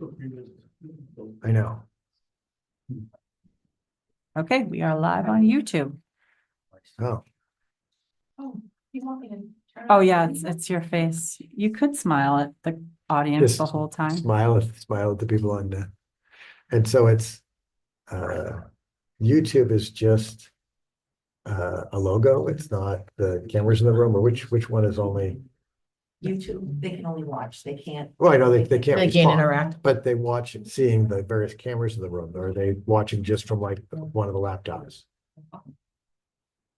I know. Okay, we are live on YouTube. Oh, Oh, you want me to turn? Oh on yeah, the it's, video? it's your face. You could smile at the audience just the whole time. smile at the people on the, and so it's, YouTube is just a logo. It's not the cameras in the room, or which one is only, YouTube, they can only watch, they can't. well, I know they can't They can't respond, interact. but they watch, seeing the various cameras in the room, or are they watching just from like one of the laptops?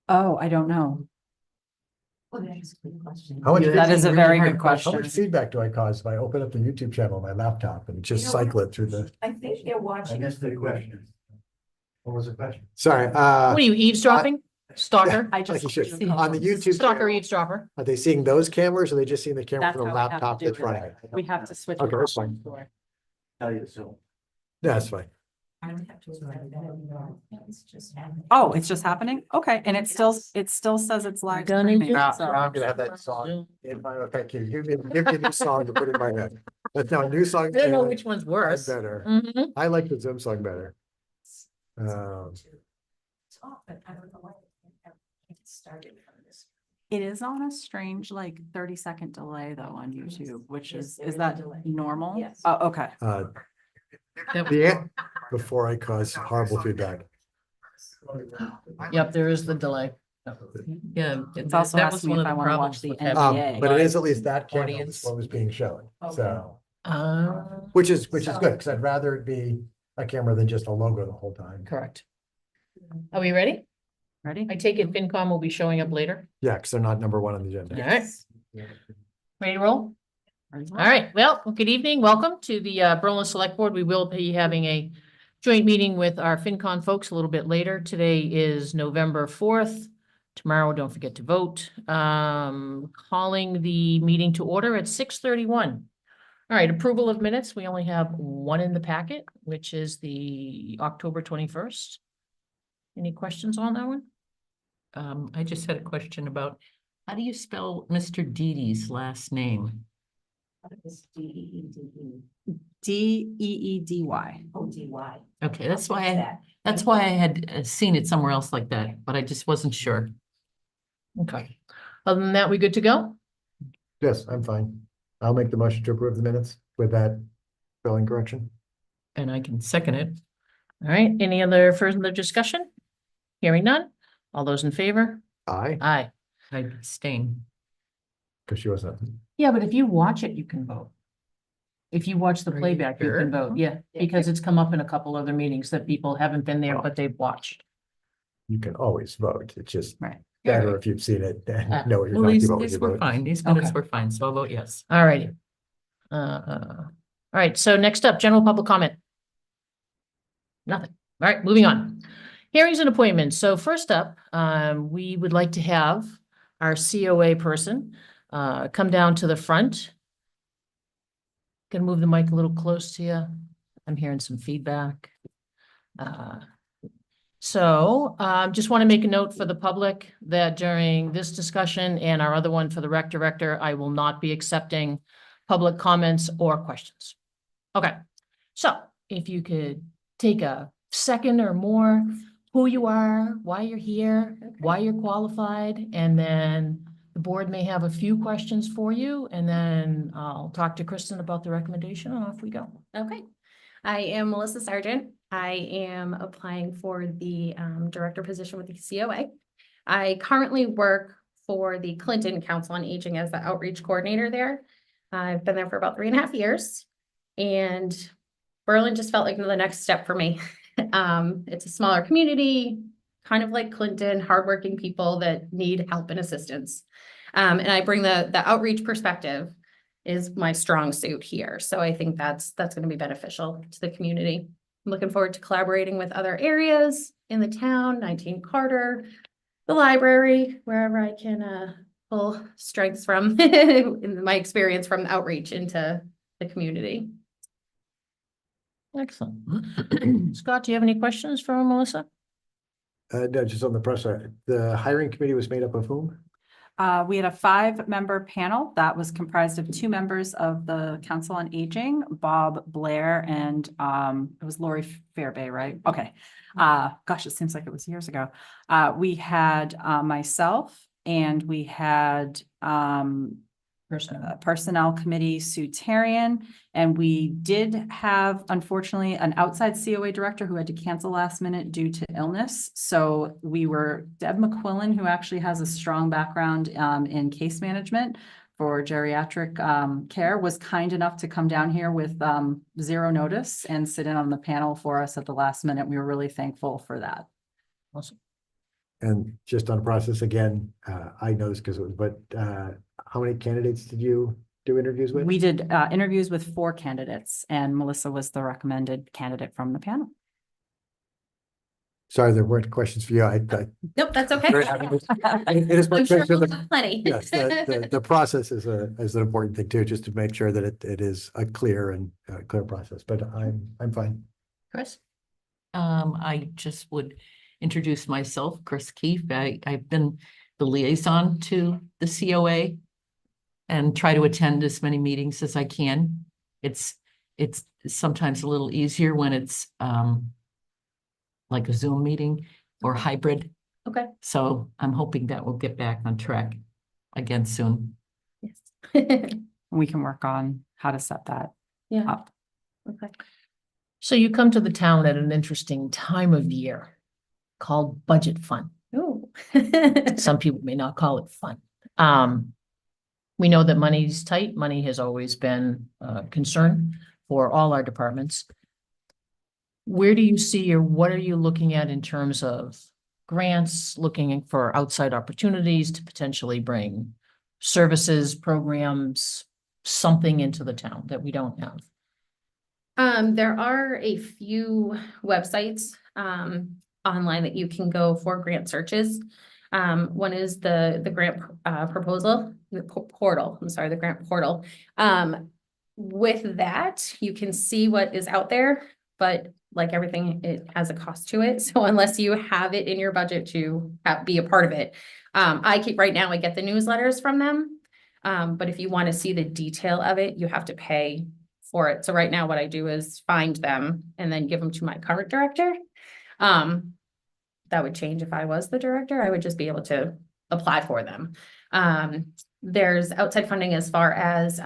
Oh, I don't know. Well, that's a good question. How much That is a really very hard good How question. much feedback do I cause if I open up the YouTube channel on my laptop and just You know cycle it through the? I think they're watching. the question. What was the question? Sorry, What are you eavesdropping? Stalker? I like just you should. see On the how- YouTube Stalker channel, eavesdropper. are they seeing those cameras, or are they just seeing the camera That's from the how we have to laptop do that's it. running it? We have to switch. Okay, it that's up. fine. Tell you so. That's fine. I don't have to. It's just happening. Oh, it's just happening? Okay, and it still says it's live Gonna streaming. use- Now so- I'm gonna have that song in my, thank you. Give me a new song to put in my head. But no, a new song. I don't know which one's worse. Better. Mhm. I like the Zoom song better. It's Um, off, but I don't know why it started from this. It is on a strange, like 30-second delay though on YouTube, which Yes, is there is a that delay. normal? Yes. Oh, okay. Before I cause horrible feedback. Yep, there is the delay. Yeah. It's also that was asking one if of the I wanna problems watch the with having NBA. But it is at least that camera Audience. is what was being shown, so, Uh, which is good, because I'd rather it be a camera than just a logo the whole time. correct. Are we ready? Ready? I take it FinCom will be showing up later. Yeah, because they're not number one on the All agenda. right. Ready to roll? All right, well, good evening. Welcome to the Berlin Select Board. We will be having a joint meeting with our FinCon folks a little bit later. Today is November 4th. Tomorrow, don't forget to vote. Calling the meeting to order at 6:31. All right, approval of minutes. We only have one in the packet, which is the October 21st. Any questions on that one? I just had a question about, how do you spell Mr. Didi's last name? It's D-E-E-D-E, Deedy. O-D-Y. Okay, that's why That. that's why I had seen it somewhere else like that, but I just wasn't sure. Okay. Other than that, we good to go? Yes, I'm fine. I'll make the motion to approve the minutes with that spelling correction. And I can second it. All right, any other further discussion? Hearing none? All those in favor? Aye, Aye. I abstain. because she wasn't. Yeah, but if you watch it, you can vote. If you watch the Are you playback, you can sure? vote, yeah, because it's come up in a couple other meetings that people haven't been there, but they've watched. You can always vote. It's just Right. better if you've seen it and Ah, know what you're Well, talking these, about when you these were vote. fine. These minutes Okay. were fine, so I'll vote yes. All righty. All right, so next up, general public comment. Nothing. All right, moving on. Hearings and appointments. So first up, we would like to have our COA person come down to the front. Gonna move the mic a little close to you. I'm hearing some feedback. Just want to make a note for the public that during this discussion and our other one for the rec director, I will not be accepting public comments or questions. Okay, so if you could take a second or more, who you are, why you're here, why you're qualified, and then the board may have a few questions for you, and then I'll talk to Kristen about the recommendation, and off we go. Okay, I am Melissa Sargent. I am applying for the director position with the COA. I currently work for the Clinton Council on Aging as the outreach coordinator there. I've been there for about 3.5 years, and Berlin just felt like the next step for me. It's a smaller community, kind of like Clinton, hardworking people that need help and assistance. And I bring the outreach perspective is my strong suit here. So I think that's going to be beneficial to the community. I'm looking forward to collaborating with other areas in the town, 19 Carter, the library, wherever I can pull strengths from in my experience from outreach into the community. Excellent. Scott, do you have any questions for Melissa? No, just on the press, the hiring committee was made up of whom? We had a 5-member panel that was comprised of 2 members of the Council on Aging, Bob Blair and it was Lori Fairbay, right? Okay. Gosh, it seems like it was years ago. We had myself and we had Personnel Committee, Sue Tarian, and we did have, unfortunately, an outside COA director who had to cancel last minute due to illness. So we were, Deb McQuillan, who actually has a strong background in case management for geriatric care, was kind enough to come down here with 0 notice and sit in on the panel for us at the last minute. We were really thankful for that. Awesome. And just on the process again, I know this because it was, but how many candidates did you do interviews with? We did interviews with 4 candidates, and Melissa was the recommended candidate from the panel. Sorry, there weren't questions for you. Nope, that's okay. Very happy with- It is my I'm sure pleasure we'll that- have plenty. Yes, the process is an important thing too, just to make sure that it is a clear and clear process, but I'm fine. Chris? I just would introduce myself, Chris Keefe. I've been the liaison to the COA and try to attend as many meetings as I can. It's sometimes a little easier when it's like a Zoom meeting or hybrid. Okay. So I'm hoping that we'll get back on track again soon. Yes. We can work on how to set that Yeah, up. okay. So you come to the town at an interesting time of year called budget fun. Ooh. Some people may not call it fun. We know that money's tight. Money has always been a concern for all our departments. Where do you see, or what are you looking at in terms of grants, looking for outside opportunities to potentially bring services, programs, something into the town that we don't have? There are a few websites online that you can go for grant searches. One is the grant proposal, the portal, I'm sorry, the grant portal. With that, you can see what is out there, but like everything, it has a cost to it. So unless you have it in your budget to be a part of it, right now I get the newsletters from them. But if you want to see the detail of it, you have to pay for it. So right now what I do is find them and then give them to my current director. That would change if I was the director. I would just be able to apply for them. There's outside funding as far as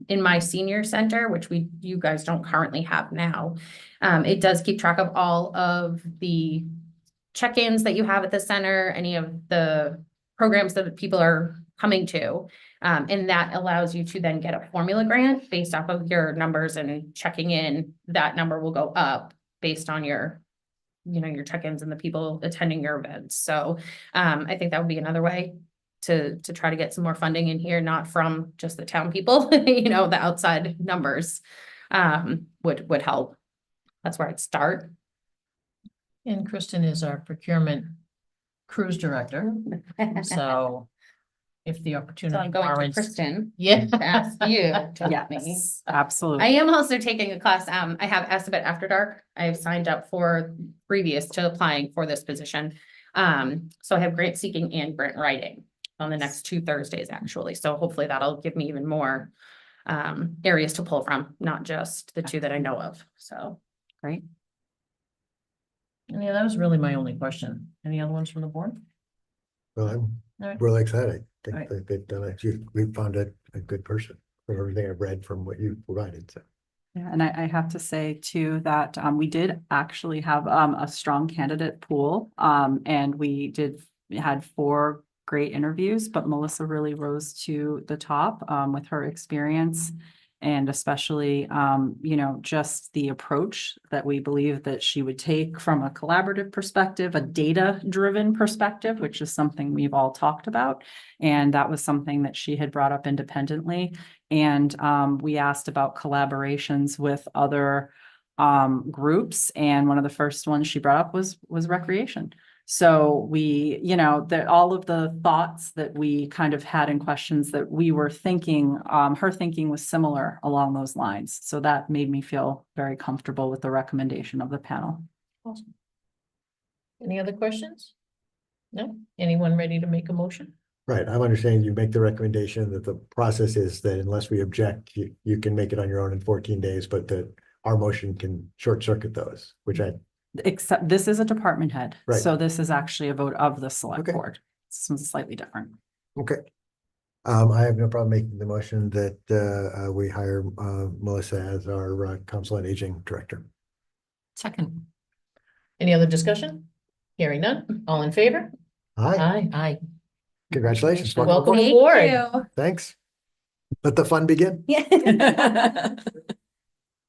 in my senior center, which you guys don't currently have now. It does keep track of all of the check-ins that you have at the center, any of the programs that people are coming to. And that allows you to then get a formula grant based off of your numbers and checking in. That number will go up based on your check-ins and the people attending your events. So I think that would be another way to try to get some more funding in here, not from just the town people, the outside numbers would help. That's where I'd start. And Kristen is our procurement cruise director. So if the So opportunity I'm going to warrants, Kristen yeah. to ask you to help me. Yes, I absolutely. am also taking a class. I have Assabet After Dark. I've signed up for previous to applying for this position. So I have grant seeking and grant writing on the next 2 Thursdays, actually. So hopefully that'll give me even more areas to pull from, not just the 2 that I know of. So Great. Yeah, that was really my only question. Any other ones from the board? Well, I'm All right. really excited. I Right. think they've done we found a good person from everything I've read from what you provided, so. Yeah, and I have to say too that we did actually have a strong candidate pool. And we had 4 great interviews, but Melissa really rose to the top with her experience. And especially, just the approach that we believe that she would take from a collaborative perspective, a data-driven perspective, which is something we've all talked about. And that was something that she had brought up independently. And we asked about collaborations with other groups. And one of the first ones she brought up was recreation. So we, all of the thoughts that we kind of had in questions that we were thinking, her thinking was similar along those lines. So that made me feel very comfortable with the recommendation of the panel. Awesome. Any other questions? No? Anyone ready to make a motion? Right, I'm understanding you make the recommendation that the process is that unless we object, you can make it on your own in 14 days, but that our motion can short circuit those, which I, Except this is a department head. Right. So this is actually a vote of the select Okay. board. This one's slightly different. okay. I have no problem making the motion that we hire Melissa as our Council on Aging Director. Second. Any other discussion? Hearing none, all in favor? Hi, Aye. Aye. congratulations. Welcome aboard. aboard. Thanks. Let the fun begin. Yeah.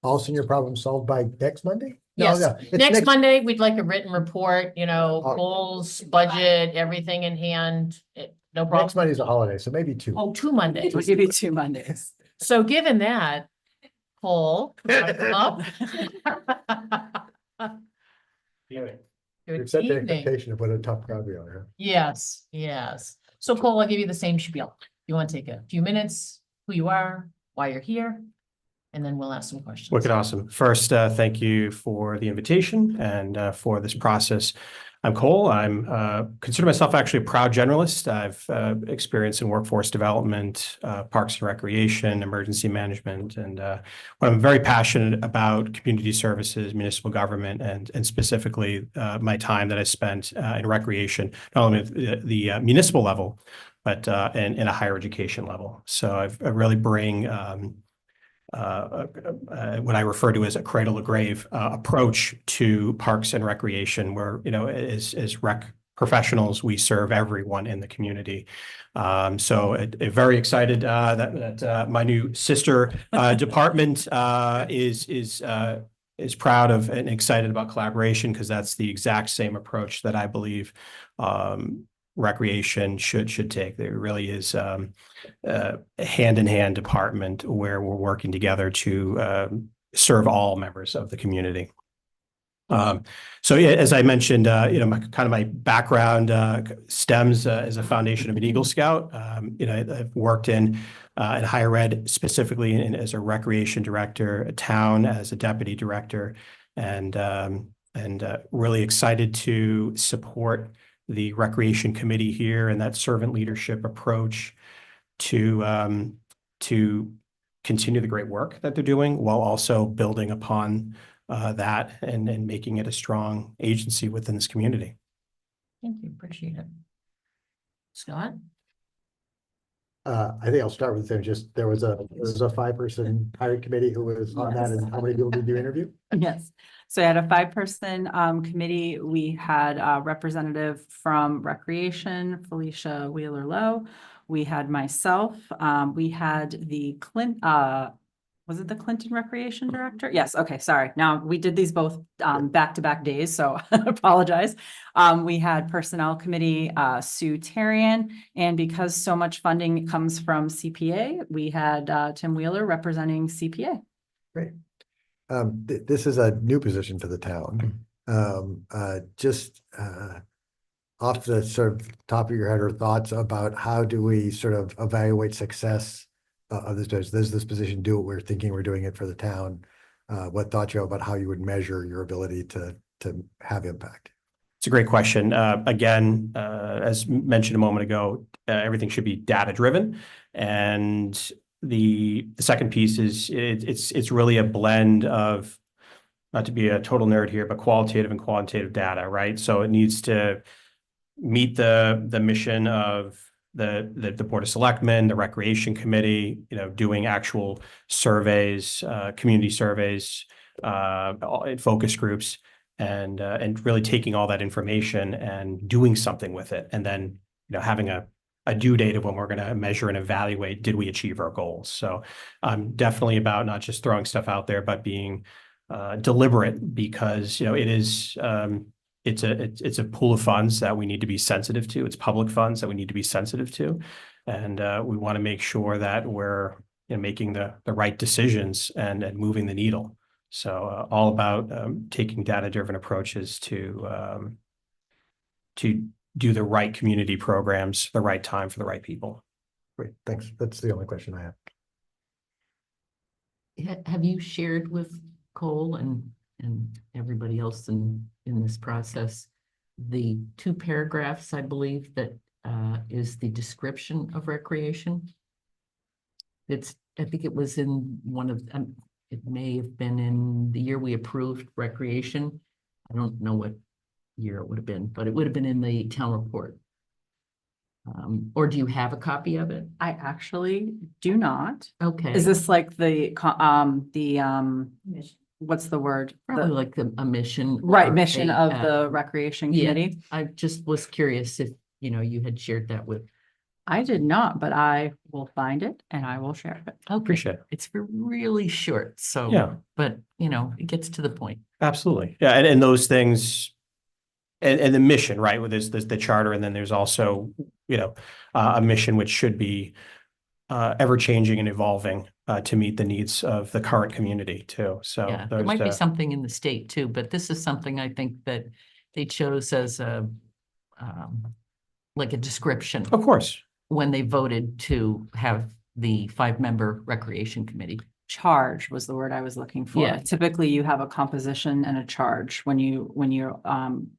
All senior problems solved by next Monday? No, Yes. no, it's Next Monday, we'd like a written report, Oh. goals, budget, everything in hand. No Next problem. Monday's a holiday, so maybe two. Oh, 2 Mondays. We'll give you 2 Mondays. So given that, Cole. up. Good We've set the evening. expectation of what a tough crowd we are. Yes, yes. So Cole, I'll give you the same spiel. You want to take a few minutes, who you are, why you're here, and then we'll ask some questions. Wicked awesome. First, thank you for the invitation and for this process. I'm Cole. I'm consider myself actually a proud generalist. I've experience in workforce development, parks and recreation, emergency management, and what I'm very passionate about community services, municipal government, and specifically my time that I spent in recreation, not only at the municipal level, but in a higher education level. So I really bring what I refer to as a cradle to grave approach to parks and recreation, where, as rec professionals, we serve everyone in the community. So very excited that my new sister department is proud of and excited about collaboration, because that's the exact same approach that I believe recreation should take. There really is a hand-in-hand department where we're working together to serve all members of the community. So yeah, as I mentioned, my background stems as a foundation of an Eagle Scout. I've worked in higher ed, specifically as a recreation director, a town as a deputy director, and really excited to support the recreation committee here and that servant leadership approach to continue the great work that they're doing, while also building upon that and making it a strong agency within this community. Thank you, appreciate it. Scott? I think I'll start with them. Just there was a 5-person hiring committee who was on that, and how many people did you interview? Yes, so I had a 5-person committee. We had a representative from Recreation, Felicia Wheeler Lowe. We had myself, we had the was it the Clinton Recreation Director? Yes, okay, sorry. Now, we did these both back-to-back days, so apologize. We had Personnel Committee, Sue Tarian, and because so much funding comes from CPA, we had Tim Wheeler representing CPA. Great. This is a new position for the town. Just off the sort of top of your head, or thoughts about how do we sort of evaluate success of this position? Does this position do what we're thinking we're doing it for the town? What thoughts you have about how you would measure your ability to have impact? It's a great question. Again, as mentioned a moment ago, everything should be data driven, and the second piece is it's really a blend of, not to be a total nerd here, but qualitative and quantitative data, right? So it needs to meet the mission of the Board of Selectmen, the Recreation Committee, doing actual surveys, community surveys, focus groups, and really taking all that information and doing something with it, and then having a due date of when we're going to measure and evaluate, did we achieve our goals? So I'm definitely about not just throwing stuff out there, but being deliberate, because it is it's a pool of funds that we need to be sensitive to. It's public funds that we need to be sensitive to, and we want to make sure that we're making the right decisions and moving the needle. So all about taking data-driven approaches to do the right community programs, the right time for the right people. Great, thanks. That's the only question I have. Have you shared with Cole and everybody else in this process the 2 paragraphs, I believe, that is the description of recreation. I think it was in one of, it may have been in the year we approved recreation. I don't know what year it would have been, but it would have been in the town report. Or do you have a copy of it? I actually do not. Okay. Is this like what's the word? Probably The like a mission. right or mission a, of the recreation yeah. committee? I just was curious if, you had shared that with. I did not, but I will find it and I will share it. Okay. Appreciate it. It's really short, so. Yeah. But, it gets to the point. Absolutely. Yeah. And those things and the mission, right? With there's the charter, and then there's also, a mission which should be ever changing and evolving to meet the needs of the current community too. So Yeah, there there's might be the- something in the state too, but this is something I think that they chose as like a description Of course. when they voted to have the 5-member recreation committee. Charge was the word I was looking for. Yeah. Typically, you have a composition and a charge when you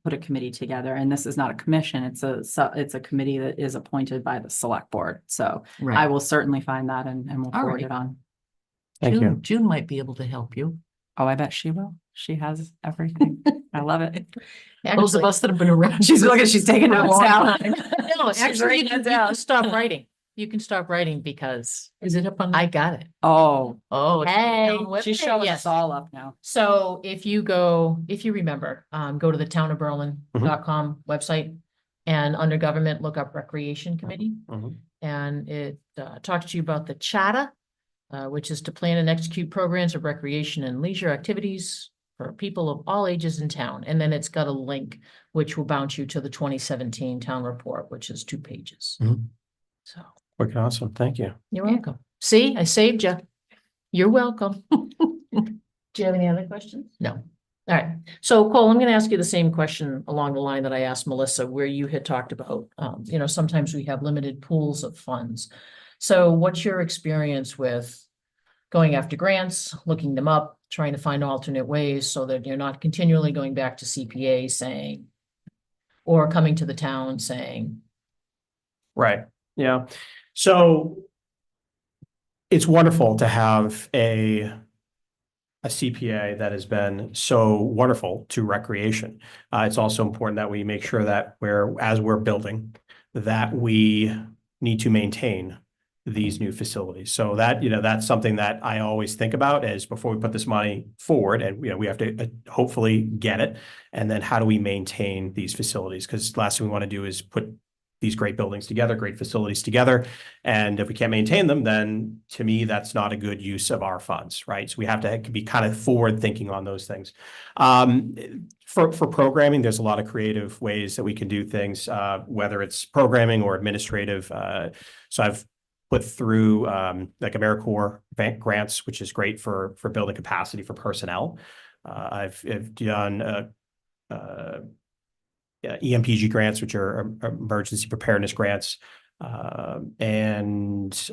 put a committee together. And this is not a commission, it's a committee that is appointed by the select board. So I Right. will certainly find that and we'll All forward right. it on. Thank you. June might be able to help you. Oh, I bet she will. She has everything. I love it. Those of Actually- us that have been around. She's looking, she's taking for a notes long now. time. No, She's actually, writing you can it down. stop writing. You can stop writing because Is it up on? I got it. Oh, Oh. it's Hey, on the she's webpage. showing Yes. us all up now. So if you remember, go to the townofberlin.com website and under government, look up Recreation Committee. Mhm. And it talks to you about the charter, which is to plan and execute programs of recreation and leisure activities for people of all ages in town. And then it's got a link which will bounce you to the 2017 town report, which is 2 pages. Mhm. So Working awesome. Thank you. you're welcome. See, I saved you. You're welcome. Do you have any other questions? No. All right. So Cole, I'm going to ask you the same question along the line that I asked Melissa, where you had talked about, sometimes we have limited pools of funds. So what's your experience with going after grants, looking them up, trying to find alternate ways so that you're not continually going back to CPA saying, or coming to the town saying, Right. Yeah. So it's wonderful to have a CPA that has been so wonderful to recreation. It's also important that we make sure that as we're building, that we need to maintain these new facilities. So that, that's something that I always think about is before we put this money forward and, we have to hopefully get it. And then how do we maintain these facilities? Because the last thing we want to do is put these great buildings together, great facilities together. And if we can't maintain them, then to me, that's not a good use of our funds, right? So we have to be kind of forward thinking on those things. For programming, there's a lot of creative ways that we can do things, whether it's programming or administrative. So I've put through like AmeriCorps grants, which is great for building capacity for personnel. I've done EMPG grants, which are emergency preparedness grants, and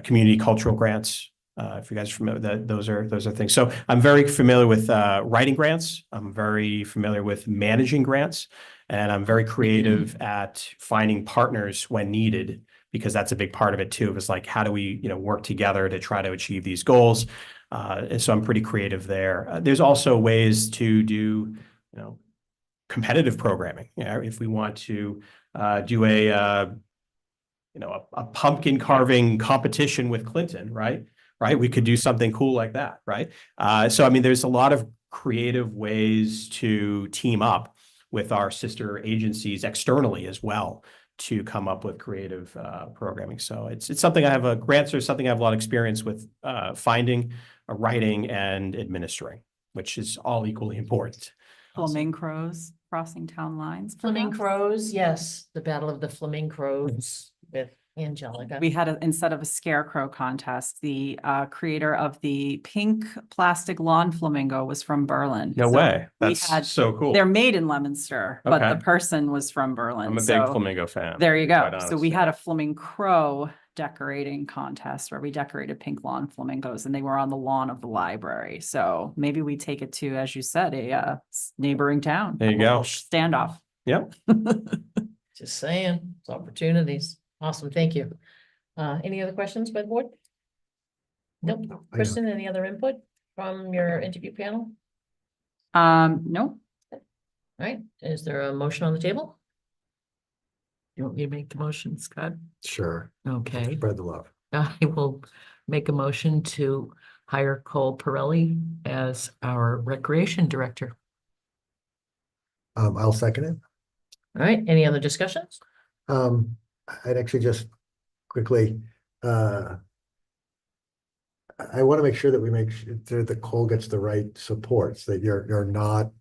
community cultural grants. If you guys are familiar, those are things. So I'm very familiar with writing grants. I'm very familiar with managing grants, and I'm very creative at finding partners when needed, because that's a big part of it too. It's like, how do we, work together to try to achieve these goals? And so I'm pretty creative there. There's also ways to do, competitive programming. If we want to do a pumpkin carving competition with Clinton, right? We could do something cool like that, right? So, I mean, there's a lot of creative ways to team up with our sister agencies externally as well to come up with creative programming. So it's something grants are something I have a lot of experience with finding, writing, and administering, which is all equally important. Flamingos crossing town lines. perhaps? Flamingos, yes, the Battle of the Flamingos with Angelica. We had instead of a scarecrow contest, the creator of the pink plastic lawn flamingo was from Berlin. No So way. we That's had- so cool. They're made in Leominster, but Okay. the person was from Berlin. I'm a big so flamingo fan. there you to be go. quite So honest. we had a flamingo decorating contest where we decorated pink lawn flamingos and they were on the lawn of the library. So maybe we take it to, as you said, a neighboring town. There you a little go. Standoff. Yep. Just saying, it's opportunities. Awesome, thank you. Any other questions by the board? Nope. I got- Kristen, any other input from your interview panel? No, All right, is there a motion on the table? You want me to make the motion, Scott? Sure, Okay, spread the love. I will make a motion to hire Cole Pirelli as our recreation director. I'll second it. All right, any other discussions? I'd actually just quickly, I want to make sure that we make sure that Cole gets the right supports, that you're not,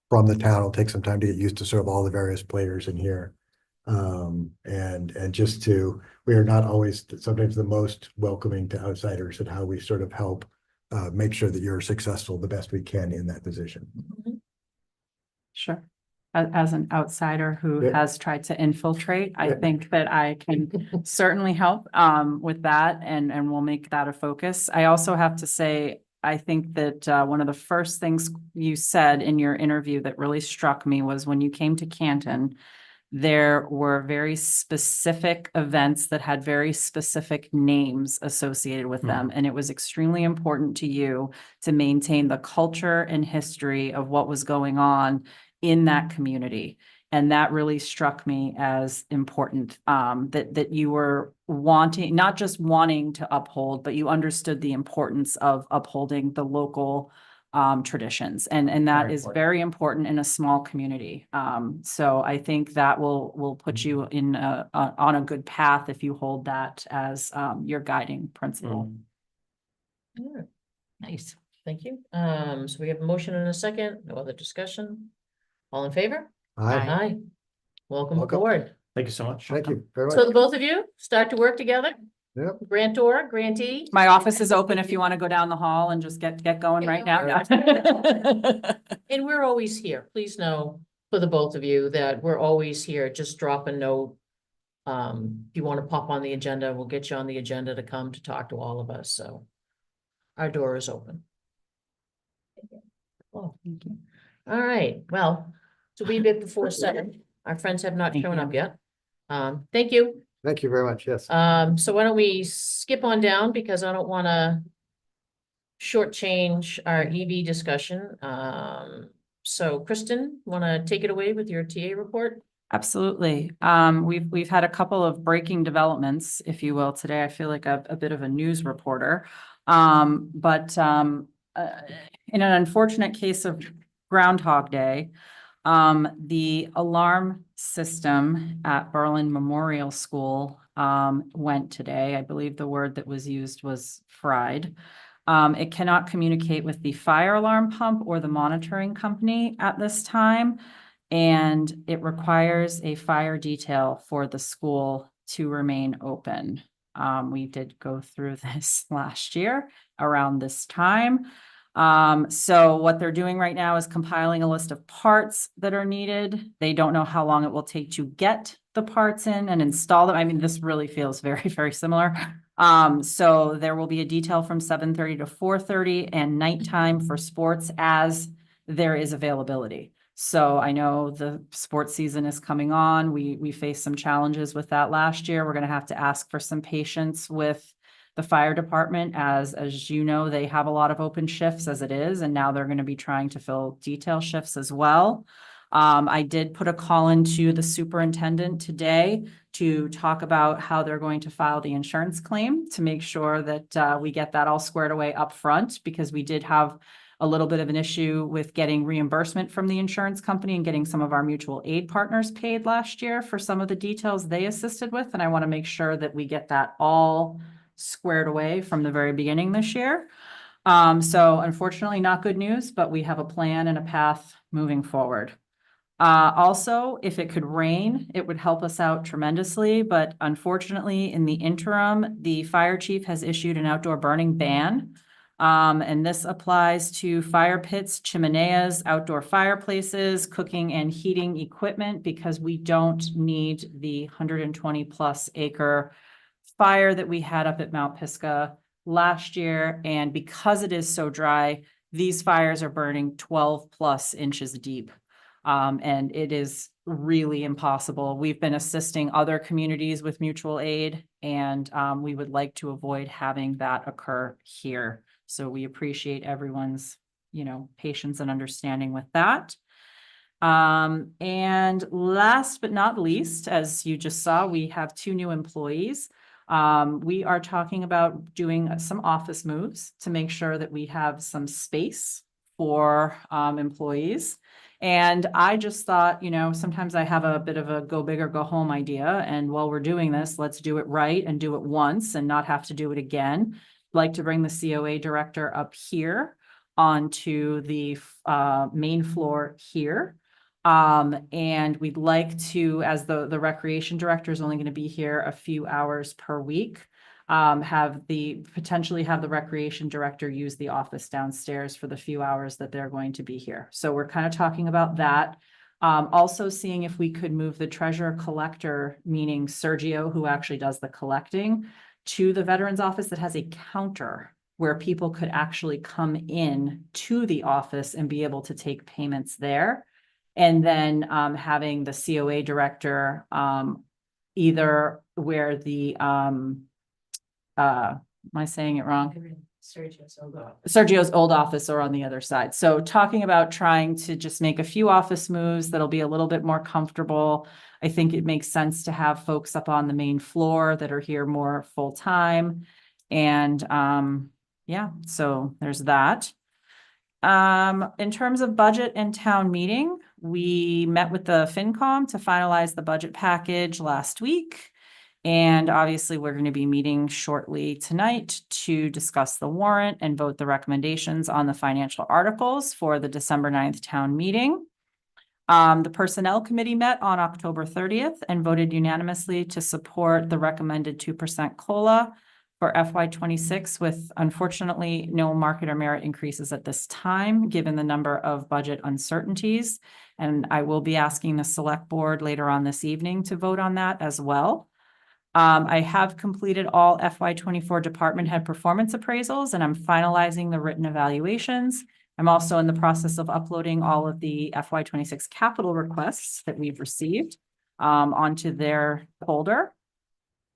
from the town. It'll take some time to get used to sort of all the various players in here. And just to, we are not always sometimes the most welcoming to outsiders, and how we sort of help make sure that you're successful the best we can in that position. sure. As an outsider who Yeah. has tried to infiltrate, I Yeah. think that I can certainly help with that, and we'll make that a focus. I also have to say, I think that one of the first things you said in your interview that really struck me was when you came to Canton, there were very specific events that had very specific names associated with them. And it was extremely important to you to maintain the culture and history of what was going on in that community. And that really struck me as important, that you were wanting, not just wanting to uphold, but you understood the importance of upholding the local traditions. And that Very is important. very important in a small community. So I think that will put you in on a good path if you hold that as your guiding principle. All right, Nice. thank you. So we have a motion and a second, no other discussion. All in favor? Aye, Aye. Welcome Welcome. aboard. Thank you so much. thank you very So much. the both of you start to work together? Yep. Grantor, grantee? My office is open if you want to go down the hall and just get going right now. And we're always here. Please know, for the both of you, that we're always here. Just drop a note. If you want to pop on the agenda, we'll get you on the agenda to come to talk to all of us, so. Our door is open. Oh, Thank you. all right, well, it's a wee bit before 7. Our friends have not Thank shown you. up yet. Thank you. Thank you very much, yes. So why don't we skip on down, because I don't wanna shortchange our EV discussion. So Kristen, wanna take it away with your TA report? Absolutely. We've had a couple of breaking developments, if you will, today. I feel like a bit of a news reporter. But in an unfortunate case of Groundhog Day, the alarm system at Berlin Memorial School went today. I believe the word that was used was fried. It cannot communicate with the fire alarm pump or the monitoring company at this time. And it requires a fire detail for the school to remain open. We did go through this last year around this time. So what they're doing right now is compiling a list of parts that are needed. They don't know how long it will take to get the parts in and install them. I mean, this really feels very, very similar. So there will be a detail from 7:30 to 4:30 and nighttime for sports as there is availability. So I know the sports season is coming on. We faced some challenges with that last year. We're going to have to ask for some patience with the fire department, as you know, they have a lot of open shifts as it is, and now they're going to be trying to fill detail shifts as well. I did put a call into the superintendent today to talk about how they're going to file the insurance claim to make sure that we get that all squared away up front, because we did have a little bit of an issue with getting reimbursement from the insurance company and getting some of our mutual aid partners paid last year for some of the details they assisted with. And I want to make sure that we get that all squared away from the very beginning this year. So unfortunately, not good news, but we have a plan and a path moving forward. Also, if it could rain, it would help us out tremendously, but unfortunately, in the interim, the fire chief has issued an outdoor burning ban. And this applies to fire pits, chimeneas, outdoor fireplaces, cooking and heating equipment, because we don't need the 120 plus acre fire that we had up at Mount Pisgah last year. And because it is so dry, these fires are burning 12 plus inches deep. And it is really impossible. We've been assisting other communities with mutual aid, and we would like to avoid having that occur here. So we appreciate everyone's, patience and understanding with that. And last but not least, as you just saw, we have 2 new employees. We are talking about doing some office moves to make sure that we have some space for employees. And I just thought, sometimes I have a bit of a go big or go home idea. And while we're doing this, let's do it right and do it once and not have to do it again. I'd like to bring the COA director up here onto the main floor here. And we'd like to, as the recreation director is only going to be here a few hours per week, potentially have the recreation director use the office downstairs for the few hours that they're going to be here. So we're kind of talking about that. Also seeing if we could move the treasurer collector, meaning Sergio, who actually does the collecting, to the veterans office that has a counter where people could actually come in to the office and be able to take payments there. And then having the COA director either where the am I saying it wrong? Sergio's old office or on the other side. So talking about trying to just make a few office moves that'll be a little bit more comfortable. I think it makes sense to have folks up on the main floor that are here more full time. And yeah, so there's that. In terms of budget and town meeting, we met with the FinCom to finalize the budget package last week. And obviously, we're going to be meeting shortly tonight to discuss the warrant and vote the recommendations on the financial articles for the December 9th town meeting. The Personnel Committee met on October 30th and voted unanimously to support the recommended 2% COLA for FY26, with unfortunately no market or merit increases at this time, given the number of budget uncertainties. And I will be asking the select board later on this evening to vote on that as well. I have completed all FY24 department head performance appraisals, and I'm finalizing the written evaluations. I'm also in the process of uploading all of the FY26 capital requests that we've received onto their folder.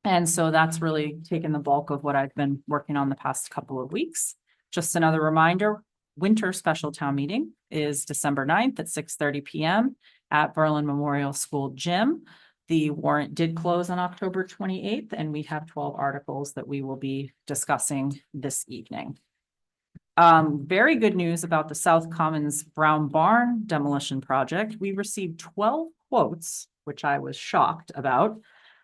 And so that's really taken the bulk of what I've been working on the past couple of weeks. Just another reminder, winter special town meeting is December 9th at 6:30 p.m. at Berlin Memorial School Gym. The warrant did close on October 28th, and we have 12 articles that we will be discussing this evening. Very good news about the South Commons Brown Barn demolition project. We received 12 quotes, which I was shocked about.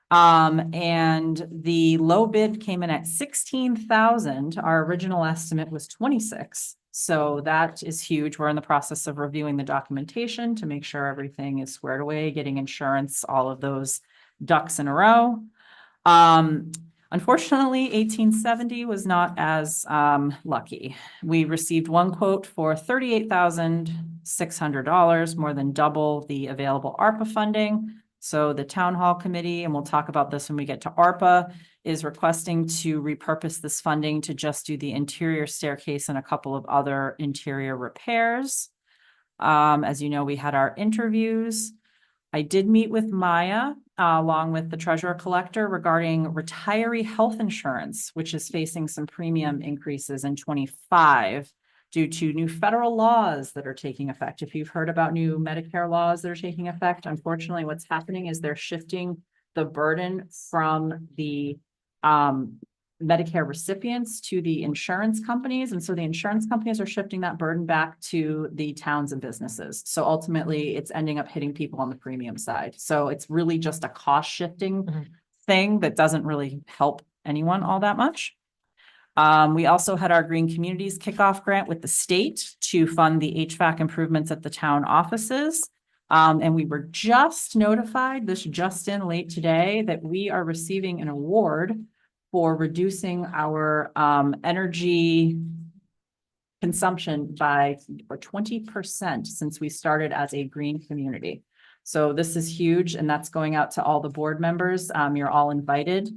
And the low bid came in at 16,000. Our original estimate was 26. So that is huge. We're in the process of reviewing the documentation to make sure everything is squared away, getting insurance, all of those ducks in a row. Unfortunately, 1870 was not as lucky. We received one quote for $38,600, more than double the available ARPA funding. So the town hall committee, and we'll talk about this when we get to ARPA, is requesting to repurpose this funding to just do the interior staircase and a couple of other interior repairs. As you know, we had our interviews. I did meet with Maya along with the treasurer collector regarding retiree health insurance, which is facing some premium increases in 25 due to new federal laws that are taking effect. If you've heard about new Medicare laws that are taking effect, unfortunately, what's happening is they're shifting the burden from the Medicare recipients to the insurance companies. And so the insurance companies are shifting that burden back to the towns and businesses. So ultimately, it's ending up hitting people on the premium side. So it's really just a cost shifting thing that doesn't really help anyone all that much. We also had our Green Communities Kickoff Grant with the state to fund the HVAC improvements at the town offices. And we were just notified, this just in late today, that we are receiving an award for reducing our energy consumption by 20% since we started as a green community. So this is huge, and that's going out to all the board members. You're all invited.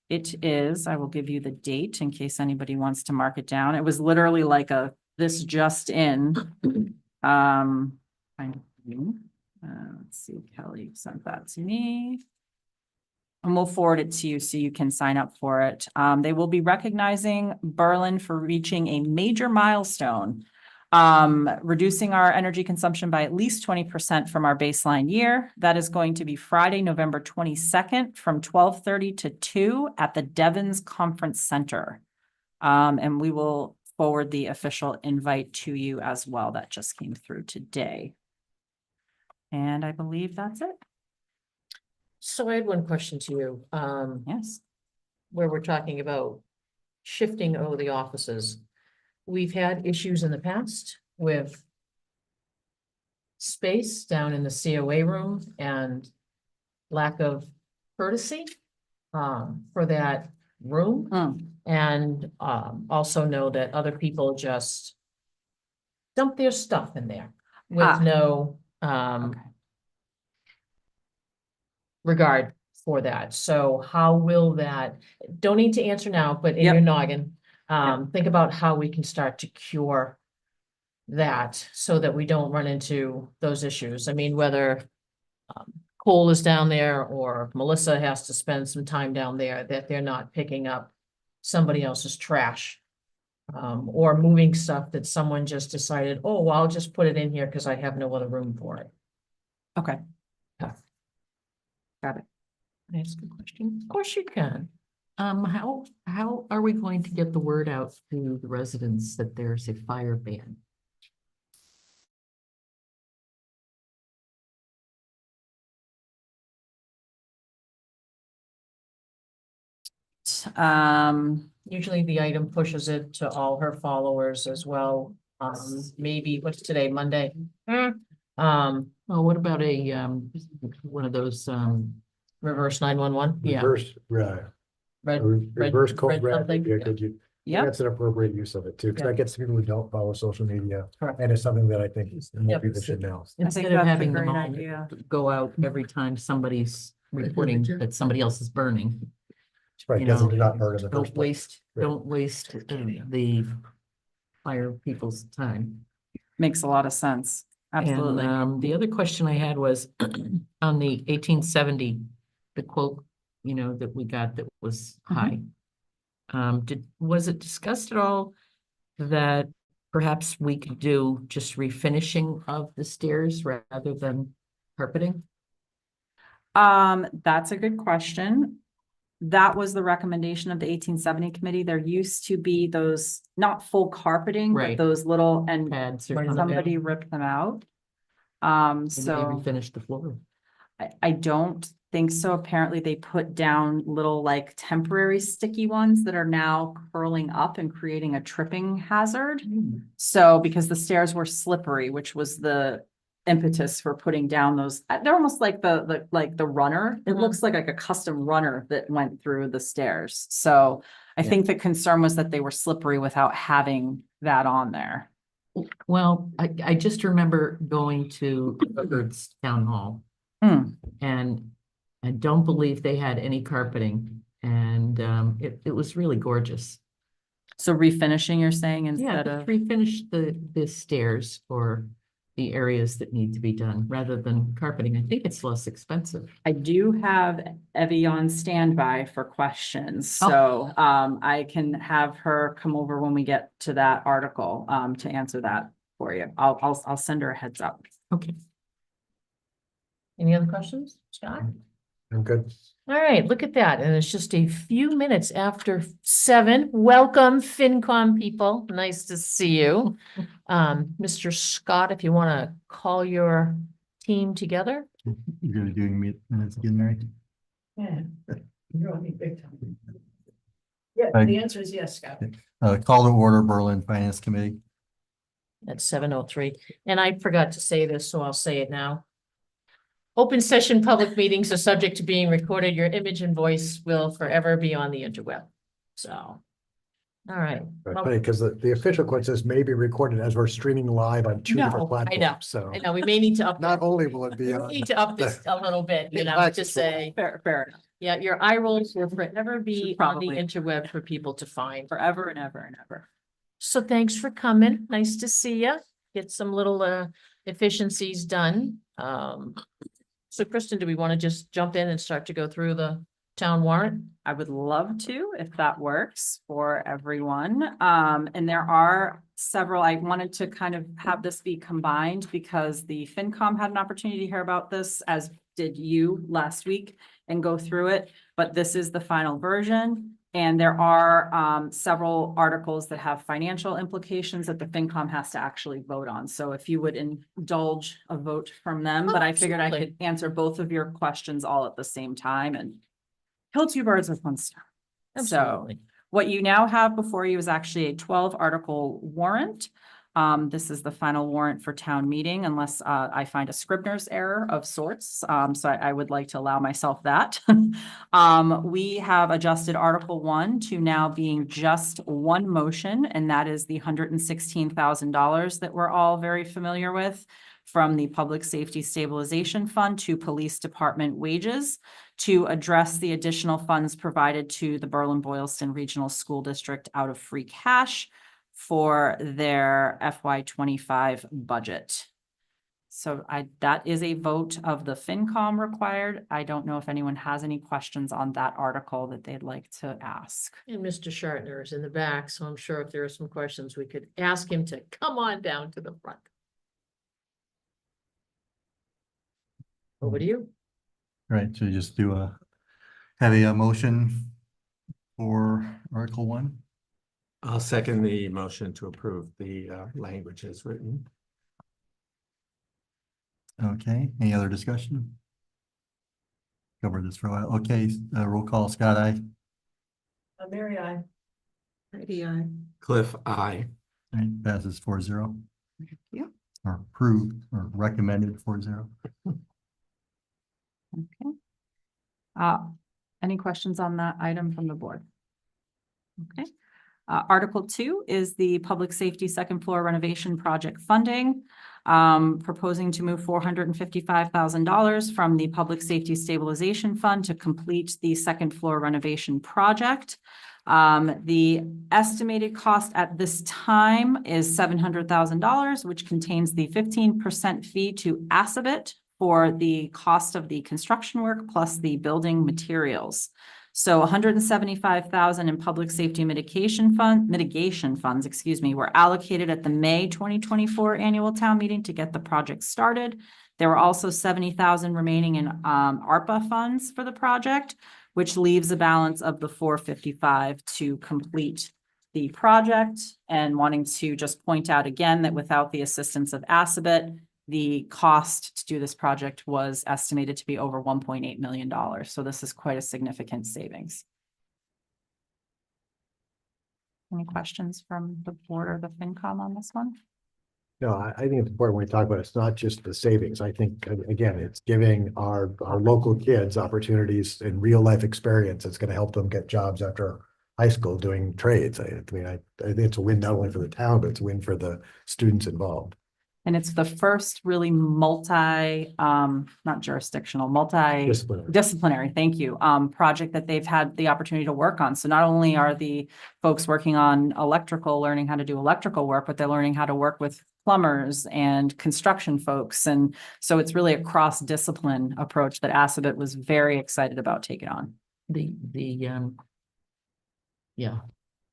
It is, I will give you the date in case anybody wants to mark it down. It was literally like this just in. Let's see, Kelly sent that to me. And we'll forward it to you so you can sign up for it. They will be recognizing Berlin for reaching a major milestone. Reducing our energy consumption by at least 20% from our baseline year. That is going to be Friday, November 22nd from 12:30 to 2 at the Devon's Conference Center. And we will forward the official invite to you as well. That just came through today. And I believe that's it. So I had one question to you, Yes. where we're talking about shifting over the offices. We've had issues in the past with space down in the COA room and lack of courtesy for that room. Mm. And also know that other people just dump their stuff in there Ah. with no Okay. regard for that. So how will that, don't need to answer now, but in Yep. your noggin, think about how we can start to cure that so that we don't run into those issues. I mean, whether Cole is down there or Melissa has to spend some time down there, that they're not picking up somebody else's trash. Or moving stuff that someone just decided, oh, well, I'll just put it in here because I have no other room for it. Okay. Yeah. Got it. Can I ask a question? Of course you can. How are we going to get the word out to the residents that there's a fire ban? Usually the item pushes it to all her followers as well. Maybe, what's today, Monday? Oh, what about a, one of those, Reverse 911. Yeah. Reverse, Red, reverse red code red. something? Yeah, Yeah. could you? Yep. That's an appropriate use of it too, because Yeah. that gets people who don't follow social media. Correct. And it's something that I think more Yep. people should know. instead of that's a having them great all idea. go out every time somebody's reporting that somebody else is burning. Right, You because know, they're not heard in the Don't first place. waste, Right. don't waste the fire people's time. Makes a lot of sense. Absolutely. And the other question I had was on the 1870, the quote, you know, that we got that was high. Was it discussed at all that perhaps we could do just refinishing of the stairs rather than carpeting? That's a good question. That was the recommendation of the 1870 committee. There used to be those, not full carpeting, but Right. those little, and Pads or Right in the something? somebody ripped them out. Maybe they So refinish the floor. I don't think so. Apparently they put down little like temporary sticky ones that are now curling up and creating a tripping hazard. So because the stairs were slippery, which was the impetus for putting down those, they're almost like the runner. It Mhm. looks like a custom runner that went through the stairs. So I Yeah. think the concern was that they were slippery without having that on there. Well, I just remember going to Hubbard's Town Hall. Hmm. And I don't believe they had any carpeting, and it was really gorgeous. So refinishing, you're saying, Yeah, instead just of, refinish the stairs or the areas that need to be done rather than carpeting. I think it's less expensive. I do have Evie on standby for questions, Oh. so I can have her come over when we get to that article to answer that for you. I'll send her a heads up. Okay. Any other questions, Scott? I'm good. All right, look at that. And it's just a few minutes after 7. Welcome, FinCom people. Nice to see you. Mr. Scott, if you want to call your team together. You're gonna do minutes again, Mary? Yeah. You're on me big time. Yeah, Right. the answer is yes, Scott. Call to order Berlin Finance Committee. At 7:03. And I forgot to say this, so I'll say it now. Open session public meetings are subject to being recorded. Your image and voice will forever be on the interweb. So, all right. Well, Funny, because the official quote says may be recorded as we're streaming live on two No, different I know. platforms, so. I know, we may need to up. Not only will it be We on. need to up this a little bit, you know, Relax, to say, Fair enough. yeah, your eye rolls will forever be on the Probably. interweb for people to find. Forever and ever and ever. So thanks for coming. Nice to see you. Get some little efficiencies done. So Kristen, do we want to just jump in and start to go through the town warrant? I would love to, if that works for everyone. And there are several, I wanted to kind of have this be combined because the FinCom had an opportunity to hear about this, as did you last week, and go through it. But this is the final version. And there are several articles that have financial implications that the FinCom has to actually vote on. So if you would indulge a vote from them, but I figured I Absolutely. could answer both of your questions all at the same time and kill two birds with one stone. So Absolutely. what you now have before you is actually a 12-article warrant. This is the final warrant for town meeting unless I find a Scribner's error of sorts. So I would like to allow myself that. We have adjusted Article 1 to now being just one motion, and that is the $116,000 that we're all very familiar with, from the Public Safety Stabilization Fund to Police Department wages, to address the additional funds provided to the Berlin-Boylston Regional School District out of free cash for their FY25 budget. So that is a vote of the FinCom required. I don't know if anyone has any questions on that article that they'd like to ask. And Mr. Shartner is in the back, so I'm sure if there are some questions, we could ask him to come on down to the front. Over to you. Right, so just have a motion for Article 1. I'll second the motion to approve the language as written. Okay, any other discussion? Covered this for a while. Okay, roll call, Scott, aye. Mary, I. Cliff, I. All right, passes 4-0. Yeah. Or approved or recommended 4-0. Okay. Any questions on that item from the board? Okay. Article 2 is the public safety second floor renovation project funding. Proposing to move $455,000 from the Public Safety Stabilization Fund to complete the second floor renovation project. The estimated cost at this time is $700,000, which contains the 15% fee to Assabet for the cost of the construction work plus the building materials. So $175,000 in public safety mitigation funds, were allocated at the May 2024 annual town meeting to get the project started. There were also $70,000 remaining in ARPA funds for the project, which leaves a balance of the $455,000 to complete the project. And wanting to just point out again that without the assistance of Assabet, the cost to do this project was estimated to be over $1.8 million. So this is quite a significant savings. Any questions from the board or the FinCom on this one? No, I think it's important when we talk about it's not just the savings. I think, again, it's giving our local kids opportunities and real life experience. It's going to help them get jobs after high school doing trades. I think it's a win not only for the town, but it's a win for the students involved. And it's the first really not jurisdictional, multi-disciplinary, thank you, project that they've had the opportunity to work on. So not only are the folks working on electrical, learning how to do electrical work, but they're learning how to work with plumbers and construction folks. And so it's really a cross-discipline approach that Assabet was very excited about taking on.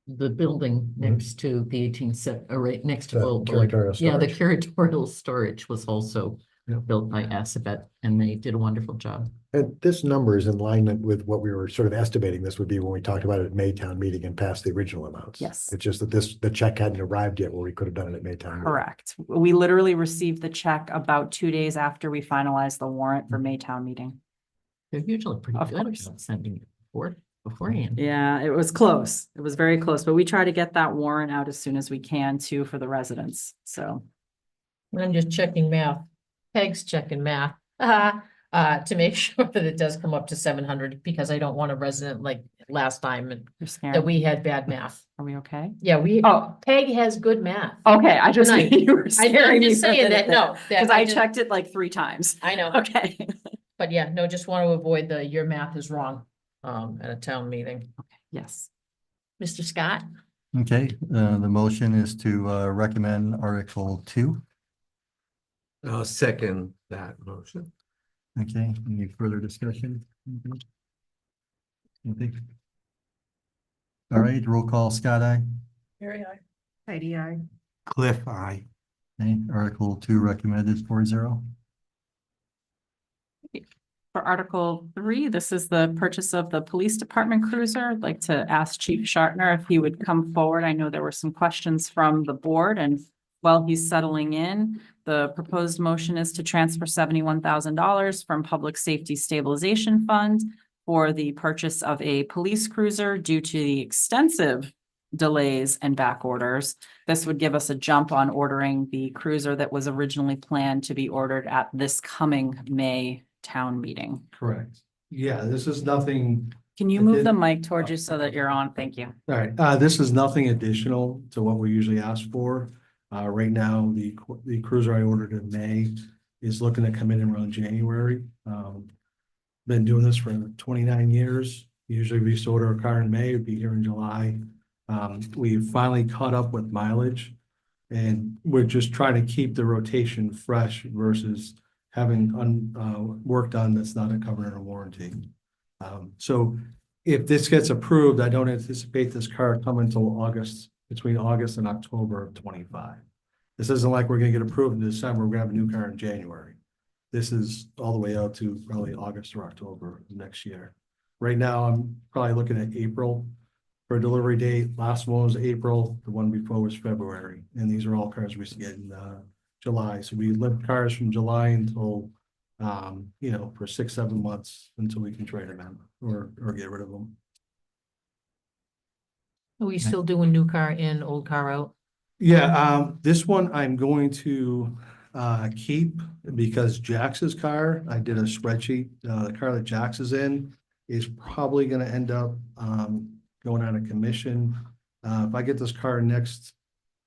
The building next to the 18th, or right next to The Old curatorial Yeah, the storage. curatorial storage was also Yeah. built by Assabet, and they did a wonderful job. And this number is in line with what we were sort of estimating this would be when we talked about it at Maytown meeting and passed the original amounts. Yes. It's just that the check hadn't arrived yet where we could have done it at Maytown. meeting. Correct. We literally received the check about 2 days after we finalized the warrant for Maytown meeting. They're usually pretty Of good course. about sending it beforehand. Yeah, it was close. It was very close, but we try to get that warrant out as soon as we can too for the residents. So I'm just checking math. Peg's checking math. To make sure that it does come up to 700, because I don't want a resident like last time and you're scared. that we had bad math. Are we okay? Yeah, Oh, Peg has good math. okay. I just Tonight. you were I'm scaring me just for a saying that, minute no. because that I just- checked it like 3 times. I know, Okay. but yeah, no, just want to avoid your math is wrong at a town meeting. Yes. Mr. Scott? Okay, the motion is to recommend Article 2. I'll second that motion. Okay, any further discussion? Anything? All right, roll call, Scott, aye. Very high. Heidi, I. Cliff, aye. Okay, Article 2 recommended 4-0. For Article 3, this is the purchase of the police department cruiser. I'd like to ask Chief Shartner if he would come forward. I know there were some questions from the board, and while he's settling in, the proposed motion is to transfer $71,000 from Public Safety Stabilization Fund for the purchase of a police cruiser due to the extensive delays and back orders. This would give us a jump on ordering the cruiser that was originally planned to be ordered at this coming May town meeting. Correct. Yeah, this is nothing, Can you move the mic towards you so that you're on? Thank you. all right, this is nothing additional to what we usually ask for. Right now, the cruiser I ordered in May is looking to come in around January. Been doing this for 29 years. Usually we used to order a car in May, it'd be here in July. We finally caught up with mileage, and we're just trying to keep the rotation fresh versus having work done that's not covered in a warranty. So if this gets approved, I don't anticipate this car coming until between August and October of 25. This isn't like we're gonna get approved in December, we're gonna have a new car in January. This is all the way out to probably August or October of next year. Right now, I'm probably looking at April for a delivery date. Last one was April, the one before was February, and these are all cars we used to get in July. So we live cars from July until, for 6-7 months until we can trade them in or get rid of them. Are we still doing new car in, old car out? Yeah, this one I'm going to keep because Jax's car, I did a spreadsheet. The car that Jax is in is probably gonna end up going out of commission. If I get this car next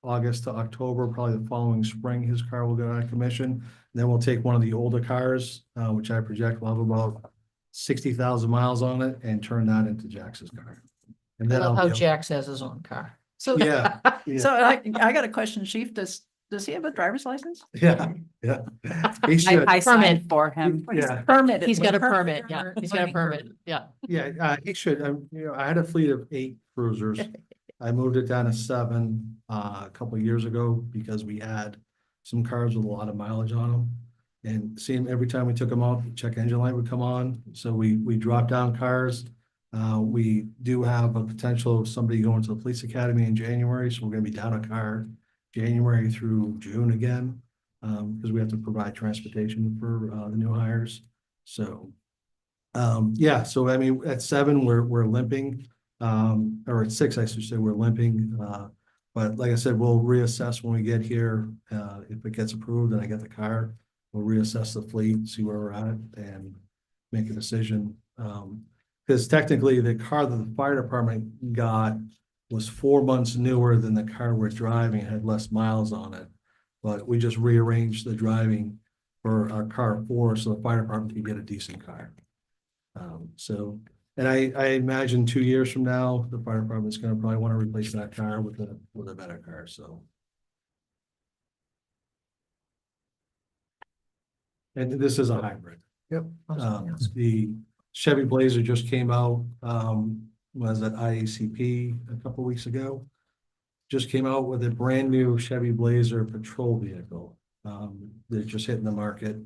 August to October, probably the following spring, his car will go out of commission. Then we'll take one of the older cars, which I project will have about 60,000 miles on it, and turn that into Jax's car. And I then love I'll how be Jax has his own car. So, yeah, yeah. so I got a question, Chief. Does he have a driver's license? Yeah, yeah. He should. I Permit. signed for him. Yeah, Permitted. He's got a with permit, yeah, he's got a permit, yeah. yeah, he should. I had a fleet of 8 cruisers. I moved it down to 7 a couple of years ago because we had some cars with a lot of mileage on them. And seeing every time we took them out, the check engine light would come on. So we dropped down cars. We do have a potential of somebody going to the police academy in January, so we're gonna be down a car January through June again. Because we have to provide transportation for the new hires. So yeah, so I mean, at 7, we're limping. Or at 6, I should say, we're limping. But like I said, we'll reassess when we get here. If it gets approved and I get the car, we'll reassess the fleet, see where we're at, and make a decision. Because technically, the car that the fire department got was 4 months newer than the car we're driving, it had less miles on it. But we just rearranged the driving for our car 4, so the fire department could get a decent car. And I imagine 2 years from now, the fire department's gonna probably want to replace that car with a better car, so. And this is a hybrid. Yep. The Chevy Blazer just came out, was at IACP a couple weeks ago. Just came out with a brand new Chevy Blazer patrol vehicle. They're just hitting the market.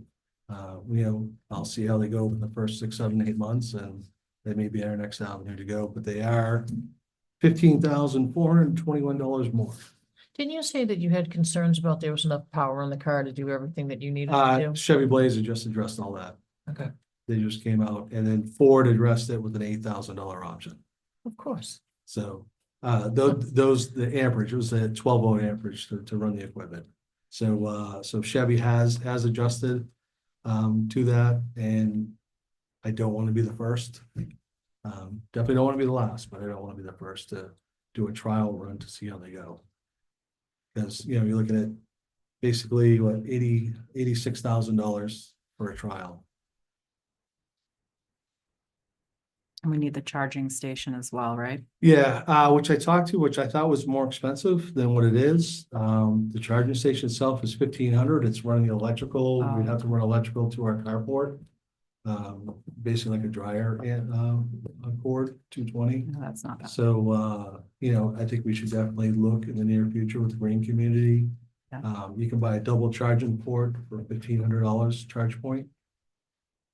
I'll see how they go in the first 6, 7, 8 months, and they may be our next avenue to go, but they are $15,421 more. Didn't you say that you had concerns about there was enough power in the car to do everything that you needed to do? Chevy Blazer just addressed all that. Okay, They just came out, and then Ford addressed it with an $8,000 option. of course. So, the amperage, it was a 12-volt amperage to run the equipment. So Chevy has adjusted to that, and I don't want to be the first. Definitely don't want to be the last, but I don't want to be the first to do a trial run to see how they go. Because, you're looking at basically what, $86,000 for a trial. And we need the charging station as well, right? Yeah, which I talked to, which I thought was more expensive than what it is. The charging station itself is 1,500. It's running electrical. We'd have to run electrical to our carport. Basically like a dryer and, a cord, 220. No, that's not bad. So, you know, I think we should definitely look in the near future with the Green Community. Yeah. You can buy a double charging port for $1,500 charge point.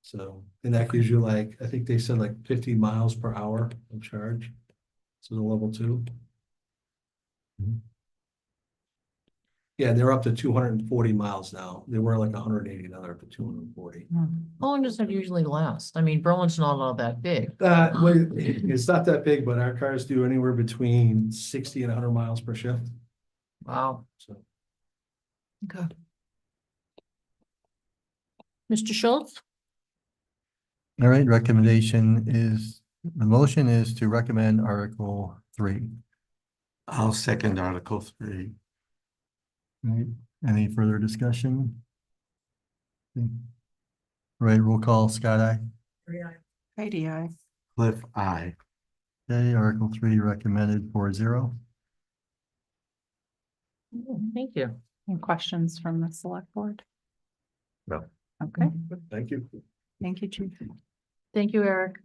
So, and that gives you like, I think they said like 50 miles per hour of charge. So the level 2. Yeah, they're up to 240 miles now. They were like 180, now they're up to 240. Hmm. How long does that usually last? I mean, Berlin's not all that big. Well, it's not that big, but our cars do anywhere between 60 and 100 miles per shift. Wow. So. Okay. Mr. Schultz? All right, recommendation is, the motion is to recommend Article 3. I'll second Article 3. Right, any further discussion? Okay. Right, roll call, Scott, aye. Heidi, aye. Cliff, eye. Okay, Article 3 recommended 4-0. Thank you. Any questions from the select board? No. Okay, Thank you. thank you, Chief. Thank you, Eric.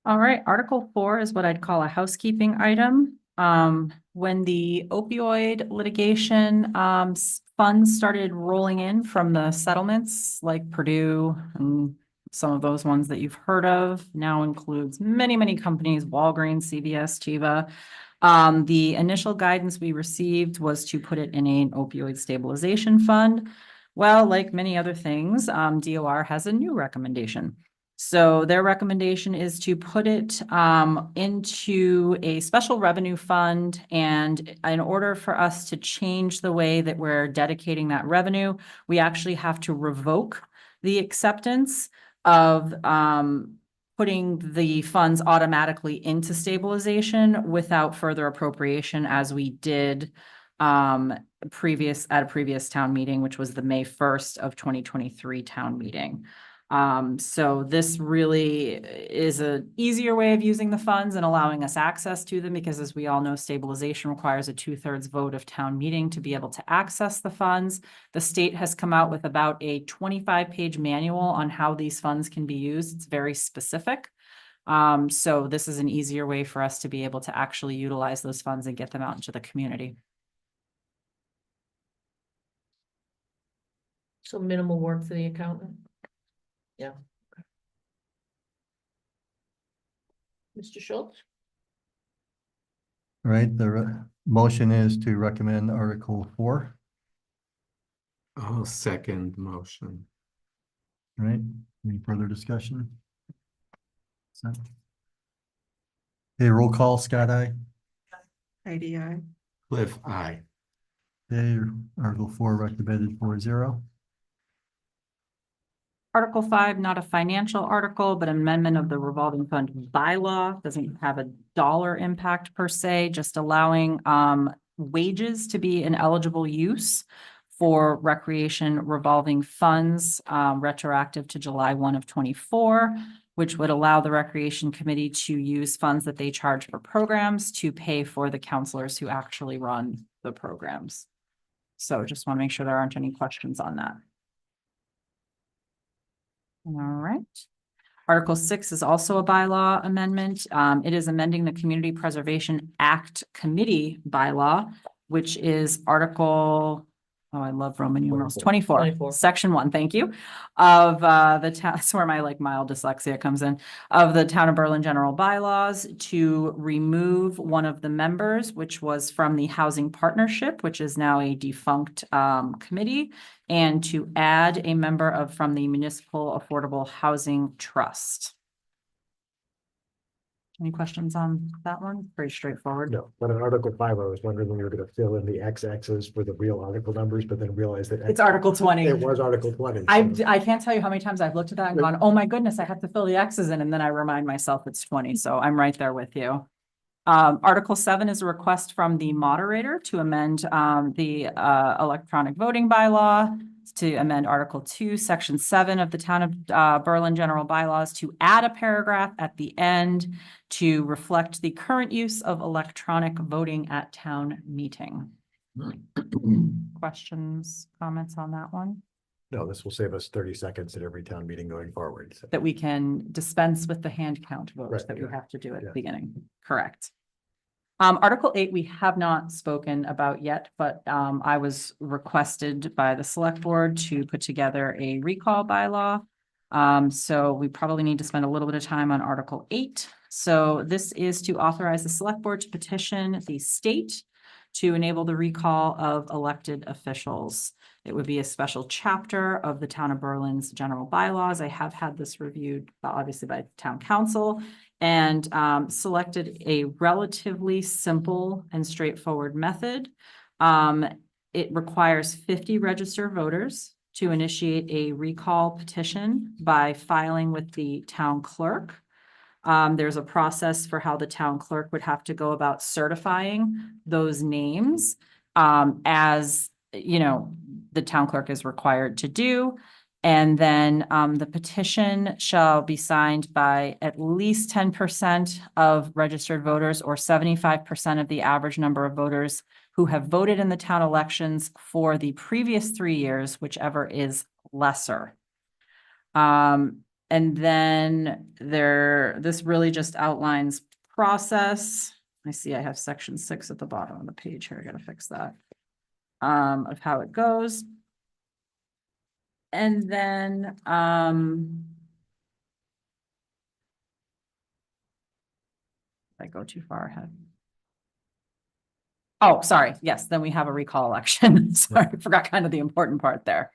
All right, Article 4 is what I'd call a housekeeping item. When the opioid litigation funds started rolling in from the settlements like Purdue and some of those ones that you've heard of, now includes many, many companies, Walgreens, CVS, Teva. The initial guidance we received was to put it in an opioid stabilization fund. Well, like many other things, DOR has a new recommendation. So their recommendation is to put it into a special revenue fund. And in order for us to change the way that we're dedicating that revenue, we actually have to revoke the acceptance of putting the funds automatically into stabilization without further appropriation, as we did at a previous town meeting, which was the May 1st of 2023 town meeting. So this really is an easier way of using the funds and allowing us access to them, because as we all know, stabilization requires a 2/3 vote of town meeting to be able to access the funds. The state has come out with about a 25-page manual on how these funds can be used. It's very specific. So this is an easier way for us to be able to actually utilize those funds and get them out into the community. So minimal work for the accountant? Yeah. Okay. Mr. Schultz? All right, the motion is to recommend Article 4. I'll second the motion. All right, any further discussion? Okay, roll call, Scott, aye. Heidi, aye. Cliff, eye. Okay, Article 4 recommended 4-0. Article 5, not a financial article, but amendment of the revolving fund bylaw. Doesn't have a dollar impact per se, just allowing wages to be an eligible use for recreation revolving funds retroactive to July 1 of 24, which would allow the Recreation Committee to use funds that they charge for programs to pay for the counselors who actually run the programs. So just want to make sure there aren't any questions on that. All right. Article 6 is also a bylaw amendment. It is amending the Community Preservation Act Committee bylaw, which is Article, oh, I love Roman numerals, 24, Section 1, thank you, of the town, that's where my like mild dyslexia comes in, of the Town of Berlin General Bylaws, to remove one of the members, which was from the Housing Partnership, which is now a defunct committee, and to add a member from the Municipal Affordable Housing Trust. Any questions on that one? Pretty straightforward. No, but on Article 5, I was wondering when you were gonna fill in the X-axis for the real article numbers, but then realized that It's Article 20. it was Article 20. I can't tell you how many times I've looked at that and gone, oh my goodness, I have to fill the X's in, and then I remind myself it's 20, so I'm right there with you. Article 7 is a request from the moderator to amend the electronic voting bylaw. to amend Article 2, Section 7 of the Town of Berlin General Bylaws to add a paragraph at the end to reflect the current use of electronic voting at town meeting. Questions, comments on that one? No, this will save us 30 seconds at every town meeting going forward. So. That we can dispense with the hand count vote Right, that we yeah, have to do at the yeah. beginning. Correct. Article 8, we have not spoken about yet, but I was requested by the select board to put together a recall bylaw. So we probably need to spend a little bit of time on Article 8. So this is to authorize the select board to petition the state to enable the recall of elected officials. It would be a special chapter of the Town of Berlin's general bylaws. I have had this reviewed, obviously by town council, and selected a relatively simple and straightforward method. It requires 50 registered voters to initiate a recall petition by filing with the town clerk. There's a process for how the town clerk would have to go about certifying those names, as you know, the town clerk is required to do. And then the petition shall be signed by at least 10% of registered voters or 75% of the average number of voters who have voted in the town elections for the previous 3 years, whichever is lesser. And then this really just outlines process. I see I have section 6 at the bottom of the page here. I gotta fix that. Of how it goes. And then, I go too far ahead. Oh, sorry. Yes, then we have a recall election. Sorry, I forgot kind of the important part there.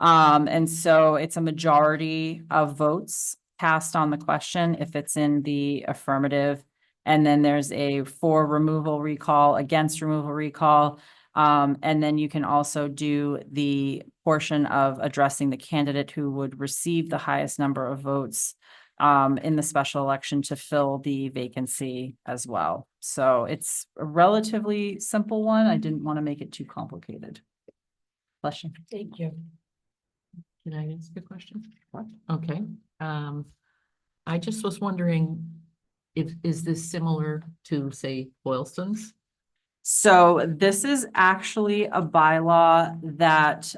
And so it's a majority of votes cast on the question if it's in the affirmative. And then there's a for removal recall, against removal recall. And then you can also do the portion of addressing the candidate who would receive the highest number of votes in the special election to fill the vacancy as well. So it's a relatively simple one. I didn't want to make it too complicated. Bless you. Thank you. Can I ask a question? Okay, I just was wondering is this similar to, say, Boylston's? So this is actually a bylaw that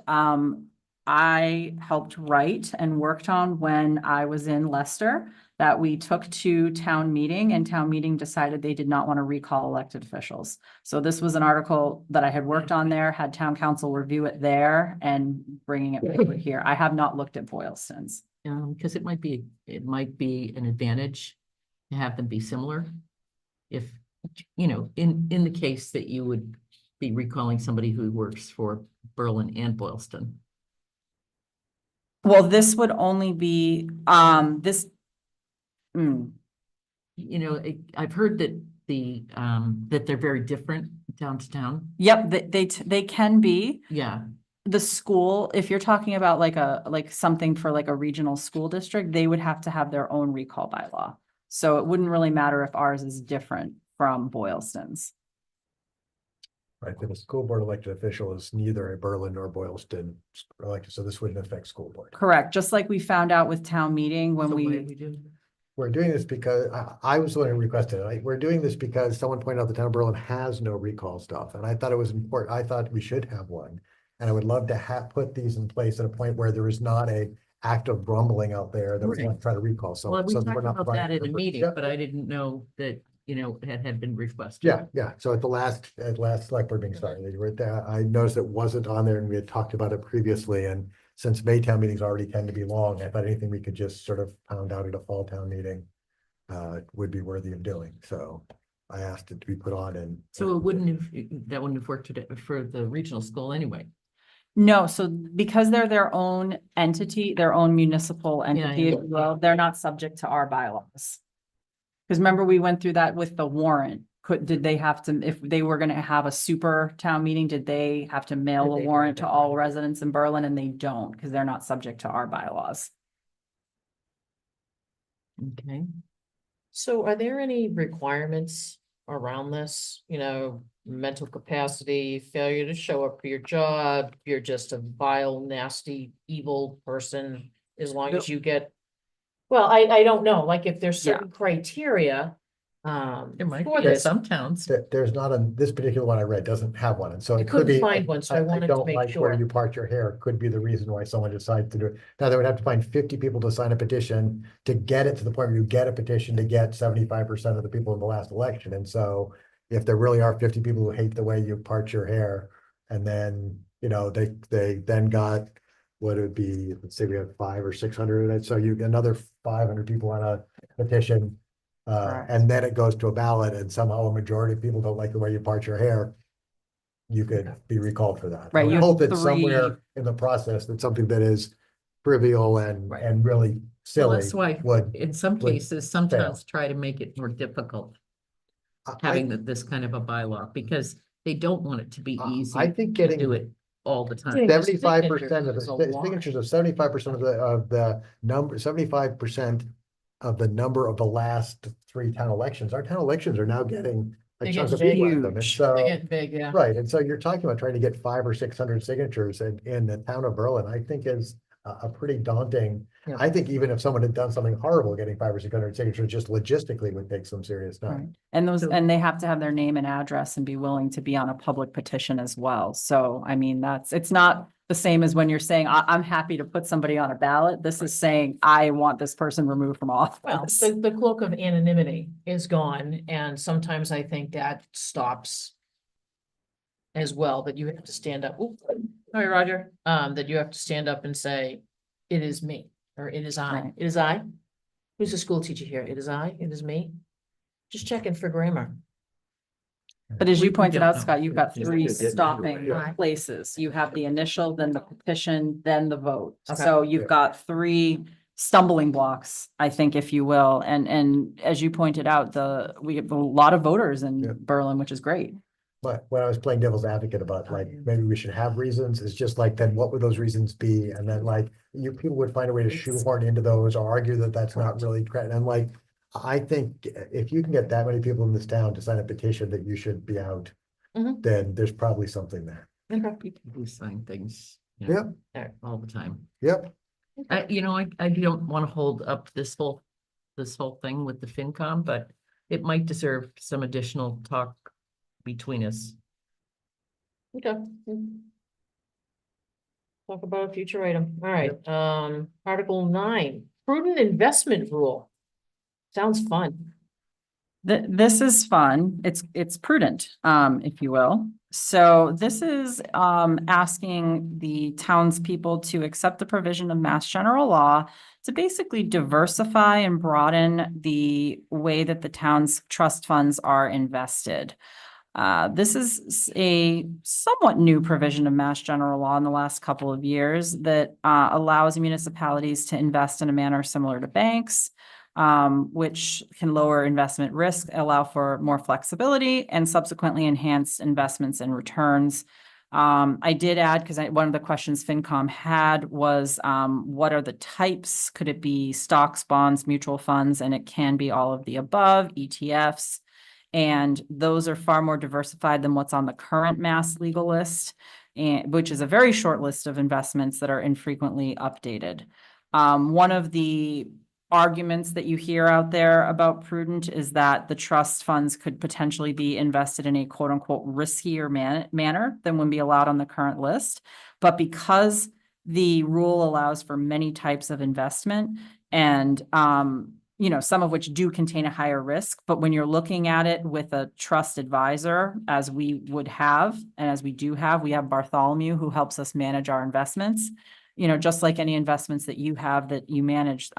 I helped write and worked on when I was in Leicester, that we took to town meeting, and town meeting decided they did not want to recall elected officials. So this was an article that I had worked on there, had town council review it there and bringing it forward here. I have not looked at Boylston's. Because it might be an advantage to have them be similar. If, you know, in the case that you would be recalling somebody who works for Berlin and Boylston. Well, this would only be, You know, I've heard that that they're very different town to town. Yep, they can be. Yeah, The school, if you're talking about like something for like a regional school district, they would have to have their own recall bylaw. So it wouldn't really matter if ours is different from Boylston's. Right, but the school board elected official is neither a Berlin nor Boylston elected, so this wouldn't affect school board. Correct, just like we found out with town meeting when the way we, we do. We're doing this because I was the one who requested it. We're doing this because someone pointed out the town of Berlin has no recall stuff, and I thought it was important. I thought we should have one. And I would love to put these in place at a point where there is not a active grumbling out there that we're going to try to recall. So, Well, we so talked we're not about that trying in a to- meeting, Yeah. but I didn't know that, you know, it had been requested. Yeah. So at last select board meeting started, they were there. I noticed it wasn't on there and we had talked about it previously. And since Maytown meetings already tend to be long, I thought anything we could just sort of pound out at a fall town meeting would be worthy of doing. So I asked it to be put on and. So that wouldn't have worked today for the regional school anyway. no, so because they're their own entity, their own municipal entity, yeah. if you will, they're not subject to our bylaws. Because remember, we went through that with the warrant. Did they have to, if they were gonna have a super town meeting, did they have to mail a warrant to all residents in Berlin? And they don't, because they're not subject to our bylaws. Okay. So are there any requirements around this? You know, mental capacity, failure to show up for your job, you're just a vile, nasty, evil person, as long as you get. Well, I don't know, like if there's Yeah. certain criteria, There might for be in this. some towns. There's not a, this particular one I read doesn't have one, and so I it could couldn't be. find one, so I wanted to don't make like where sure. you part your hair could be the reason why someone decides to do it. Now, they would have to find 50 people to sign a petition to get it to the point where you get a petition to get 75% of the people in the last election. And so if there really are 50 people who hate the way you part your hair, and then, you know, they then got, what it would be, let's say we have 500 or 600, and so you get another 500 people on a petition. Correct. And then it goes to a ballot, and somehow a majority of people don't like the way you part your hair. You could be recalled for that. I Right, would you have hope that three- somewhere in the process, that something that is trivial Right. and really Well, silly that's why, would. in some would cases, some fail. towns try to make it more difficult, I- having this kind of a bylaw, because they don't want it to be easy I think to getting do it all the time. Getting the 75% of the signatures is a lot. signatures of 75% of the number, 75% of the number of the last 3 town elections. Our town elections are now getting a They're chunk of getting people at them, and huge. so. They're getting big, yeah. Right, and so you're talking about trying to get 500 or 600 signatures in the town of Berlin, I think is a pretty daunting. Yeah. I think even if someone had done something horrible, getting 500 or 600 signatures just logistically would take some serious Right. time. And those, So- and they have to have their name and address and be willing to be on a public petition as well. So, I mean, it's not the same as when you're saying, I'm happy to put somebody on a ballot. This is saying, I want this person removed from Well, office. the cloak of anonymity is gone, and sometimes I think that stops as well, that you have to stand up. Ooh, sorry, Roger, that you have to stand up and say, it is me, or it is I, Right. it is I. Who's the school teacher here? It is I, it is me. Just checking for grammar. But as We you pointed don't out, know. Scott, you've got Yeah, 3 yeah, yeah, stopping yeah. places. You have the initial, then the petition, then the vote. Okay. So you've got 3 stumbling blocks, I think, if you will. And as you pointed out, we have a lot of voters Yeah. in Berlin, which is great. But when I was playing devil's advocate about like, maybe we should have reasons, it's just like, then what would those reasons be? And then like, people would find a way to shoehorn into those or argue that that's not really correct. And like, I think if you can get that many people in this town to sign a petition that you should be out, Mhm. then there's probably something there. People who sign things. you know, all the time. Yep. I don't want to hold up this whole thing with the FinCom, but it might deserve some additional talk between us. Okay. Talk about a future item. All right, Article 9, prudent investment rule. Sounds fun. This is fun. It's prudent, if you will. So this is asking the townspeople to accept the provision of Mass General Law to basically diversify and broaden the way that the town's trust funds are invested. This is a somewhat new provision of Mass General Law in the last couple of years that allows municipalities to invest in a manner similar to banks, which can lower investment risk, allow for more flexibility, and subsequently enhance investments and returns. I did add, because one of the questions FinCom had was, what are the types? Could it be stocks, bonds, mutual funds? And it can be all of the above, ETFs. And those are far more diversified than what's on the current Mass legal list, which is a very short list of investments that are infrequently updated. One of the arguments that you hear out there about prudent is that the trust funds could potentially be invested in a quote unquote riskier manner than would be allowed on the current list. But because the rule allows for many types of investment and, some of which do contain a higher risk, but when you're looking at it with a trust advisor, as we would have, and as we do have, we have Bartholomew who helps us manage our investments. Just like any investments that you have that you manage,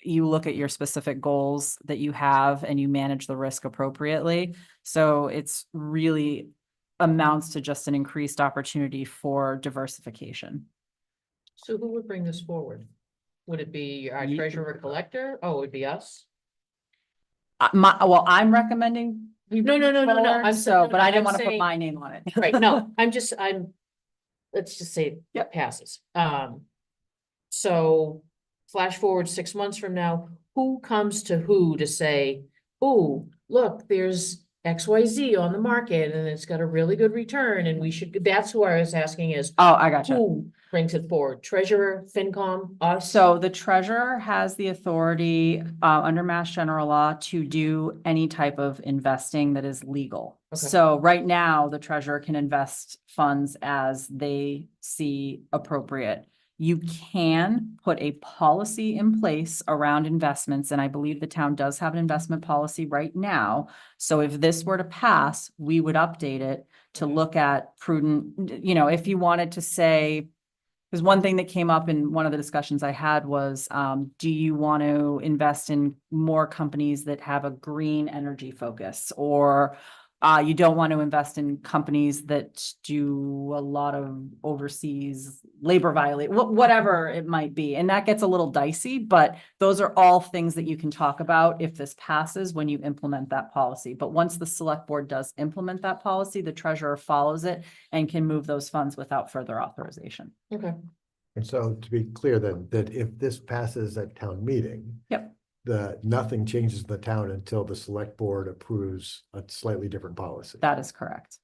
you look at your specific goals that you have and you manage the risk appropriately. So it's really amounts to just an increased opportunity for diversification. So who would bring this forward? Would it be our treasurer collector? Oh, it would be us? I'm recommending. No. I'm So, but I didn't want to put saying- my name on it. Right, no, let's just say it Yep. passes. So flash forward 6 months from now, who comes to who to say, oh, look, there's XYZ on the market and it's got a really good return and we should, that's who I was asking is Oh, I gotcha. who brings it forward? Treasurer, FinCom, us? So the treasurer has the authority, under Mass General Law to do any type of investing that is legal. Okay. So right now, the treasurer can invest funds as they see appropriate. You can put a policy in place around investments, and I believe the town does have an investment policy right now. So if this were to pass, we would update it to look at prudent, you know, if you wanted to say, because one thing that came up in one of the discussions I had was, do you want to invest in more companies that have a green energy focus? Or you don't want to invest in companies that do a lot of overseas labor whatever it might be. And that gets a little dicey, but those are all things that you can talk about if this passes when you implement that policy. But once the select board does implement that policy, the treasurer follows it and can move those funds without further authorization. Okay. And so to be clear then, that if this passes at town meeting. Yep. Nothing changes in the town until the select board approves a slightly different policy. That is correct.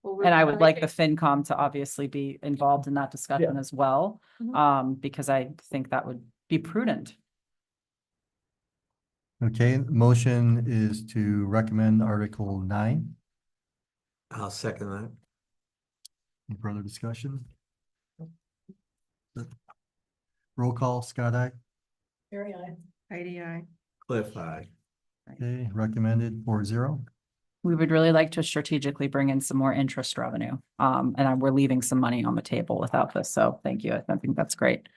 And I would like the FinCom to obviously be involved in that discussion as well, because I think that would be prudent. Okay, motion is to recommend Article 9. I'll second that. Any further discussion? Roll call, Scott, aye. Very aye. Heidi, aye. Cliff, aye. Okay, recommended 4-0. We would really like to strategically bring in some more interest revenue. We're leaving some money on the table without this, so thank you. I think that's great.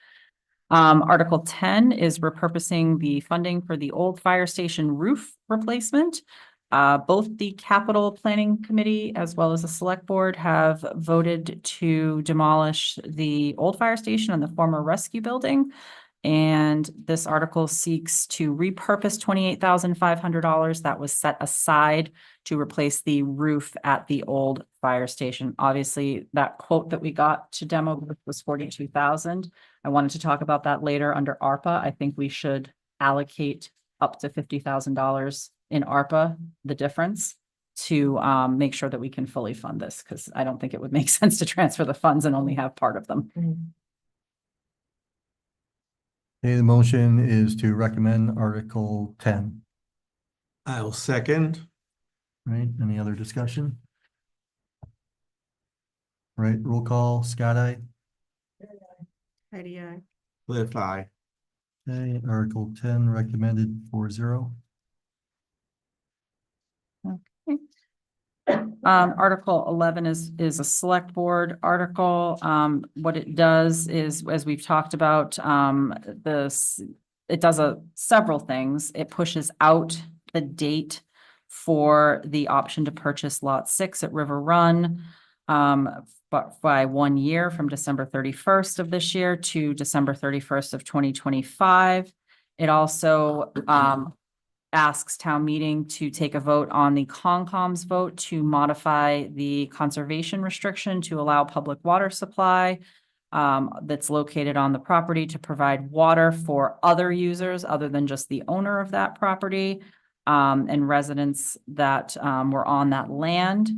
Article 10 is repurposing the funding for the old fire station roof replacement. Both the capital planning committee as well as the select board have voted to demolish the old fire station and the former rescue building. And this article seeks to repurpose $28,500 that was set aside to replace the roof at the old fire station. Obviously, that quote that we got to demo was $42,000. I wanted to talk about that later under ARPA. I think we should allocate up to $50,000 in ARPA, the difference, to make sure that we can fully fund this, because I don't think it would make sense to transfer the funds and only have part of them. Okay, the motion is to recommend Article 10. I'll second. Right, any other discussion? Right, roll call, Scott, aye. Heidi, aye. Cliff, aye. Okay, Article 10 recommended 4-0. Article 11 is a select board article. What it does is, as we've talked about, it does several things. It pushes out the date for the option to purchase Lot 6 at River Run, but by 1 year, from December 31st of this year to December 31st of 2025. It also asks town meeting to take a vote on the Concom's vote to modify the conservation restriction to allow public water supply that's located on the property to provide water for other users other than just the owner of that property and residents that were on that land,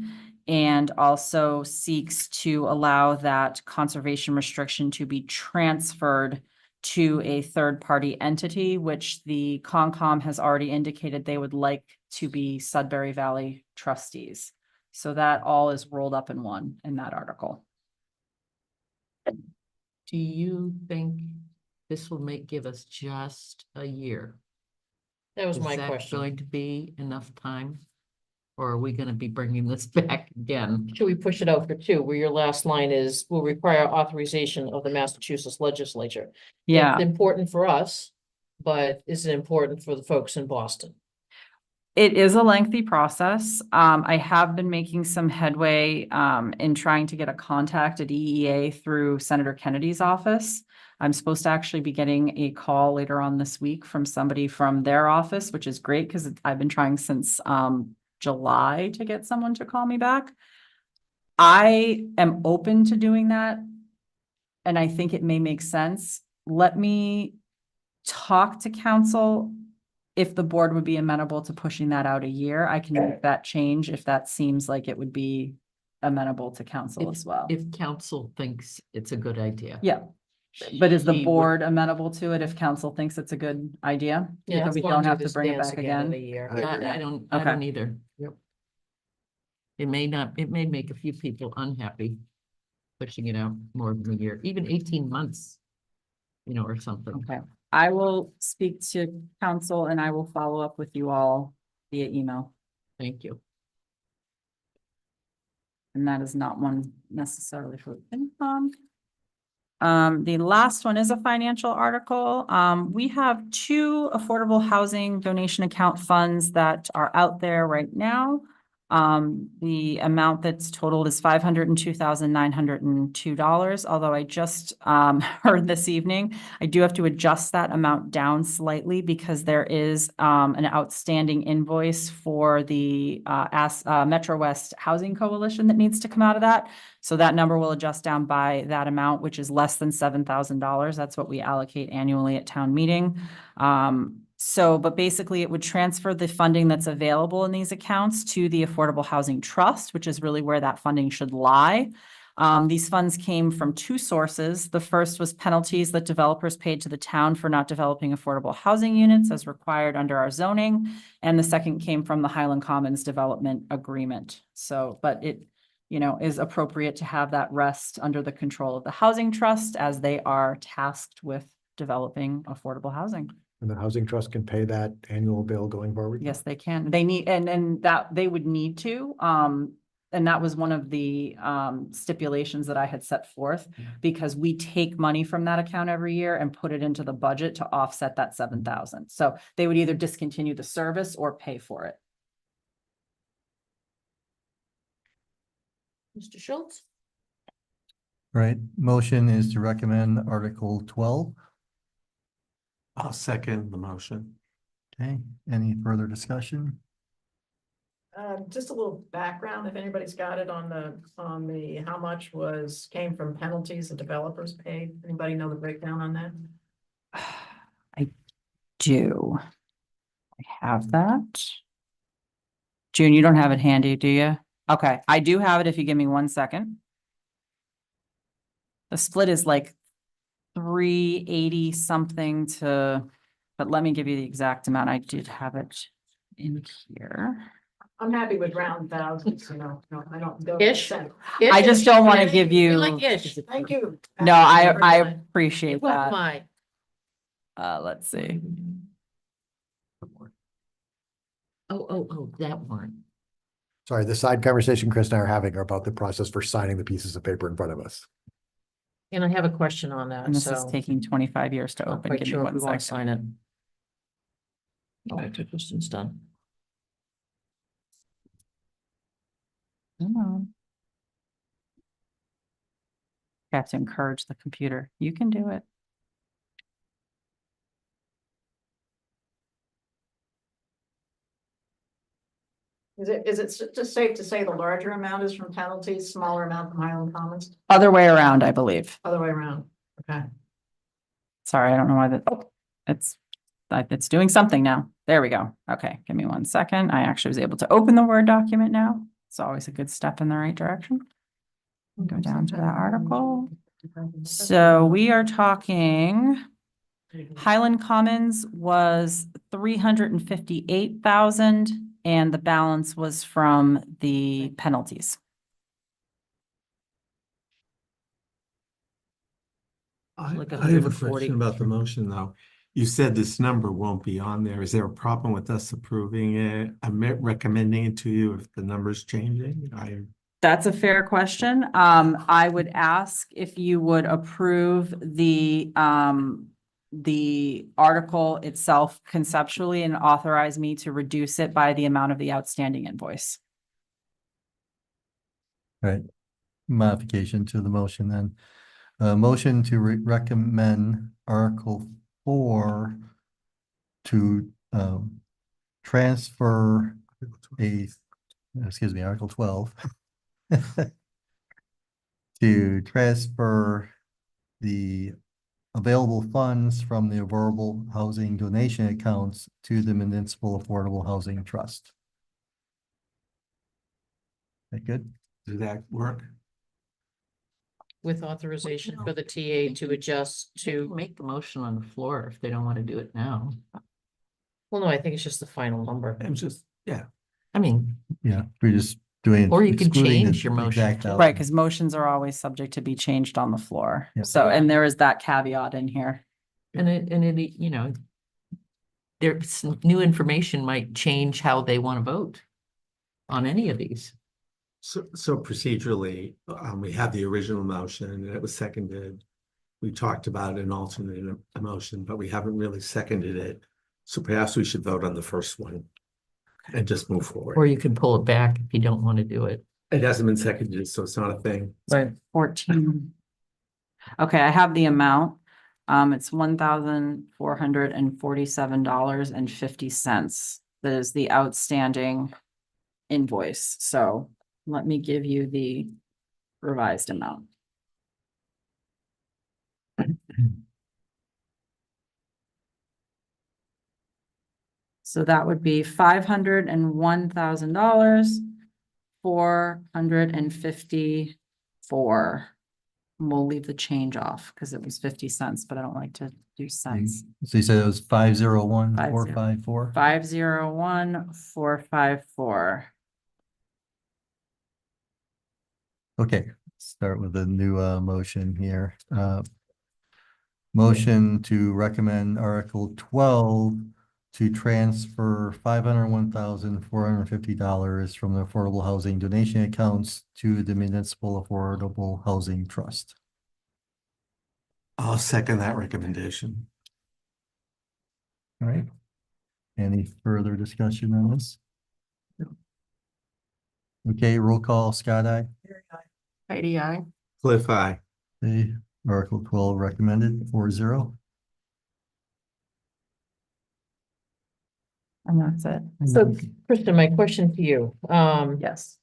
and also seeks to allow that conservation restriction to be transferred to a third-party entity, which the Concom has already indicated they would like to be Sudbury Valley trustees. So that all is rolled up in one in that article. Do you think this will give us just a year? That was Is my that question. going to be enough time? Or are we gonna be bringing this back again? Should we push it out for 2, where your last line is, will require authorization of the Massachusetts legislature? Yeah. It's important for us, but is it important for the folks in Boston? It is a lengthy process. I have been making some headway in trying to get a contact at EEA through Senator Kennedy's office. I'm supposed to actually be getting a call later on this week from somebody from their office, which is great because I've been trying since July to get someone to call me back. I am open to doing that, and I think it may make sense. Let me talk to council if the board would be amenable to pushing that out a year, I can make that change if that seems like it would be amenable to council as well. If council thinks it's a good idea. Yeah, but is the She would- board amenable to it if council thinks it's a good idea? Yeah, So as we long don't as have it to bring it stands back again in again? a year. I agree. I don't Okay. either. Yep. It may make a few people unhappy pushing it out more than a year, even 18 months, or something. Okay, I will speak to council and I will follow up with you all via email. Thank you. And that is not one necessarily for FinCom. The last one is a financial article. We have 2 affordable housing donation account funds that are out there right now. The amount that's totaled is $502,902, although I just heard this evening, I do have to adjust that amount down slightly because there is an outstanding invoice for the Metro West Housing Coalition that needs to come out of that. So that number will adjust down by that amount, which is less than $7,000. That's what we allocate annually at town meeting. But basically it would transfer the funding that's available in these accounts to the Affordable Housing Trust, which is really where that funding should lie. These funds came from 2 sources. The first was penalties that developers paid to the town for not developing affordable housing units as required under our zoning. And the second came from the Highland Commons Development Agreement. But it, is appropriate to have that rest under the control of the Housing Trust as they are tasked with developing affordable housing. And the housing trust can pay that annual bill going forward? Yes, they can. They need, and that they would need to, and that was one of the stipulations that I had set forth, because we take money from that account every year and put it into the budget to offset that 7,000. So they would either discontinue the service or pay for it. Mr. Schultz? Right, motion is to recommend Article 12. I'll second the motion. Okay, any further discussion? Just a little background, if anybody's got it on the, how much came from penalties the developers paid. Anybody know the breakdown on that? I do. I have that. June, you don't have it handy, do you? Okay, I do have it if you give me 1 second. The split is like 380 something but let me give you the exact amount. I did have it in here. I'm happy with round thousands, no, I don't go. Ish. I just don't want to give We you, like ish. Thank you. no, I appreciate Well, that. my. Let's see. Oh, that one. Sorry, the side conversation Chris and I are having are about the process for signing the pieces of paper in front of us. And I have a question on that, And this is so. taking 25 years to Not open. quite Give me sure if 1 we want to second. sign it. Oh, after Kristen's done. Come on. You have to encourage the computer. You can do it. Is it just safe to say the larger amount is from penalties, smaller amount from Highland Commons, Other way around, I believe. other way around? Okay. Sorry, I don't know why that, oh, it's doing something now. There we go. Okay, give me 1 second. I actually was able to open the Word document now. It's always a good step in the right direction. Go down to that article. So we are talking, Highland Commons was 358,000 and the balance was from the penalties. Like I have a 140. question about the motion, though. You said this number won't be on there. Is there a problem with us approving it? I'm recommending it to you if the number's changing. That's a fair question. I would ask if you would approve the article itself conceptually and authorize me to reduce it by the amount of the outstanding invoice. Right, modification to the motion then. Motion to recommend Article 4 to transfer Article 12 to transfer the available funds from the affordable housing donation accounts to the municipal affordable housing trust. That good? Does that work? With authorization for the TA to adjust to, Make the motion on the floor if they don't want to do it now. well, no, I think it's just the final number. I'm just, yeah. I mean, Yeah, we're just doing. Or you can excluding the change your motion exact to- outcome. Right, because motions are always subject to be changed on the floor. Yeah. So, and there is that caveat in here. and it, you know, there's new information might change how they want to vote on any of these. So procedurally, we have the original motion and it was seconded. We talked about an alternate motion, but we haven't really seconded it. So perhaps we should vote on the first one and just move Or forward. you can pull it back if you don't want to do it. It hasn't been seconded, so it's not a thing. Right. 14. Okay, I have the amount. It's $1,447.50. That is the outstanding invoice. So let me give you the revised amount. So that would be $501,000, 454. We'll leave the change off because it was 50 cents, but I don't like to do cents. So you said it was 501,454? 501,454. Okay, start with a new motion here. Motion to recommend Article 12 to transfer $501,450 from the Affordable Housing Donation accounts to the Municipal Affordable Housing Trust. I'll second that recommendation. All right. Any further discussion on this? Okay, roll call, Scott, aye. Heidi, aye. Cliff, eye. Okay, Article 12 recommended 4-0. And that's it. So, Kristen, my question to you, Yes.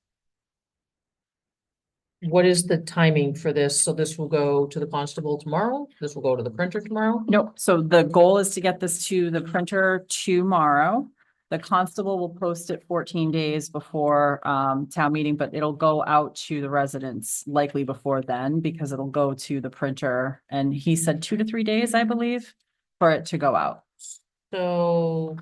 what is the timing for this? So this will go to the constable tomorrow? This will go to the printer tomorrow? Nope. So the goal is to get this to the printer tomorrow. The constable will post it 14 days before town meeting, but it'll go out to the residents likely before then because it'll go to the printer. And he said 2 to 3 days, I believe, for it to go out. So,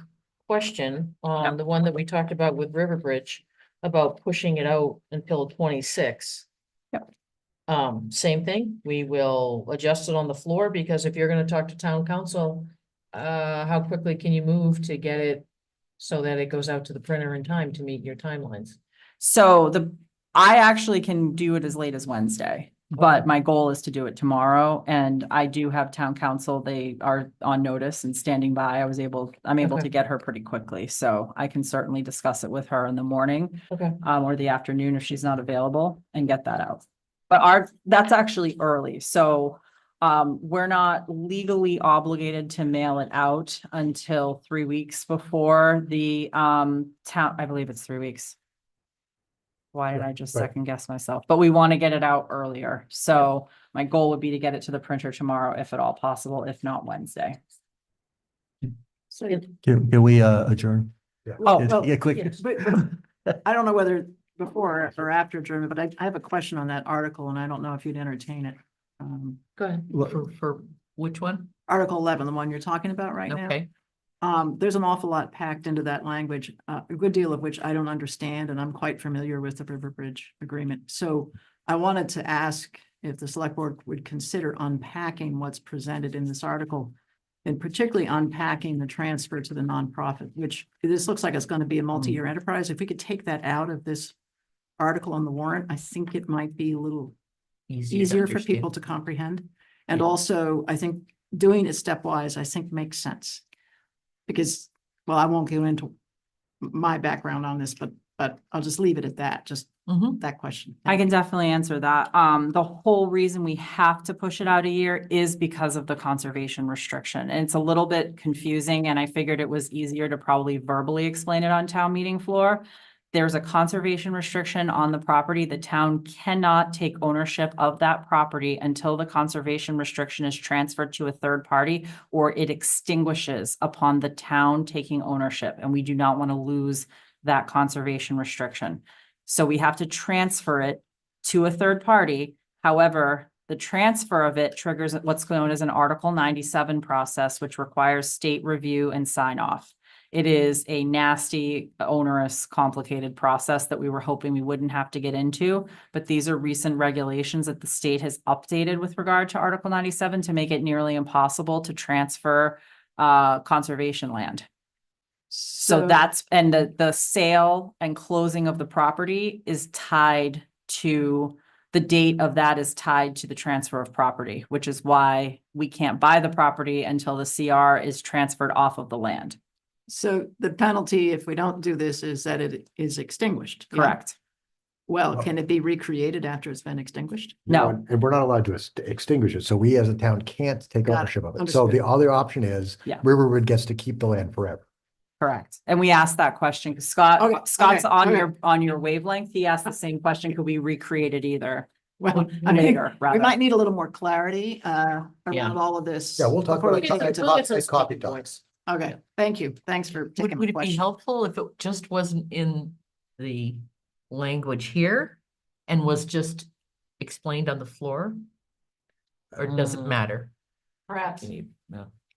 question on the one that we talked about with Riverbridge about pushing it out until 26. Yep. Same thing, we will adjust it on the floor because if you're gonna talk to town council, how quickly can you move to get it so that it goes out to the printer in time to meet your timelines? So I actually can do it as late as Wednesday, but my goal is to do it tomorrow. And I do have town council. They are on notice and standing by. I'm able Okay. to get her pretty quickly. So I can certainly discuss it with her in the morning, Okay. or the afternoon if she's not available and get that out. But that's actually early. So we're not legally obligated to mail it out until 3 weeks before the town, I believe it's 3 weeks. Why did I just Right. second guess myself? But we want to get it out earlier. So my goal would be to get it to the printer tomorrow, if at all possible, if not Wednesday. So, Can we adjourn? Oh, Yeah, quick. But I don't know whether before or after adjournment, but I have a question on that article and I don't know if you'd entertain it. Go ahead. For which one? Article 11, the one you're talking about right now. Okay. There's an awful lot packed into that language, a good deal of which I don't understand, and I'm quite familiar with the River Bridge Agreement. So I wanted to ask if the select board would consider unpacking what's presented in this article, and particularly unpacking the transfer to the nonprofit, which this looks like it's going to be a multi-year enterprise. If we could take that out of this article on the warrant, I think it might be a little easier for people to comprehend. And also, I think doing it stepwise, I think makes sense. Because, well, I won't go into my background on this, but I'll just leave it at that, just that question. I can definitely answer that. The whole reason we have to push it out a year is because of the conservation restriction. And it's a little bit confusing, and I figured it was easier to probably verbally explain it on town meeting floor. there's a conservation restriction on the property. The town cannot take ownership of that property until the conservation restriction is transferred to a third party or it extinguishes upon the town taking ownership. And we do not want to lose that conservation restriction. So we have to transfer it to a third party. However, the transfer of it triggers what's known as an Article 97 process, which requires state review and sign off. It is a nasty, onerous, complicated process that we were hoping we wouldn't have to get into. But these are recent regulations that the state has updated with regard to Article 97 to make it nearly impossible to transfer conservation land. So that's, and the sale and closing of the property is tied to, the date of that is tied to the transfer of property, which is why we can't buy the property until the CR is transferred off of the land. So the penalty, if we don't do this, is that it is extinguished. Yeah. Correct. Well, can it be recreated after it's been extinguished? No. And we're not allowed to extinguish it. So we as a town can't take Got it. ownership of it. So Understood. the other option is Yeah. Riverwood gets to keep the land forever. Correct. And we asked that question because Scott's on your wavelength. He asked the same question. Could we recreate it either? Well, I mean, Later, we rather. might need a little more clarity around all of this. Yeah, we'll talk before about we it. get into- We'll get some Coffee sticking talks. points. Okay, thank you. Thanks for taking Would the it be question. helpful if it just wasn't in the language here and was just explained on the floor? Or does it matter? Perhaps.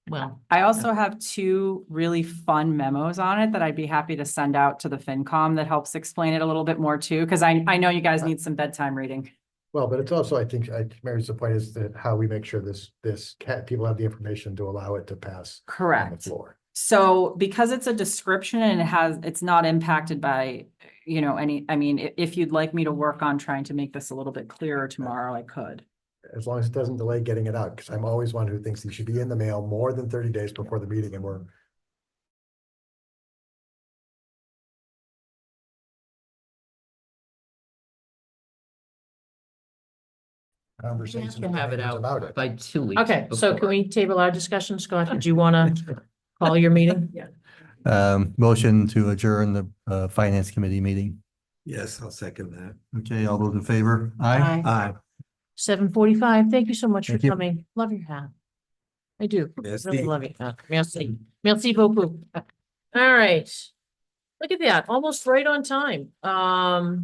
Well, I also have two really fun memos on it that I'd be happy to send out to the FinCom that helps explain it a little bit more too, because I know you guys need some bedtime reading. Well, but it's also, I think, Mary's the point is that how we make sure people have the information to allow it to pass on the Correct. floor. So because it's a description and it's not impacted by, if you'd like me to work on trying to make this a little bit clearer tomorrow, I could. As long as it doesn't delay getting it out, because I'm always one who thinks he should be in the mail more than 30 days before the meeting and we're conversation. to have it about out it. by 2 weeks. Okay, so can before. we table our discussion? Scott, did you want to call your meeting? Motion to adjourn the finance committee meeting. Yes, I'll second that. Okay, all those in favor? Aye. Aye. 7:45. Thank you so much for Thank you. coming. Love your hat. I do. Merci. Really love your hat. Merci. Merci beaucoup. All right. Look at that, almost right on time.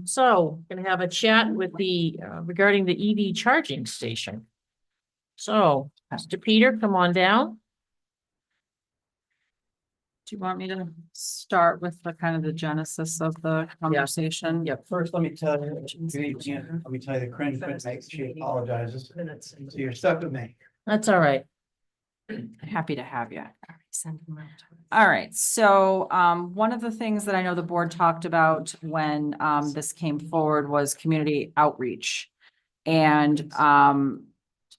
So gonna have a chat with the regarding the EV charging station. So, Mr. Peter, come on down. Do you want me to start with the kind of the genesis of the conversation? Yep. First, let me tell you, let me tell you, the cringe makes, she apologizes. So you're stuck with me. That's all right. Happy to have you. All right, so one of the things that I know the board talked about when this came forward was community outreach. And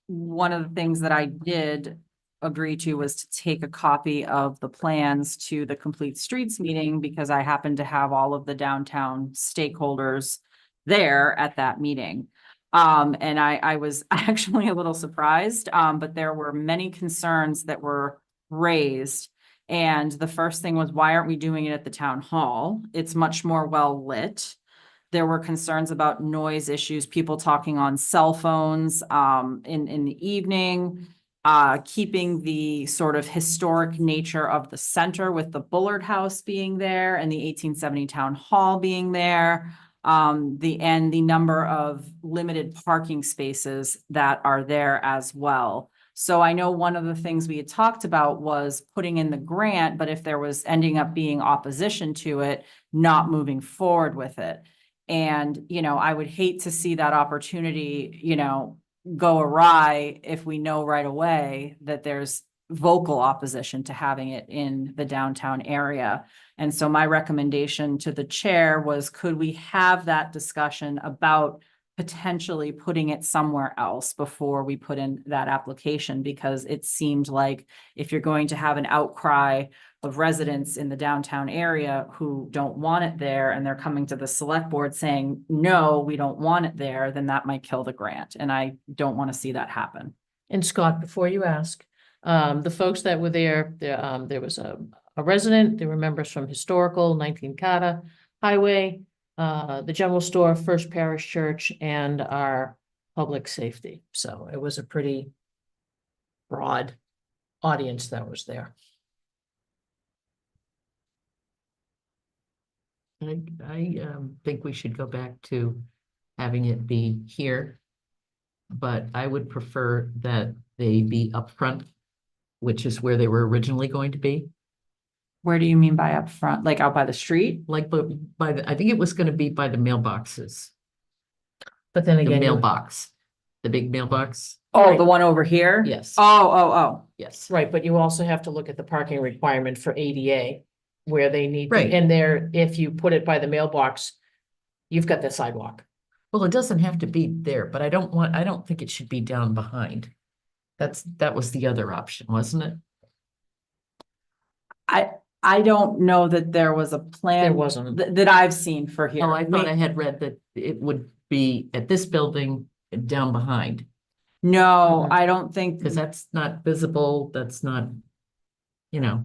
one of the things that I did agree to was to take a copy of the plans to the Complete Streets meeting because I happened to have all of the downtown stakeholders there at that meeting. And I was actually a little surprised, but there were many concerns that were raised. And the first thing was, why aren't we doing it at the town hall? It's much more well lit. There were concerns about noise issues, people talking on cell phones in the evening, keeping the sort of historic nature of the center with the Bullard House being there and the 1870 Town Hall being there. The number of limited parking spaces that are there as well. So I know one of the things we had talked about was putting in the grant, but if there was ending up being opposition to it, not moving forward with it. And, I would hate to see that opportunity, go awry if we know right away that there's vocal opposition to having it in the downtown area. And so my recommendation to the chair was, could we have that discussion about potentially putting it somewhere else before we put in that application? Because it seemed like if you're going to have an outcry of residents in the downtown area who don't want it there, and they're coming to the select board saying, no, we don't want it there, then that might kill the grant. And I don't want to see that happen. And Scott, before you ask, the folks that were there was a resident, there were members from Historical, 19 Carter, highway, the general store, First Parish Church, and our public safety. So it was a pretty broad audience that was there. I think we should go back to having it be here. But I would prefer that they be upfront, which is where they were originally going to be. Where do you mean by up front? Like out by the street? Like, but by the, I think it was gonna be by the mailboxes, But then the again, mailbox, the big mailbox. Oh, Right. the one over here? Yes. Oh. Yes. right, but you also have to look at the parking requirement for ADA, where they need, Right. and there, if you put it by the mailbox, you've got the sidewalk. Well, it doesn't have to be there, but I don't think it should be down behind. That was the other option, wasn't it? I don't know that there was a plan. There wasn't. That I've seen for here. Oh, I thought I had read that it would be at this building down behind, No, I don't think. because that's not visible, that's not, you know.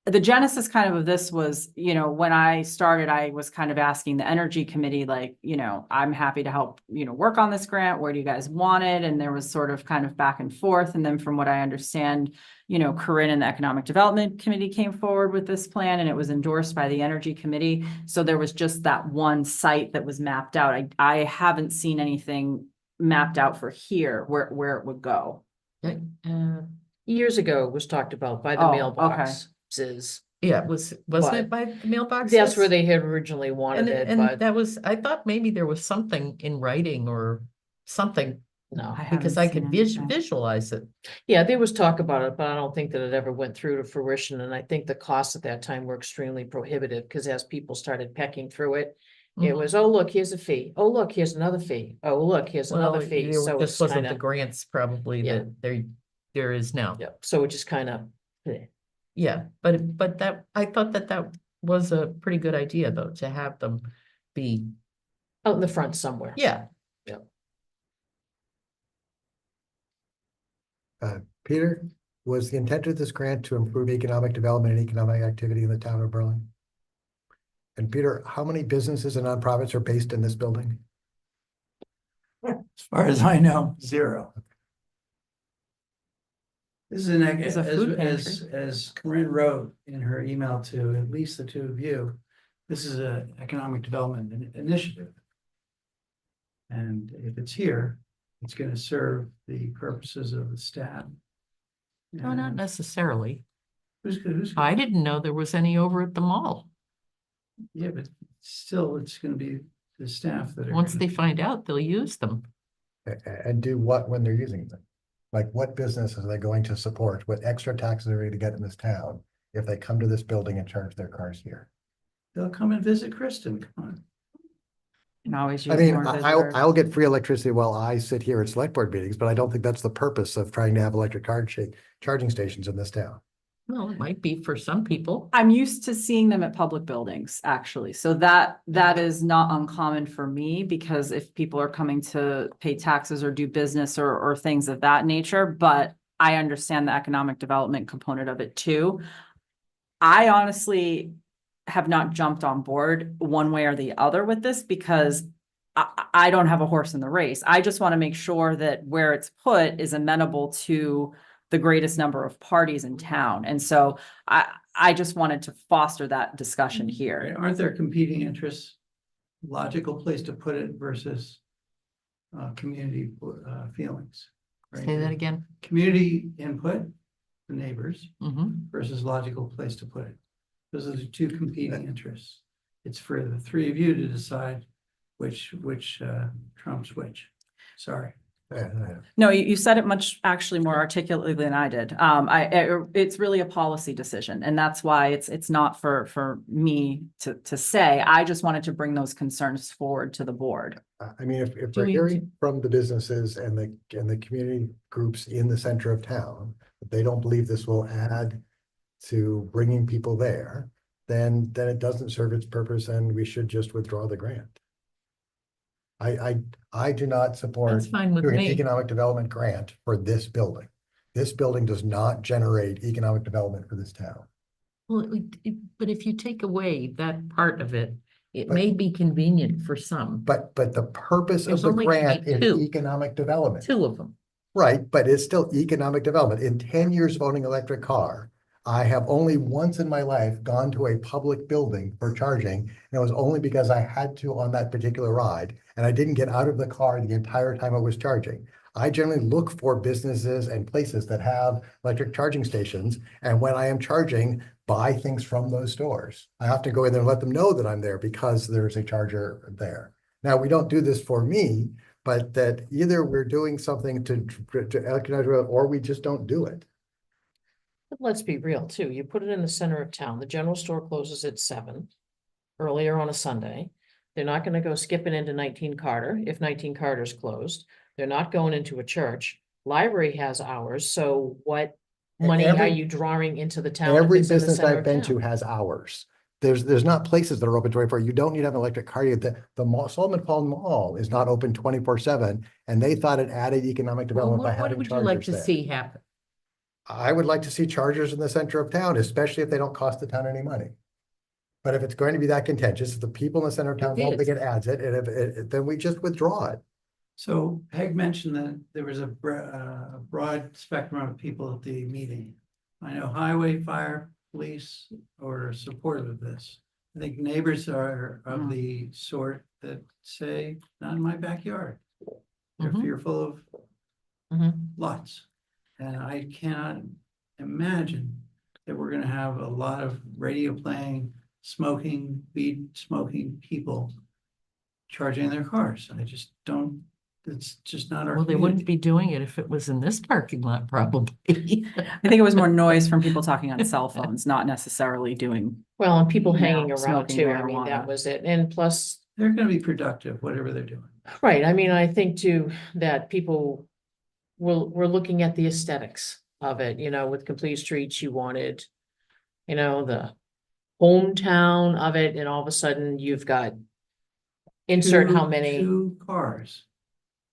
The genesis kind of this was, when I started, I was kind of asking the energy committee, like, I'm happy to help, work on this grant. Where do you guys want it? And there was sort of kind of back and forth. And then from what I understand, Corinne and the Economic Development Committee came forward with this plan and it was endorsed by the Energy Committee. So there was just that one site that was mapped out. I haven't seen anything mapped out for here where it would go. Years ago, it was talked about by the Oh, mailboxes. Yeah, wasn't But it by the mailboxes? That's where they had originally wanted it, And but that was, I thought maybe there was something in writing or something, no. because I could visualize it. Yeah, there was talk about it, but I don't think that it ever went through to fruition, and I think the costs at that time were extremely prohibitive, because as people started pecking through it, it Mhm. was, oh, look, here's a fee, oh, look, here's another fee, oh, look, here's Well, another fee, there so just it's wasn't kind the of, grants probably Yeah. that there is now. yeah, so it just kind of, Yeah, but that, I thought that was a pretty good idea, though, to have them be, out in the front somewhere. yeah. Peter, was the intent of this grant to improve economic development and economic activity in the town of Berlin? And Peter, how many businesses and nonprofits are based in this building? As far as I know, 0. This is There's a food as Corinne wrote in her email to at least the two of you, this is an economic development initiative. And if it's here, it's going to serve the purposes of the staff. No, not And necessarily. who's I didn't know there was any over at the mall. Yeah, but still, it's going to be the staff that are. Once gonna- they find out, they'll use them. And do what when they're using them? Like what businesses are they going to support? What extra taxes are they going to get in this town if they come to this building and charge their cars here? They'll come and visit Kristen, come on. And always I use mean, more I'll visitors. get free electricity while I sit here at select board meetings, but I don't think that's the purpose of trying to have electric charging stations in this town. Well, it might be for some people. I'm used to seeing them at public buildings, actually. So that is not uncommon for me because if people are coming to pay taxes or do business or things of that nature, but I understand the economic development component of it too. I honestly have not jumped on board one way or the other with this because I don't have a horse in the race. I just want to make sure that where it's put is amenable to the greatest number of parties in town. And so I just wanted to foster that discussion here. Aren't there competing interests? Logical place to put it versus community feelings. right? Say that again. Community input, the neighbors, Mhm. versus logical place to put it. Those are the two competing interests. It's for the three of you to decide which trumps which. Sorry. No, you said it much actually more articulately than I did. It's really a policy decision and that's why it's not for me to say. I just wanted to bring those concerns forward to the board. I mean, if Do we're we- hearing from the businesses and the community groups in the center of town, that they don't believe this will add to bringing people there, then it doesn't serve its purpose and we should just withdraw the grant. I do not support That's fine with doing an me. economic development grant for this building. This building does not generate economic development for this town. Well, but if you take away that part of it, it But- may be convenient for some, But the purpose of There's the only grant is two. economic development. two of them. Right, but it's still economic development. In 10 years of owning an electric car, I have only once in my life gone to a public building for charging. And it was only because I had to on that particular ride, and I didn't get out of the car the entire time I was charging. I generally look for businesses and places that have electric charging stations, and when I am charging, buy things from those stores. I have to go in there and let them know that I'm there because there's a charger there. Now, we don't do this for me, but that either we're doing something to electronize or we just don't do it. But let's be real too. You put it in the center of town. The general store closes at 7 earlier on a Sunday. They're not gonna go skipping into 19 Carter if 19 Carter's closed. They're not going into a church. Library has hours, so what money are Every- you drawing into the town? if Every it's in the business center I've of been to town? has hours. There's not places that are open 24. You don't need to have an electric car. The mall, Solomon Palm Mall is not open 24/7, and they thought it added economic Well, development by what having would you like chargers to there. see happen? I would like to see chargers in the center of town, especially if they don't cost the town any money. But if it's going to be that contentious, if the people in the center of town It don't think is. it adds it, and then we just withdraw it. So Peg mentioned that there was a broad spectrum of people at the meeting. I know highway, fire, police are supportive of this. I think neighbors are of the sort that say, not in my backyard. They're Mhm. fearful of Mhm. lots. And I cannot imagine that we're gonna have a lot of radio playing, smoking, weed smoking people charging their cars. I just don't, it's just not our. Well, they wouldn't community. be doing it if it was in this parking lot, probably. I think it was more noise from people talking on cell phones, not necessarily doing. Well, and people You hanging know, around smoking too. I mean, that marijuana. was it. And plus, They're gonna be productive, whatever they're doing. right, I mean, I think too, that people we're looking at the aesthetics of it, with Complete Streets, you wanted, the hometown of it, and all of a sudden you've got insert how many, Two cars.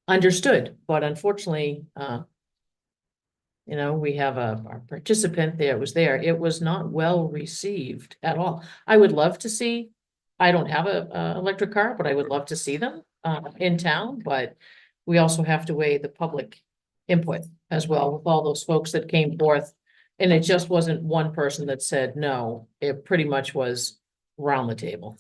understood, but unfortunately, we have our participant there, was there, it was not well received at all. I would love to see, I don't have a electric car, but I would love to see them in town, but we also have to weigh the public input as well with all those folks that came forth. And it just wasn't one person that said no, it pretty much was round the table.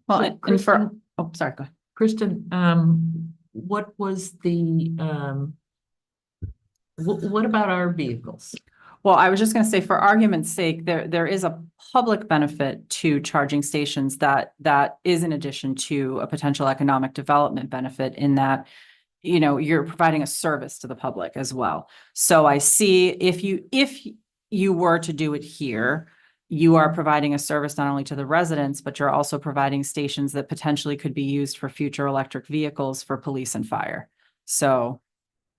Well, So, and for, Kristen- oh, sorry, go ahead. Kristen, what was the, what about our vehicles? Well, I was just gonna say, for argument's sake, there is a public benefit to charging stations that is in addition to a potential economic development benefit in that, you're providing a service to the public as well. So I see if you were to do it here, you are providing a service not only to the residents, but you're also providing stations that potentially could be used for future electric vehicles for police and fire. So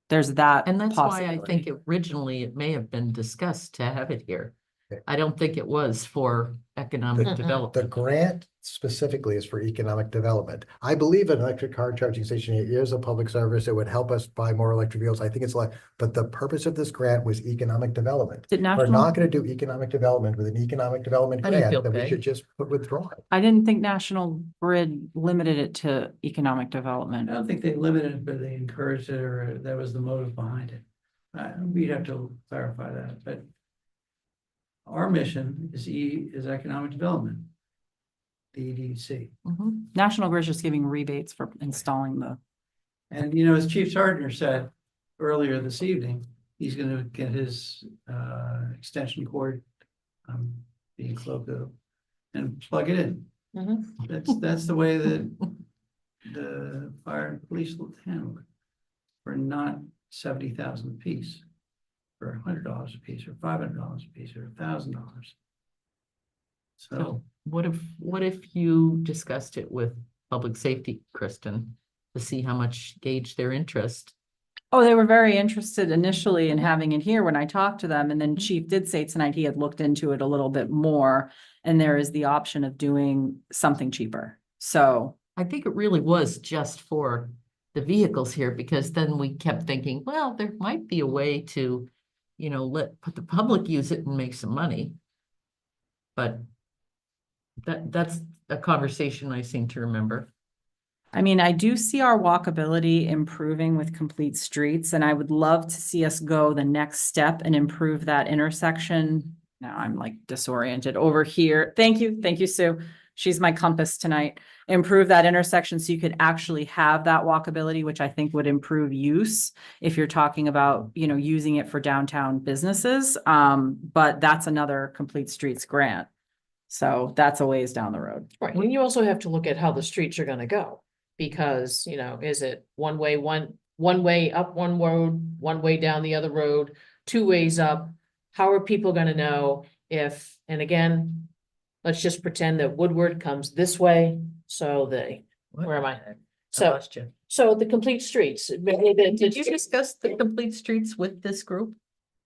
there's that And that's why I possibility. think originally it may have been discussed to have it here. Okay. I don't think it was for economic Mm-mm. The development. grant specifically is for economic development. I believe an electric car charging station is a public service. It would help us buy more electric vehicles. I think it's but the purpose of this grant was economic development. Did We're National, not gonna do economic development with an economic development How do you feel, grant, then we Peg? should just withdraw it. I didn't think National Grid limited it to economic I development. don't think they limited it, but they encouraged it, or that was the motive behind it. We'd have to clarify that, but our mission is economic development. The EDC. Mhm. National Grid's just giving rebates for installing the, And as Chief Sargent said earlier this evening, he's gonna get his extension cord, being Cloco, and plug it in. Mhm. That's the way that the fire and police will handle it. For not 70,000 apiece. For $100 a piece, or $500 a piece, or $1,000. So, What if you discussed it with public safety, Kristen, to see how much gauge their interest? oh, they were very interested initially in having it here when I talked to them. And then Chief did say tonight he had looked into it a little bit more. And there is the option of doing something cheaper. So, I think it really was just for the vehicles here, because then we kept thinking, well, there might be a way to, let the public use it and make some money. but that's a conversation I seem to remember. I mean, I do see our walkability improving with complete streets, and I would love to see us go the next step and improve that intersection. Now I'm like disoriented over here. Thank you, Sue. She's my compass tonight. Improve that intersection so you could actually have that walkability, which I think would improve use if you're talking about, you know, using it for downtown businesses. But that's another complete streets grant. So that's a ways down the road. Right, and you also have to look at how the streets are gonna go. Because, you know, is it one way up one road, one way down the other road, two ways up? How are people gonna know if, and again, let's just pretend that Woodward comes this way, so where am I? So, so the complete streets. Did you discuss the complete streets with this group?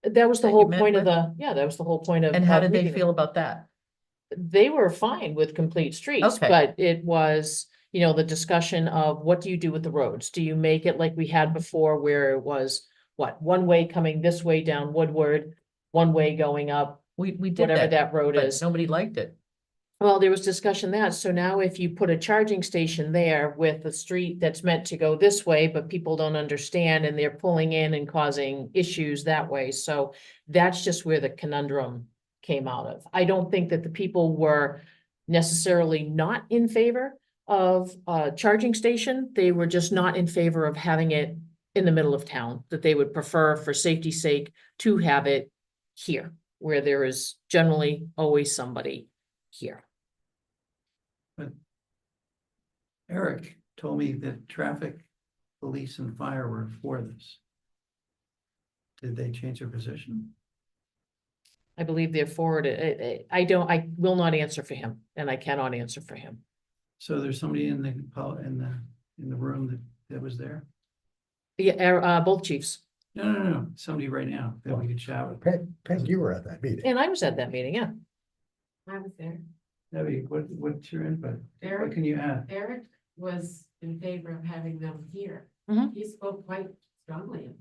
That was the that you whole met point of with? that was the whole point of. And how of did they meeting feel them. about that? They were fine with complete streets, Okay. but it was, you know, the discussion of what do you do with the roads? Do you make it like we had before where it was, what, one way coming this way down Woodward, one way going up, We did whatever that road but is? nobody liked it. Well, there was discussion that, so now if you put a charging station there with a street that's meant to go this way, but people don't understand and they're pulling in and causing issues that way, so that's just where the conundrum came out of. I don't think that the people were necessarily not in favor of a charging station, they were just not in favor of having it in the middle of town, that they would prefer for safety's sake to have it here, where there is generally always somebody here. Eric told me that traffic, police and fire were for this. Did they change their position? I believe they're forward. I will not answer for him, and I cannot answer for him. So there's somebody in the room that was there? Yeah, both chiefs. No, somebody right now that we could chat with. Peg, you were at that meeting. And I was at that meeting, yeah. I was there. Debbie, what's your input? What Eric, can you add? Eric was in favor of having them here. Mhm. He spoke quite strongly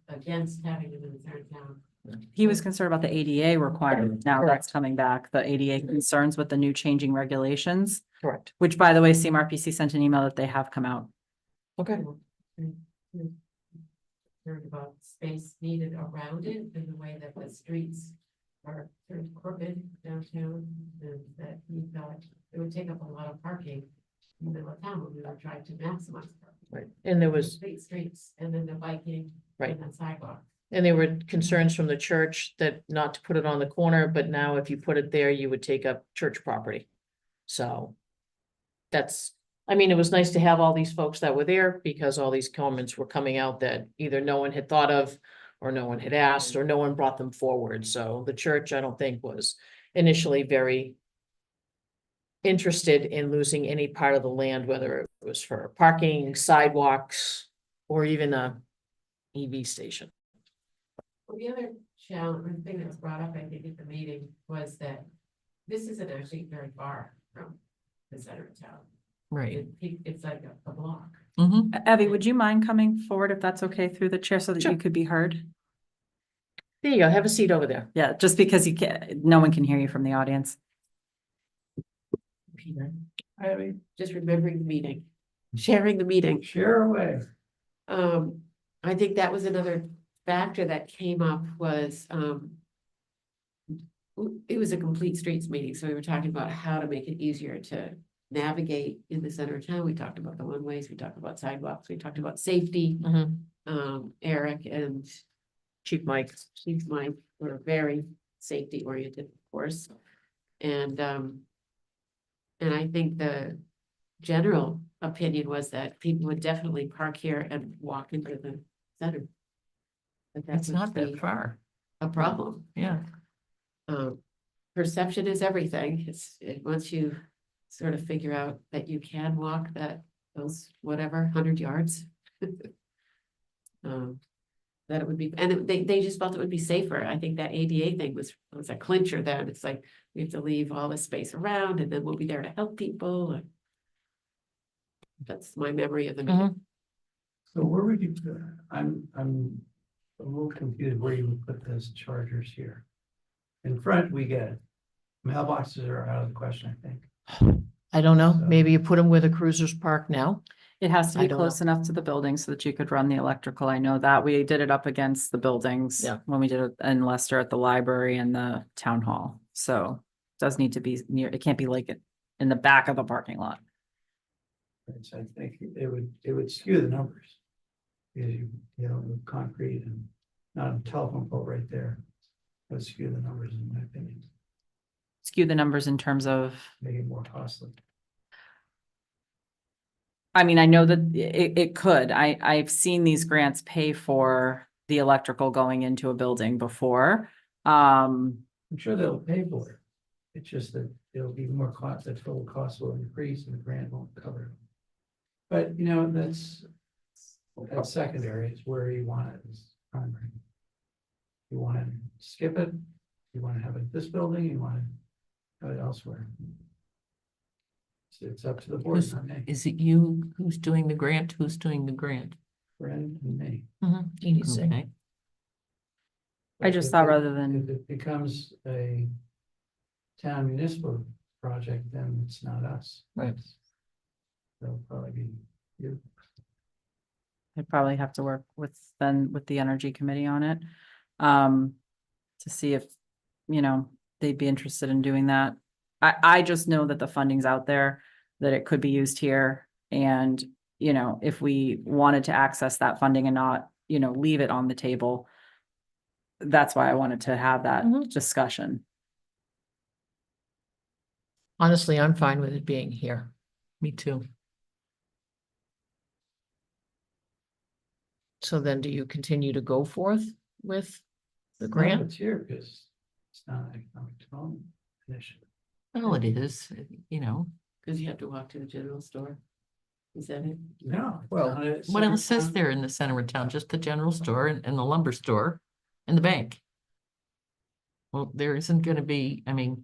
against having them in their town. He was concerned about the ADA requirement. Now that's Correct. coming back, the ADA concerns with the new changing regulations, Correct. which by the way, CMRPC sent an email that they have come out. Okay. Concerned about space needed around it and the way that the streets are sort of crooked downtown, and that he thought it would take up a lot of parking in the middle of town when we were trying to maximize parking. Right. And there was, Big streets and then the biking. Right. And the sidewalk. and there were concerns from the church that not to put it on the corner, but now if you put it there, you would take up church property. So that's, I mean, it was nice to have all these folks that were there because all these comments were coming out that either no one had thought of or no one had asked or no one brought them forward. So the church, I don't think, was initially very interested in losing any part of the land, whether it was for parking, sidewalks, or even a EV station. Well, the other challenge, or thing that was brought up, I think, at the meeting was that this isn't actually very far from the center of town. Right. It's like a block. Mm-hmm. Evie, would you mind coming forward if that's okay through the chair so that Sure. you could be heard? There you go, have a seat over there. Yeah, just because you can't, no one can hear you from the audience. Peter, I mean, just remembering the meeting, sharing the meeting. share away. I think that was another factor that came up was, it was a complete streets meeting, so we were talking about how to make it easier to navigate in the center of town. We talked about the one ways, we talked about sidewalks, we talked about safety. Eric and Chief Mike. Chief Mike were very safety oriented, of course. And I think the general opinion was that people would definitely park here and walk into the center. But It's not that far. a problem. Yeah. Perception is everything. Once you sort of figure out that you can walk those whatever 100 yards. That it would be, and they just felt it would be safer. I think that ADA thing was a clincher then. It's like, we have to leave all this space around and then we'll be there to help people. That's my memory of the meeting. So where would you, I'm a little confused where you would put those chargers here. In front, we get it. Mailboxes are out of the question, I think. I don't know, So- maybe you put them where the cruisers park now. It has to I be don't close enough to the building so that you could run the electrical. I know that. We did it up against the buildings. Yeah. When we did it in Leicester at the library and the town hall. So it does need to be near, it can't be like in the back of the parking lot. So I think it would skew the numbers. Because you know, with concrete and not a telephone pole right there. It would skew the numbers in my opinion, Skew the numbers in terms of, make it more costly. I mean, I know that it could. I've seen these grants pay for the electrical going into a building before. I'm sure they'll pay for it. It's just that it'll be more cost, the total cost will increase and the grant won't cover it. But, you know, that's secondary, it's where you want it as primary. You want to skip it, you want to have it at this building, you want to have it elsewhere. It's up to the board, Who's- not me, Is it you who's doing the grant? Who's doing the grant? Bren and me. Easy. Okay. I just If thought it- rather than- If it becomes a town municipal project, then it's not us. Right. They'll probably be you. I'd probably have to work with the energy committee on it. To see if, you know, they'd be interested in doing that. I just know that the funding's out there, that it could be used here. And, you know, if we wanted to access that funding and not, you know, leave it on the table. That's why I wanted to have that Mhm. discussion. Honestly, I'm fine with it being here. Me too. So then do you continue to go forth with the No, grant? It's here because it's not an economic development initiative. Well, it is, you know, Cause you have to walk to the general store. Is that it? No. it's Well, not a what center else is town. there in the center of town? Just the general store and the lumber store and the bank. Well, there isn't gonna be, I mean.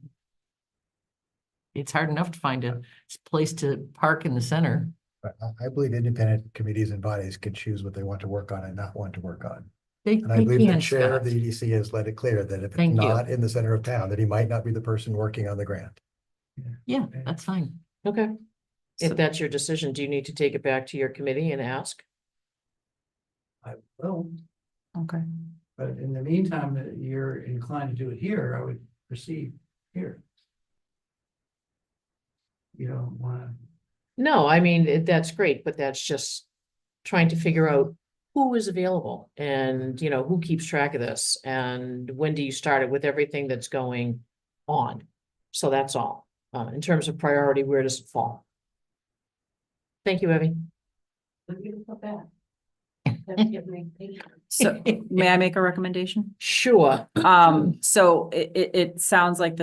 It's hard enough to find a place to park in the center. But I believe independent committees and bodies can choose what they want to work on and not want to work on. They And I believe the can, chair of Scott. the EDC has let it clear that if it's Thank you. not in the center of town, that he might not be the person working on the grant. Yeah, that's fine. Okay. So- If that's your decision, do you need to take it back to your committee and ask? I will, Okay. but in the meantime, that you're inclined to do it here, I would proceed here. You don't wanna, No, I mean, that's great, but that's just trying to figure out who is available and, you know, who keeps track of this and when do you start it with everything that's going on? So that's all. In terms of priority, where does it fall? Thank you, Evie. Let me go back. So may I make a recommendation? Sure. So it sounds like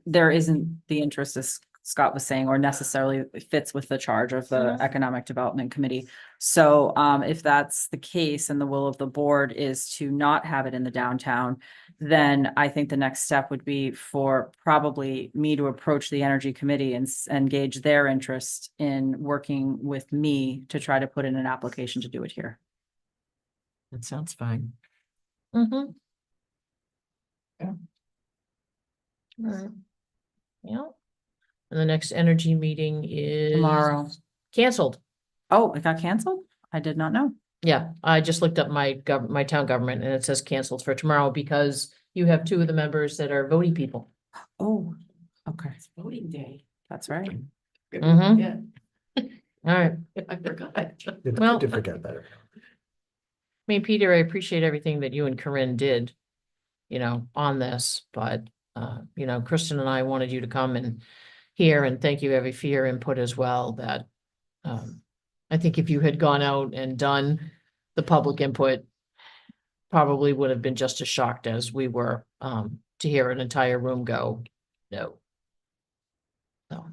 there isn't the interest, as Scott was saying, or necessarily fits with the charge of the Economic Development Committee. So if that's the case and the will of the board is to not have it in the downtown, then I think the next step would be for probably me to approach the Energy Committee and engage their interest in working with me to try to put in an application to do it here. That sounds fine. Mm-hmm. Yeah. Alright. Yeah. And the next energy meeting is Tomorrow. canceled. Oh, it got canceled? I did not know. Yeah, I just looked up my town government and it says canceled for tomorrow because you have two of the members that are voting people. Oh, okay, It's voting day. that's right. Mhm. Yeah, All right. I forgot. Did Well- did forget that. I mean, Peter, I appreciate everything that you and Corinne did, you know, on this, but, you know, Kristen and I wanted you to come and hear, and thank you, Evie, for your input as well, that, I think if you had gone out and done the public input, probably would have been just as shocked as we were, to hear an entire room go, no. So.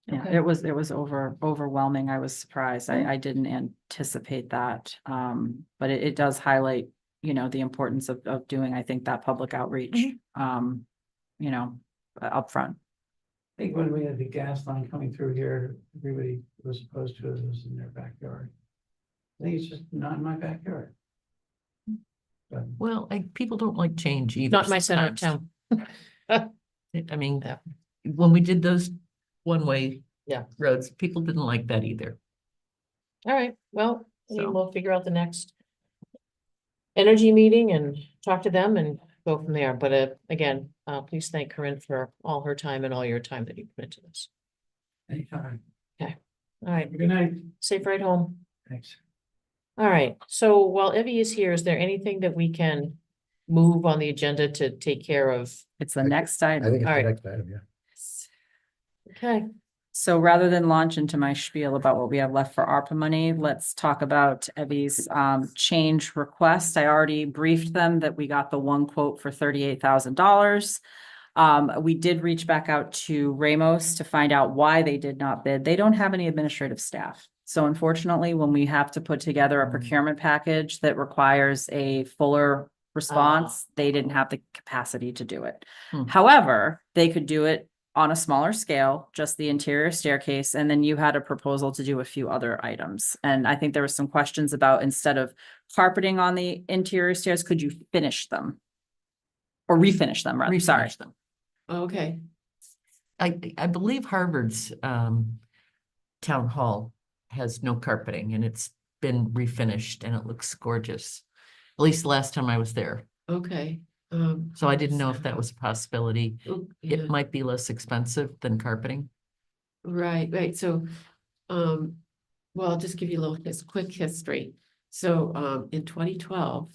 Yeah, Okay. it was overwhelming. I was surprised. I didn't anticipate that. But it does highlight, you know, the importance of doing, I think, that public outreach, you know, upfront. I think when we had the gas line coming through here, everybody was opposed to it, it was in their backyard. I think it's just not in my backyard. But Well, people don't like change either. Not my center of sometimes. town. I mean, when we did those one-way Yeah. roads, people didn't like that either. All right, well, I mean, So- we'll figure out the next energy meeting and talk to them and go from there. But again, please thank Corinne for all her time and all your time that you put into this. Anytime. All right, Good night. safe ride home. Thanks. All right, so while Evie is here, is there anything that we can move on the agenda to take care of? It's the next I item. think it's All the right. next item, yeah. Okay, So rather than launch into my spiel about what we have left for ARPA money, let's talk about Evie's change request. I already briefed them that we got the one quote for $38,000. We did reach back out to Ramos to find out why they did not bid. They don't have any administrative staff. So unfortunately, when we have to put together a procurement package that requires a fuller response, they didn't have the capacity to do it. Hmm. However, they could do it on a smaller scale, just the interior staircase, and then you had a proposal to do a few other items. And I think there was some questions about, instead of carpeting on the interior stairs, could you finish them? Or refinish them, rather, sorry. Refinish them. Okay, I believe Harvard's town hall has no carpeting and it's been refinished and it looks gorgeous. At least the last time I was there. okay. So I didn't know if that was a possibility. Yeah. It might be less expensive than carpeting. Right, so, well, I'll just give you a little, quick history. So, in 2012,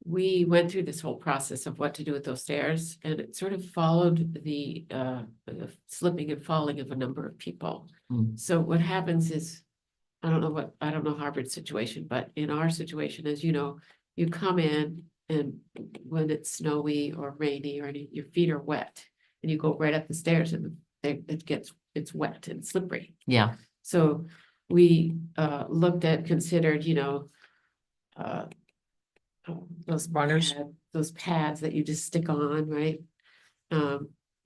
we went through this whole process of what to do with those stairs, and it sort of followed the slipping and falling of a number of people. Hmm. So what happens is, I don't know Harvard's situation, but in our situation, as you know, you come in and when it's snowy or rainy or your feet are wet, and you go right up the stairs and it's wet and slippery. Yeah, So we considered, those Runners. those pads that you just stick on, right?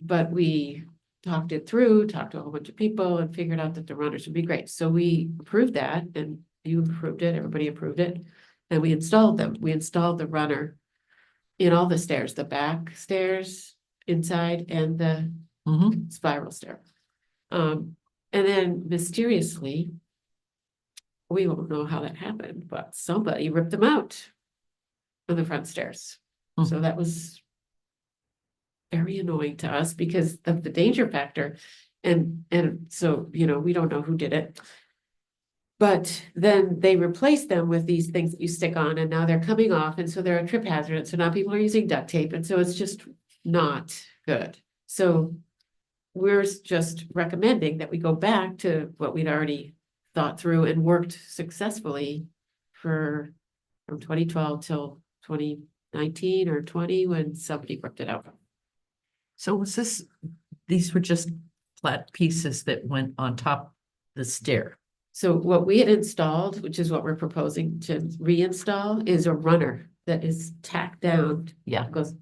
But we talked to a whole bunch of people and figured out that the runners would be great. So we approved that, and you approved it, everybody approved it. And we installed them. We installed the runner in all the stairs, the back stairs inside and the mhm. spiral stair. And then mysteriously, we won't know how that happened, but somebody ripped them out of the front stairs. Hmm. So that was very annoying to us because of the danger factor. And so, we don't know who did it. But then they replaced them with these things that you stick on, and now they're coming off, and so they're a trip hazard. And so now people are using duct tape, and so it's just not good. So we're just recommending that we go back to what we'd already thought through and worked successfully from 2012 till 2019 or 20 when somebody ripped it out. So these were just flat pieces that went on top the stair. So what we had installed, which is what we're proposing to reinstall, is a runner that is tacked down. Yeah. Goes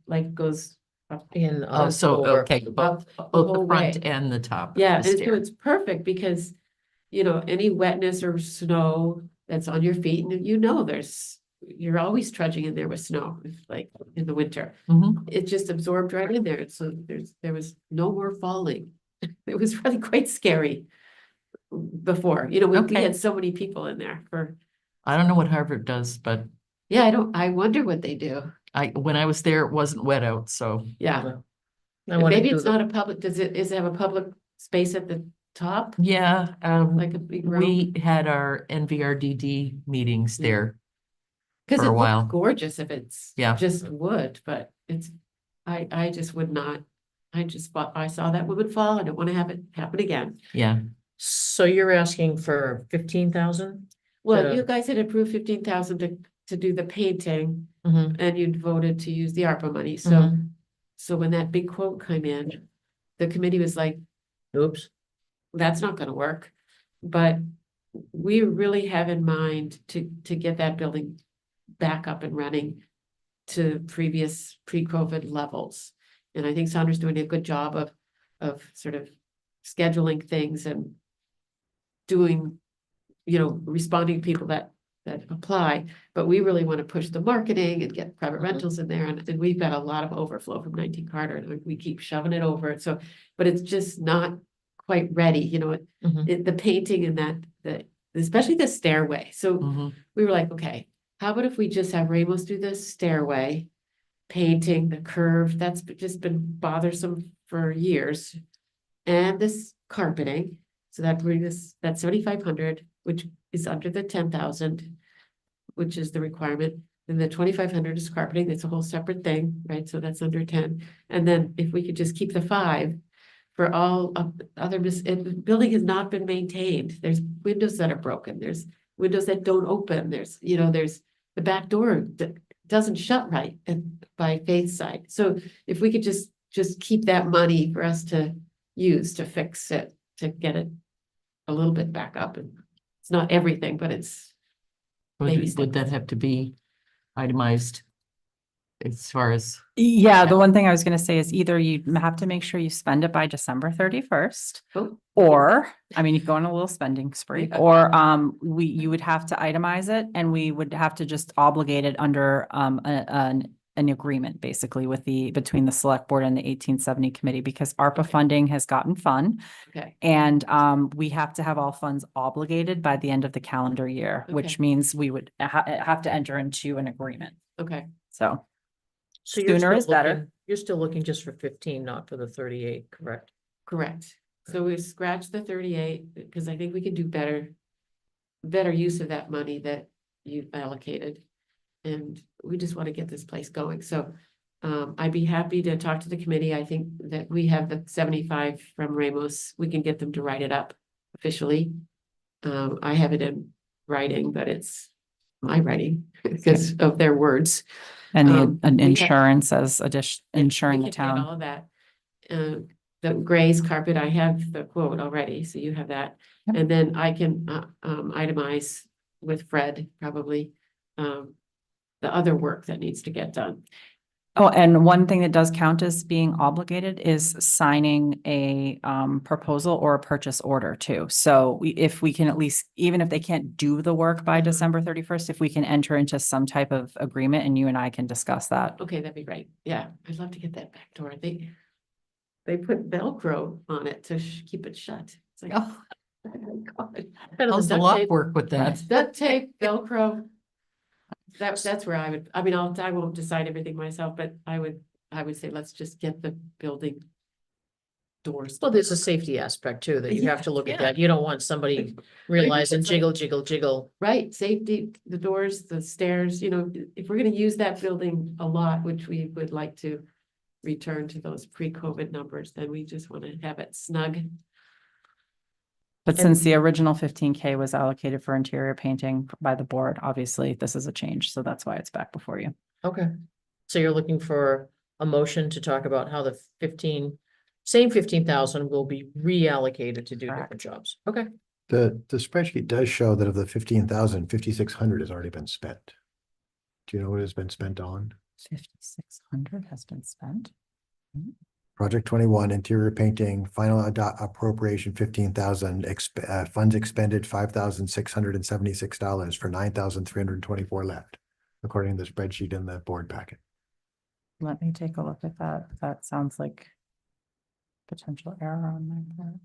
up. in. Oh, so, okay, both Up the whole front way. and the top. of Yeah, the and so stair. it's perfect because, any wetness or snow that's on your feet, and you're always trudging in there with snow, like in the winter. Mhm. It just absorbed right in there, so there was no more falling. It was really quite scary before, we Okay. had so many people in there for, I don't know what Harvard does, but yeah, I wonder what they do. when I was there, it wasn't wet out, so. Yeah, I wanna maybe do it's the- not a public, does it have a public space at the top? Yeah, Like a big room? we had our NVRDD meetings Yeah. there. Because for it a while. looks gorgeous if it's Yeah. just wood, but I just would not. I saw that woman fall. I don't want to have it happen again. Yeah, So you're asking for 15,000? Well, To- you guys had approved 15,000 to do the painting, Mm-hmm. and you'd voted to use the ARPA money, so. Mhm. So when that big quote came in, the committee was like, Oops. that's not gonna work. But we really have in mind to get that building back up and running to previous pre-COVID levels. And I think Sandra's doing a good job of sort of scheduling things and doing, responding to people that that apply, but we really want to push the marketing and get private Mhm. rentals in there, and we've got a lot of overflow from 19 Carter, and we keep shoving it over, so, but it's just not quite ready, you know, Mhm. the painting and especially the stairway, so Mhm. we were like, okay, how about if we just have Ramos do this stairway, painting the curve, that's just been bothersome for years. And this carpeting, so that brings us, that 7,500, which is under the 10,000, which is the requirement. And the 2,500 is carpeting, that's a whole separate thing, right? So that's under 10. And then if we could just keep the 5 for all of the other, the building has not been maintained. There's windows that are broken, there's windows that don't open, there's the back door that doesn't shut right and by Faith's side. So if we could just keep that money for us to use to fix it, to get it a little bit back up, and it's not everything, but it's maybe Would that have to be itemized as far as? Yeah, the one thing I was gonna say is either you have to make sure you spend it by December 31st. Oh, Or, I mean, you go on a little spending spree, Yeah. or you would have to itemize it and we would have to just obligate it under an agreement basically between the select board and the 1870 committee, because ARPA funding has gotten fun. okay, And we have to have all funds obligated by the end of the calendar year, which Okay. means we would have to enter into an agreement. okay. So So you're sooner still is better. looking- You're still looking just for 15, not for the 38, correct? Correct. So we scratched the 38 because I think we can do better use of that money that you allocated. And we just want to get this place going. So I'd be happy to talk to the committee. I think that we have the 75 from Ramos. We can get them to write it up officially. I have it in writing, but it's my writing because of their words. And we have- insurance as insuring We the can get town. all of that. The Gray's carpet, I have the quote already, so you have that. Yep. And then I can itemize with Fred, probably, the other work that needs to get done. Oh, and one thing that does count as being obligated is signing a proposal or a purchase order too. So if we can at least, even if they can't do the work by Mhm. December 31st, if we can enter into some type of agreement and you and I can discuss that. Okay, that'd be great. Yeah, I'd love to get that back door. They put Velcro on it to keep it shut. It's like, oh. my God. Better than How's the duct lock tape. work with that? Duct tape, Velcro. That's where I mean, I won't decide everything myself, but I would say, let's just get the building doors. Well, there's a safety aspect too, that you have to look at Yeah. that. You don't want somebody realizing it's like- jiggle, jiggle, jiggle. Right, safety, the doors, the stairs, if we're gonna use that building a lot, which we would like to return to those pre-COVID numbers, then we just want to have it snug. But And- since the original 15K was allocated for interior painting by the board, obviously this is a change. So that's why it's back before you. Okay. So you're looking for a motion to talk about how the same 15,000 will be reallocated to do different Correct. jobs. Okay. The spreadsheet does show that of the 15,000, 5,600 has already been spent. Do you know what has been spent on? 5,600 has been spent. Project 21, interior painting, final appropriation 15,000, funds expended $5,676 for 9,324 left, according to the spreadsheet in the board packet. Let me take a look at that. That sounds like potential error on my part.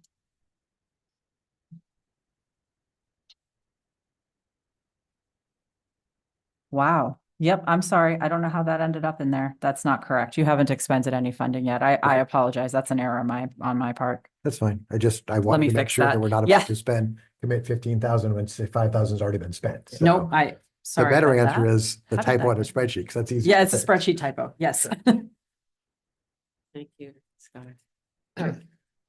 Wow. Yep, I'm sorry. I don't know how that ended up in there. That's not correct. You haven't expended any funding yet. I apologize. That's an error on my part. That's fine. I me wanted to make fix sure that. that we're not Yeah. about to commit 15,000 when 5,000's already been spent. So Nope, The sorry better about answer that. is the How did typo that on the get- spreadsheet, because that's easy. Yeah, to it's a fix. spreadsheet typo. Yes. Thank you, Scott. All right.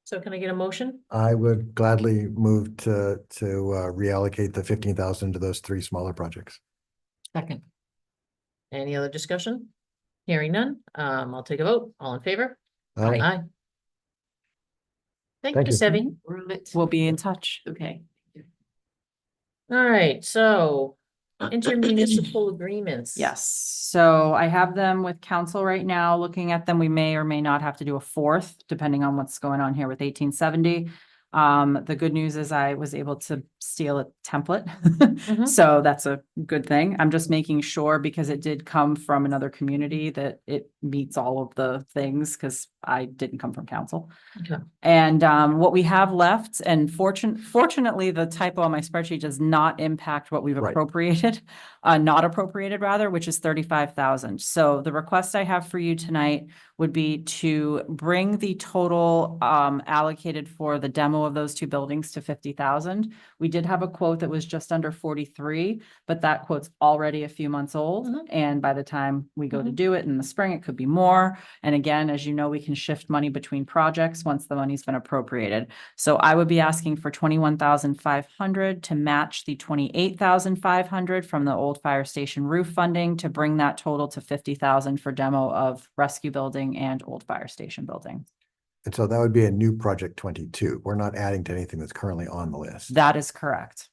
So can I get a motion? I would gladly move to reallocate the 15,000 to those 3 smaller projects. Second. Any other discussion? Hearing none, I'll take a vote. All in favor? Aye. Aye. Thank Thank you, you. Sevi. We're on it. We'll be in touch. Okay. All right, so intermunicipal agreements. Yes, so I have them with council right now, looking at them. We may or may not have to do a fourth, depending on what's going on here with 1870. The good news is I was able to steal a template. Mhm. So that's a good thing. I'm just making sure because it did come from another community that it meets all of the things because I didn't come from council. Okay. And what we have left, and fortunately, the typo on my spreadsheet does not impact what we've Right. appropriated, not appropriated rather, which is 35,000. So the request I have for you tonight would be to bring the total allocated for the demo of those two buildings to 50,000. We did have a quote that was just under 43, but that quote's already a few months old. Mhm. And by the time we go to Mhm. do it in the spring, it could be more. And again, as you know, we can shift money between projects once the money's been appropriated. So I would be asking for 21,500 to match the 28,500 from the old fire station roof funding to bring that total to 50,000 for demo of rescue building and old fire station building. And so that would be a new project 22. We're not adding to anything that's currently on the list. That is correct.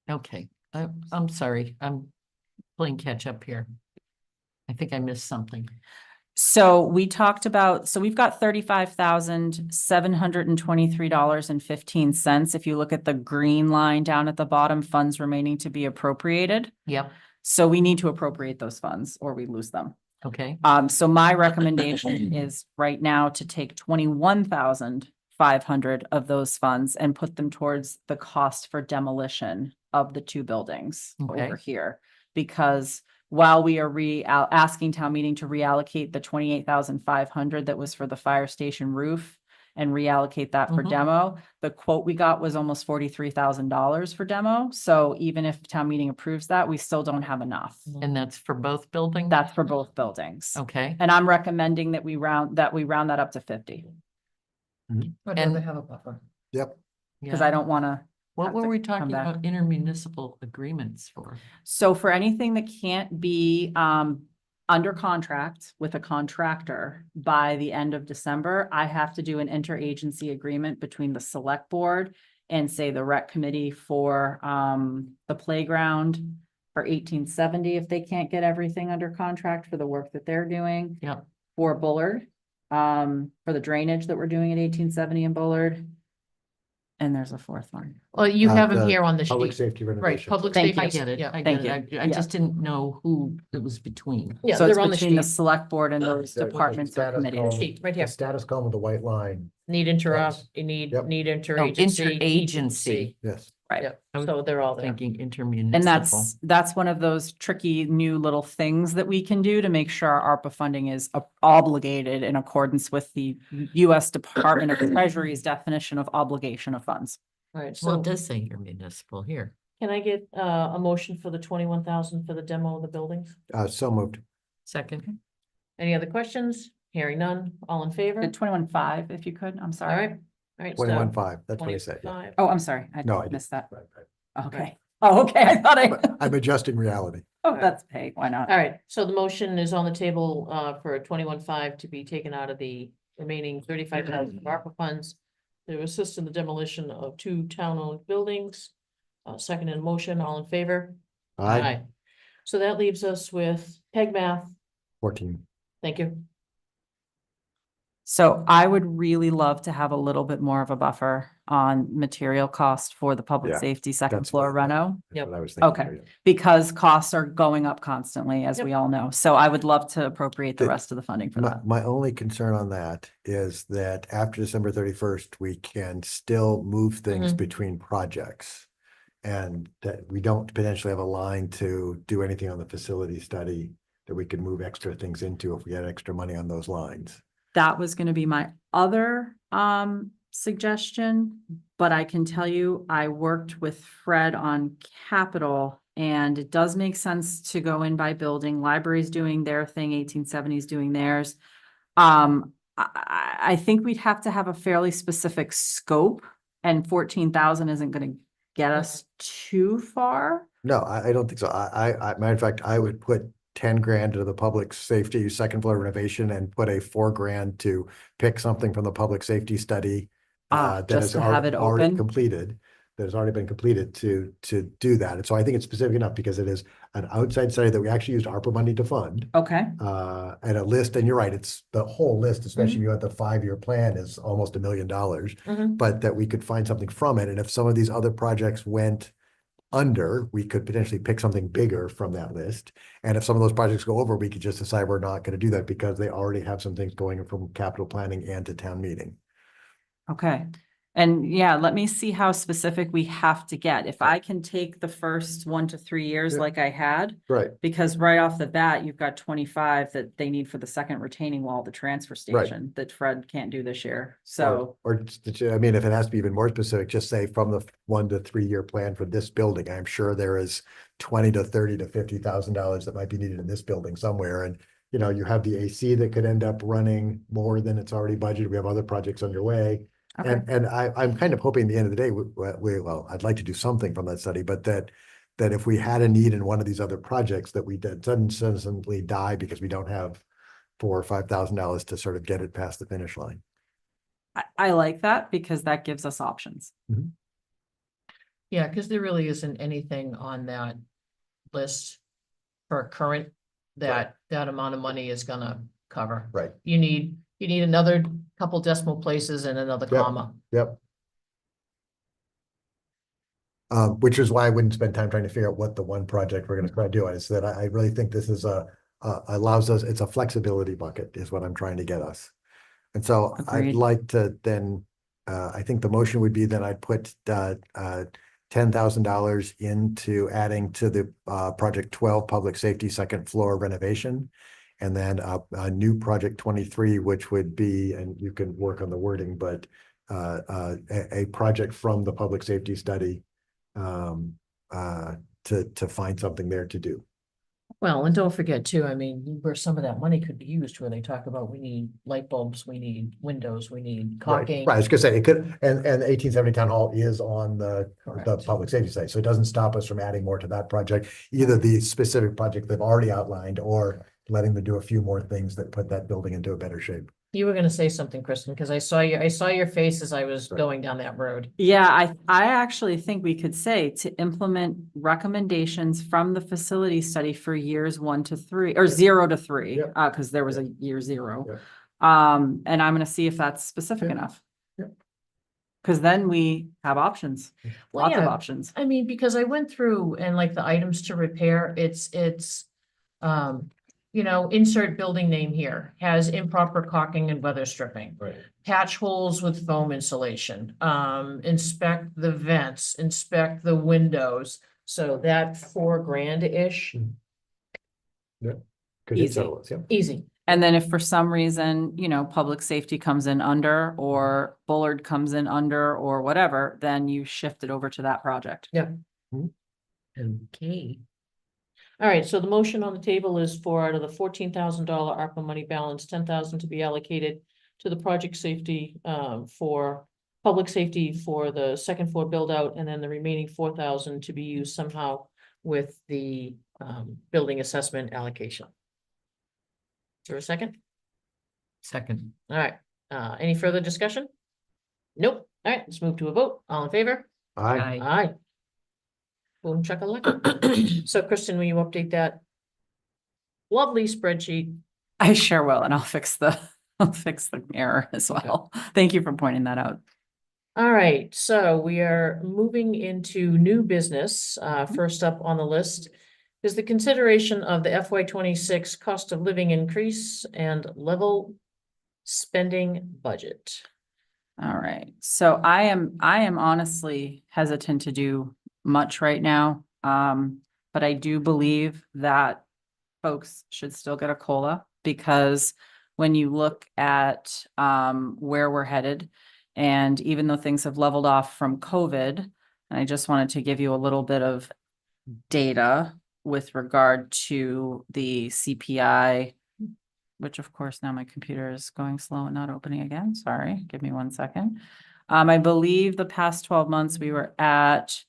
Okay, I'm sorry, I'm playing catch up here. I think I missed something. So we talked about, so we've got $35,723.15. If you look at the green line down at the bottom, funds remaining to be appropriated. Yep, So we need to appropriate those funds or we lose them. okay, So my recommendation is right now to take 21,500 of those funds and put them towards the cost for demolition of the two buildings Okay. over here. Because while we are asking town meeting to reallocate the 28,500 that was for the fire station roof and reallocate that for Mhm. demo, the quote we got was almost $43,000 for demo. So even if town meeting approves that, we still don't have enough. and that's for both buildings? That's for both buildings. Okay, And I'm recommending that we round that up to 50, I'd And- rather have a buffer. Yep. because yeah. I don't want to. What were we talking back. about intermunicipal agreements for? So for anything that can't be under contract with a contractor by the end of December, I have to do an interagency agreement between the select board and say the rec committee for the playground for 1870 if they can't get everything under contract for the work that they're doing. Yep. For Bullard, for the drainage that we're doing at 1870 in Bullard. And there's a fourth one. Well, you have them the here on the Public sheet. safety Right, renovation. public Thank safety. I get it, Yeah. I Thank get it. you. I Yeah. just didn't know who it was between. Yeah, So it's they're on the between the sheet. select board and those The departments or status committees. code- Sheet, right The here. status column with the white line. Need interop, Yes. you need, Yep. need Oh, interagency. interagency. Yes. Right. Yep, I was so they're all there. Thinking intermunicipal. And that's one of those tricky new little things that we can do to make sure our ARPA funding is obligated in accordance with the US Department of Treasury's definition of obligation of funds. All right, Well, so it does say intermunicipal here. can I get a motion for the 21,000 for the demo of the buildings? So moved. Second, Any other questions? Hearing none, all in favor? 21.5, if you could, I'm All sorry. right, all right. so 21.5, that's what I said. yeah. 25. Oh, I'm sorry. I No, I missed that. Right, right. Okay. Oh, okay. I thought I, I'm adjusting reality. oh, that's pay. Why not? All right, so the motion is on the table for 21.5 to be taken out of the remaining 35,000 of ARPA funds to assist in the demolition of two town-owned buildings. Second in motion, all in favor? Aye. So that leaves us with PEG math. 14. Thank you. So I would really love to have a little bit more of a buffer on material cost for the public Yeah, safety second that's floor what- reno. That's Yep. what I was thinking. Okay. too, yeah. Because costs are going up constantly, as Yep. we all know. So I would love to appropriate the The- rest of the funding for My, that. my only concern on that is that after December 31st, we can still move things Mhm. between projects. And that we don't potentially have a line to do anything on the facility study that we could move extra things into if we had extra money on those lines. That was gonna be my other suggestion, but I can tell you, I worked with Fred on capital. And it does make sense to go in by building, library's doing their thing, 1870's doing theirs. I think we'd have to have a fairly specific scope, and 14,000 isn't gonna get us too far. No, I don't think so. Matter of fact, I would put 10 grand into the public safety second floor renovation and put a 4 grand to pick something from the public safety study. That Just is to have it already open? completed. that has already been completed to do that. And so I think it's specific enough because it is an outside study that we actually used ARPA money to fund. Okay, And a list, and you're right, it's the whole list, especially if you have the 5-year plan is almost $1 million. Mhm. But that we could find something from it. And if some of these other projects went under, we could potentially pick something bigger from that list. And if some of those projects go over, we could just decide we're not going to do that because they already have some things going from capital planning and to town meeting. okay. And yeah, let me see how specific we have to get. If I can take the first 1 to 3 years Yeah. like I had, Right. because right off the bat, you've got 25 that they need for the second retaining wall, at the transfer Right. station that Fred can't do this year. So, Or, I mean, if it has to be even more specific, just say from the 1 to 3 year plan for this building, I'm sure there is 20 to 30 to $50,000 that might be needed in this building somewhere. And, you know, you have the AC that could end up running more than it's already budgeted. We have other projects underway. okay, And I'm kind of hoping at the end of the day, well, I'd like to do something from that study, but that if we had a need in one of these other projects that we doesn't suddenly die because we don't have $4,000 or $5,000 to sort of get it past the finish line. I like that because that gives us options. Yeah, because there really isn't anything on that list for current that amount of money is gonna cover. Right. You need another couple decimal places and another Yep. comma. Yep. Which is why I wouldn't spend time trying to figure out what the one project we're gonna try to do is that I really think this is allows us, it's a flexibility bucket is what I'm trying to get us. And so I'd Agreed. like to then, I think the motion would be that I'd put $10,000 into adding to the project 12 public safety second floor renovation. And then a new project 23, which would be, and you can work on the wording, but a project from the public safety study to find something there to do. Well, and don't forget too, I mean, where some of that money could be used, where they talk about we need light bulbs, we need windows, we need caulking. Right, I was gonna say, it could, and 1870 Town Hall is on the Correct. public safety side, so it doesn't stop us from adding more to that project. Either the specific project they've already outlined, or letting them do a few more things that put that building into a better shape. You were gonna say something, Kristen, because I saw your face as I was Right. going down that road. Yeah, I actually think we could say to implement recommendations from the facility study for years 1 to 3 or 0 to 3, Yep. because there was a year 0. Yep. And I'm gonna see if that's specific Yep. enough. Yep. Because then we have options, Well, lots of yeah. options. I mean, because I went through and like the items to repair, it's, you know, insert building name here, has improper caulking and weather stripping. Right. Patch holes with foam insulation, inspect the vents, inspect the windows. So that $4,000-ish, Could Easy. settle us, yeah. easy. And then if for some reason, you know, public safety comes in under, or Bullard comes in under, or whatever, then you shift it over to that project. Okay. All right, so the motion on the table is for out of the $14,000 ARPA money balance, 10,000 to be allocated to the project safety, for public safety for the second floor build out, and then the remaining 4,000 to be used somehow with the, building assessment allocation. Is there a second? Second. All right, any further discussion? Nope. All right, let's move to a vote. All in favor? Aye. Aye. Boom, chuckalaka. So Kristen, will you update that lovely spreadsheet? I sure will, and I'll fix the error as well. Thank you for pointing that out. All right, so we are moving into new business. First up on the list is the consideration of the FY 26 cost of living increase and level spending budget. All right, so I am honestly hesitant to do much right now. But I do believe that folks should still get a COLA, because when you look at where we're headed, and even though things have leveled off from COVID, and I just wanted to give you a little bit of data with regard to the CPI, which of course now my computer is going slow and not opening again. Sorry, give me 1 second. I believe the past 12 months we were at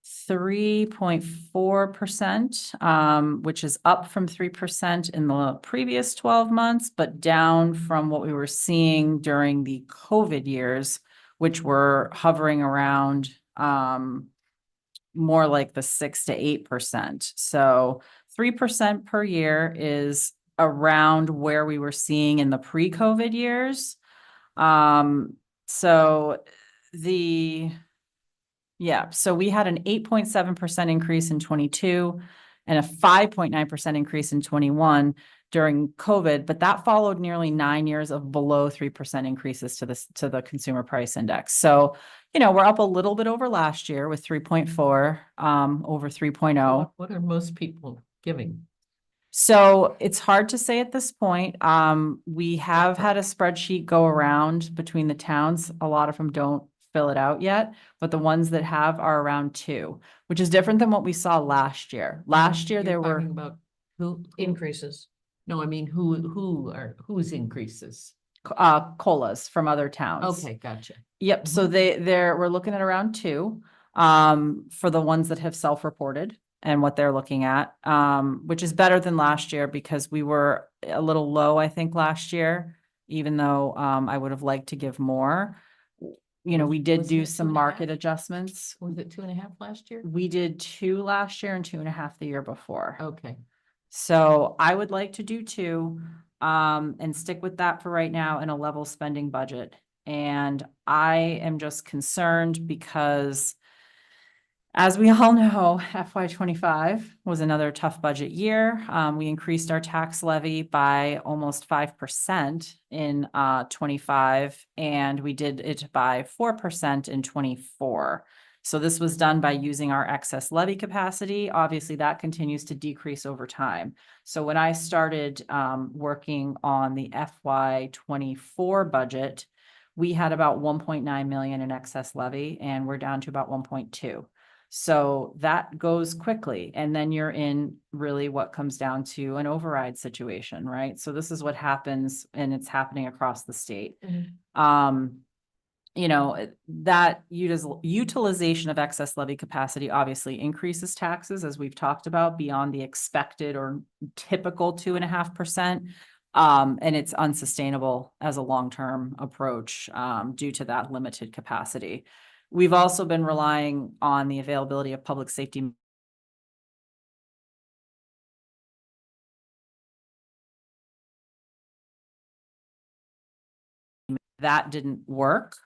3.4%, which is up from 3% in the previous 12 months, but down from what we were seeing during the COVID years, which were hovering around more like the 6 to 8%. So 3% per year is around where we were seeing in the pre-COVID years. So so we had an 8.7% increase in 22 and a 5.9% increase in 21 during COVID, but that followed nearly 9 years of below 3% increases to the consumer price index. So, we're up a little bit over last year with 3.4, over 3.0. What are most people giving? So it's hard to say at this point. We have had a spreadsheet go around between the towns. A lot of them don't fill it out yet, but the ones that have are around 2, which is different than what we saw last year. Last year, there You're were talking about who? Increases. No, I mean, whose increases? COLAs from other towns. Okay, gotcha. Yep, so we're looking at around 2, for the ones that have self-reported and what they're looking at, which is better than last year because we were a little low, I think, last year, even though, I would have liked to give more. We did Wasn't do it some 2.5? market adjustments. Was it 2.5 last year? We did 2 last year and 2.5 the year before. Okay. So I would like to do 2, and stick with that for right now in a level spending budget. And I am just concerned because, as we all know, FY25 was another tough budget year. We increased our tax levy by almost 5% in 25, and we did it by 4% in 24. So this was done by using our excess levy capacity. Obviously, that continues to decrease over time. So when I started working on the FY24 budget, we had about 1.9 million in excess levy, and we're down to about 1.2. So that goes quickly. And then you're in really what comes down to an override situation, right? So this is what happens, and it's happening across the state. That utilization of excess levy capacity obviously increases taxes, as we've talked about, beyond the expected or typical 2.5%. And it's unsustainable as a long-term approach, due to that limited capacity. We've also been relying on the availability of public safety that didn't work,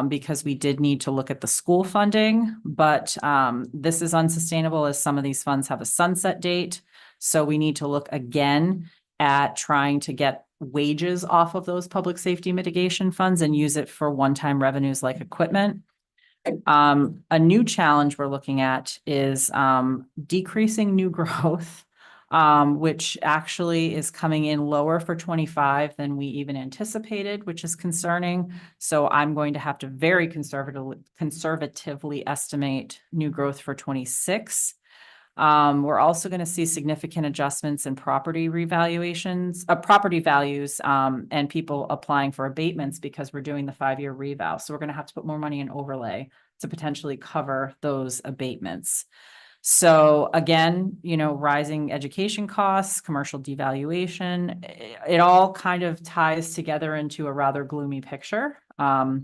because we did need to look at the school funding, but this is unsustainable as some of these funds have a sunset date. So we need to look again at trying to get wages off of those public safety mitigation funds and use it for one-time revenues like equipment. A new challenge we're looking at is decreasing new growth, which actually is coming in lower for 25 than we even anticipated, which is concerning. So I'm going to have to very conservatively estimate new growth for 26. We're also going to see significant adjustments in property revaluations, property values, and people applying for abatements because we're doing the 5-year reval. So we're going to have to put more money in overlay to potentially cover those abatements. So again, rising education costs, commercial devaluation, it all kind of ties together into a rather gloomy picture,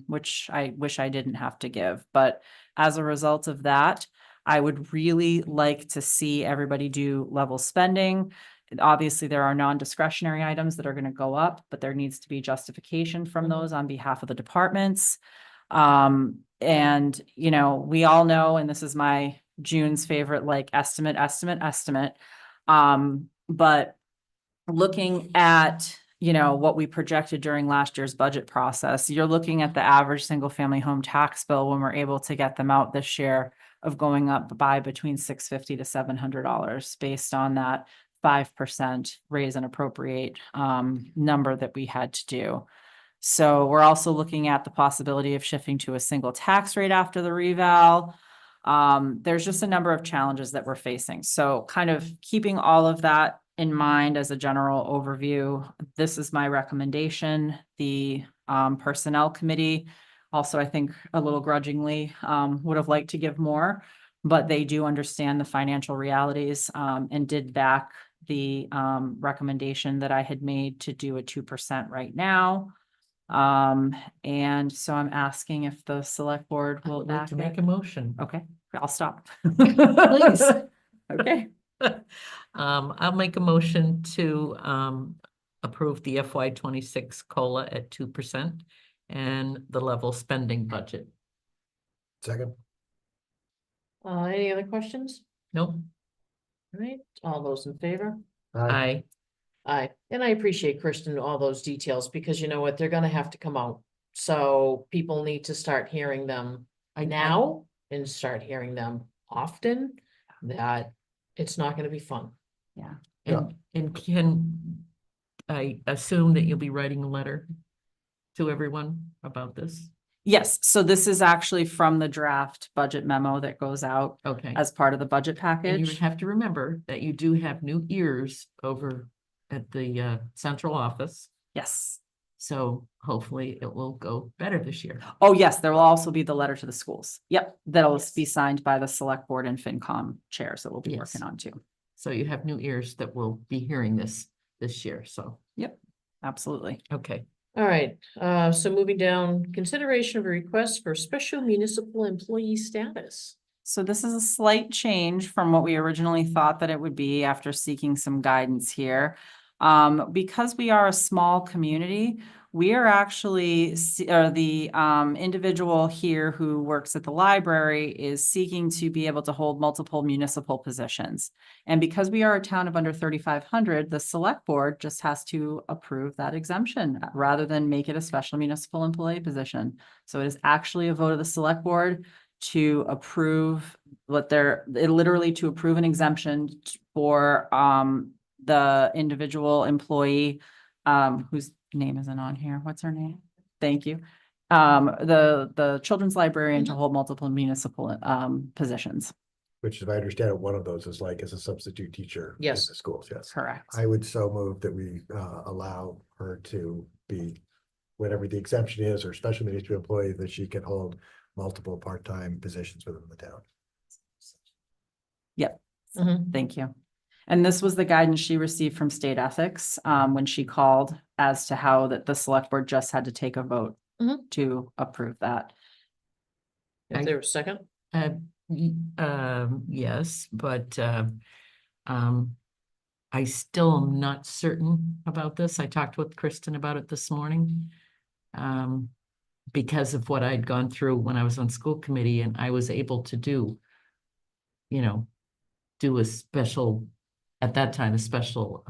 which I wish I didn't have to give. But as a result of that, I would really like to see everybody do level spending. Obviously, there are non-discretionary items that are going to go up, but there needs to be justification from those on behalf of the departments. And, we all know, and this is my June's favorite, estimate. But looking at, what we projected during last year's budget process, you're looking at the average single family home tax bill when we're able to get them out this year of going up by between $650 to $700 based on that 5% raise and appropriate number that we had to do. So we're also looking at the possibility of shifting to a single tax rate after the reval. There's just a number of challenges that we're facing. So kind of keeping all of that in mind as a general overview, this is my recommendation. The Personnel Committee also, I think, a little grudgingly, would have liked to give more, but they do understand the financial realities, and did back the recommendation that I had made to do a 2% right now. And so I'm asking if the select board I will would like back to make it. a motion. Okay, I'll stop. Please. Okay. I'll make a motion to approve the FY 26 COLA at 2% and the level spending budget. Second. Any other questions? Nope. All right, all those in favor? Aye. Aye, and I appreciate Kristen, all those details, because you know what, they're gonna have to come out. So people need to start hearing them now and start hearing them often, that it's not gonna be fun. And can I assume that you'll be writing a letter to everyone about this? Yes, so this is actually from the draft budget memo that goes out Okay. as part of the budget And you package. have to remember that you do have new ears over at the central office. Yes. So hopefully it will go better this year. Oh, yes, there will also be the letter to the schools. Yep, that'll be signed by the select board and FinCom chairs that we'll be Yes. working on too. So you have new ears that will be hearing this year. So, Absolutely. okay. All right, so moving down, consideration of a request for special municipal employee status. So this is a slight change from what we originally thought that it would be after seeking some guidance here. Because we are a small community, we are actually, the individual here who works at the library is seeking to be able to hold multiple municipal positions. And because we are a town of under 3,500, the select board just has to approve that exemption rather than make it a special municipal employee position. So it is actually a vote of the select board to approve literally to approve an exemption for the individual employee whose name isn't on here. What's her name? Thank you. The children's librarian to hold multiple municipal positions. Which, if I understand it, one of those is like as a substitute teacher. in Yes. the schools, yes. Correct. I would so move that we allow her to be, whatever the exemption is, or special municipal employee, that she can hold multiple part-time positions within the town. Thank you. And this was the guidance she received from state ethics when she called as to how that the select board just had to take a vote Mhm. to approve that. Is there a second? Yes, but I still am not certain about this. I talked with Kristen about it this morning. Because of what I'd gone through when I was on school committee, and I was able to do a special, at that time, a special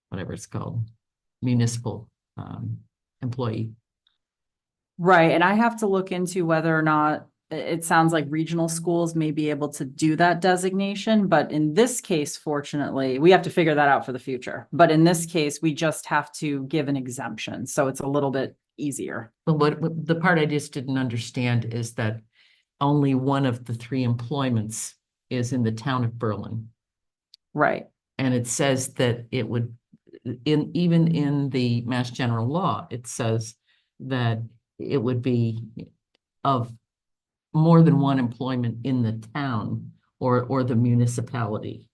whatever it's called, municipal employee. Right, and I have to look into whether or not, it sounds like regional schools may be able to do that designation, but in this case, fortunately, we have to figure that out for the future. But in this case, we just have to give an exemption, so it's a little bit easier. But what the part I just didn't understand is that only one of the 3 employments is in the town of Berlin. Right, And it says that it would, even in the Mass General Law, it says that it would be of more than one employment in the town or the municipality.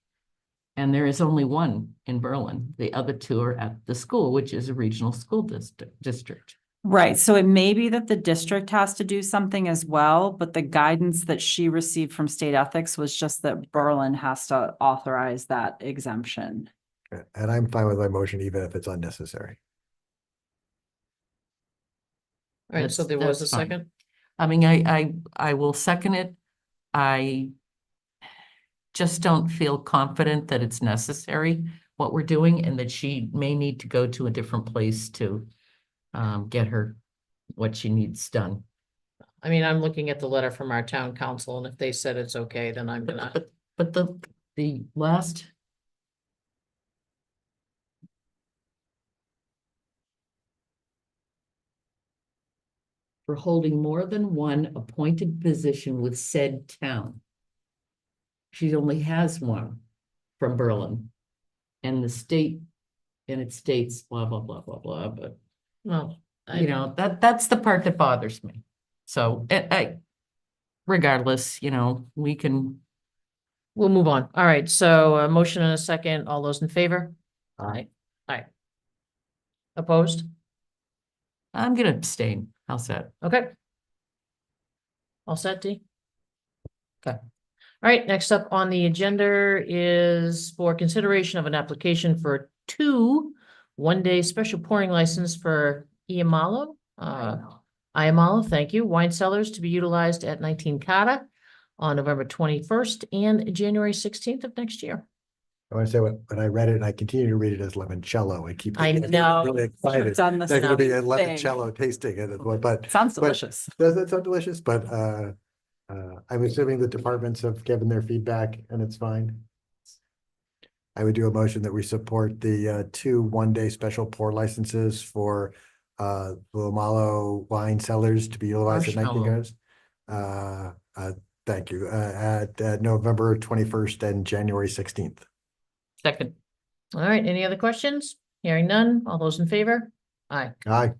And there is only one in Berlin. The other 2 are at the school, which is a regional school district. right. So it may be that the district has to do something as well, but the guidance that she received from state ethics was just that Berlin has to authorize that exemption. And I'm fine with my motion, even if it's unnecessary. All right, so there was a That's fine. second? I mean, I will second it. I just don't feel confident that it's necessary what we're doing, and that she may need to go to a different place to get her what she needs done. I mean, I'm looking at the letter from our town council, and if they said it's okay, then I'm gonna, But the last. For holding more than one appointed position with said town. She only has one from Berlin. And the state, and it states blah, blah, blah, blah, blah, but well, you know, that's the part that bothers me. So regardless, we can, we'll move on. All right, so a motion and a second. All those in favor? Aye. Aye. Opposed? I'm gonna abstain. How's that? Okay. All set, D? Okay. All right, next up on the agenda is for consideration of an application for 2 one-day special pouring license for Iamalo. Iamalo, thank you, wine cellars to be utilized at 19 Carter on November 21st and January 16th of next year. I want to say when I read it, and I continue to read it as limoncello, I keep. I getting know. Really excited. Done the There's gonna be a same thing. limoncello tasting it, but Sounds but- delicious. does it sound delicious? But I'm assuming the departments have given their feedback and it's fine. I would do a motion that we support the 2 one-day special pour licenses for the Lomalo wine cellars to be utilized at 19 Marshmallow. guys. Thank you, at November 21st and January 16th. Second. All right, any other questions? Hearing none, all those in favor? Aye. Aye.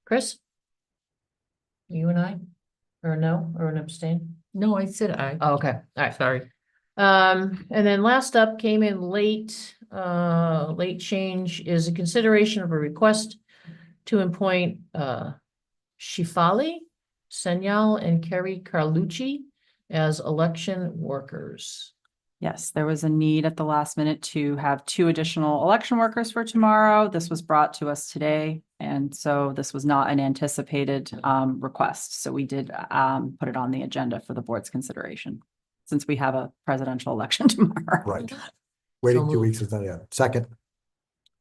Chris? You and I? Or no, or an abstain? No, I said aye. Oh, okay, all right. Sorry. And then last up came in late change is a consideration of a request to appoint Shifali, Senyal, and Kerry Carlucci as election workers. Yes, there was a need at the last minute to have 2 additional election workers for tomorrow. This was brought to us today. And so this was not an anticipated request. So we did put it on the agenda for the board's consideration, since we have a presidential election tomorrow. Right. Waiting 2 moved. weeks is not yet. Second.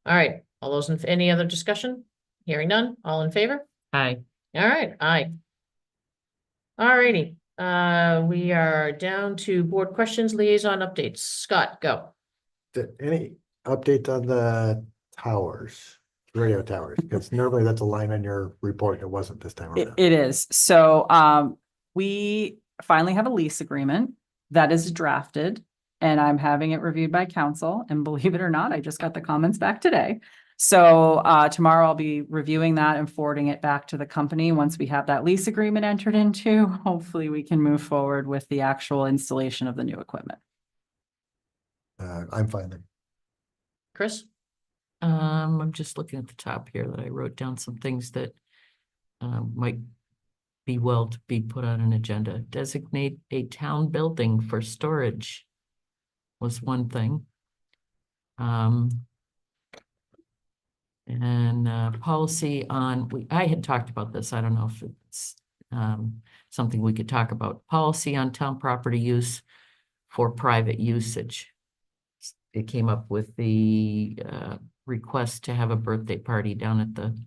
All right, all those in, any other discussion? Hearing none, all in favor? Aye. All right, aye. All righty, we are down to board questions, liaison updates. Scott, go. Any updates on the towers, radio towers? Because normally that's a line on your report. It wasn't this time around. It is. So we finally have a lease agreement that is drafted, and I'm having it reviewed by council. And believe it or not, I just got the comments back today. So tomorrow I'll be reviewing that and forwarding it back to the company. Once we have that lease agreement entered into, hopefully we can move forward with the actual installation of the new equipment. I'm fine then. Chris? I'm just looking at the top here that I wrote down some things that might be well to be put on an agenda. Designate a town building for storage was one thing. And policy on, I had talked about this. I don't know if it's something we could talk about. Policy on town property use for private usage. It came up with the request to have a birthday party down at the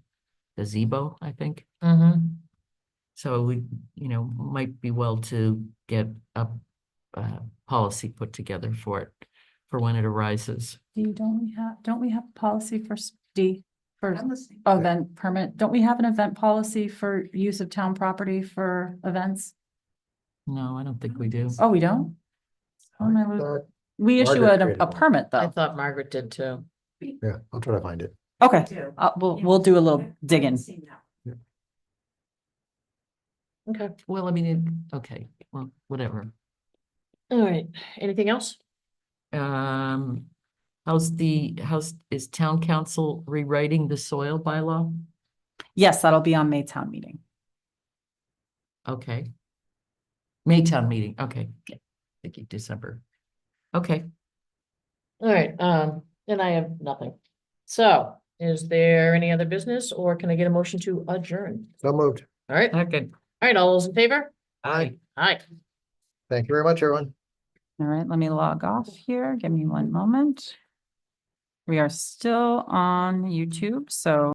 gazebo, I think. Mm-hmm. So we, might be well to get a policy put together for it, for when it arises. Don't we have a policy for D? Oh, then permit, don't we have an event policy for use of town property for events? No, I don't think we do. Oh, we don't? Oh, my lord. Thought- We issue Margaret a created one. permit I though. thought Margaret did too. Yeah, I'll try to find it. Okay, we'll do a little digging. Okay, Well, okay, well, whatever. all right, anything else? Is town council rewriting the soil bylaw? Yes, that'll be on Maytown meeting. Okay. Maytown meeting, okay. Thinking December. Okay, All right, and I have nothing. So is there any other business or can I get a motion to adjourn? So moved. All right, all okay. right, all those in favor? Aye. Aye. Thank you very much, everyone. All right, let me log off here. Give me one moment. We are still on YouTube, so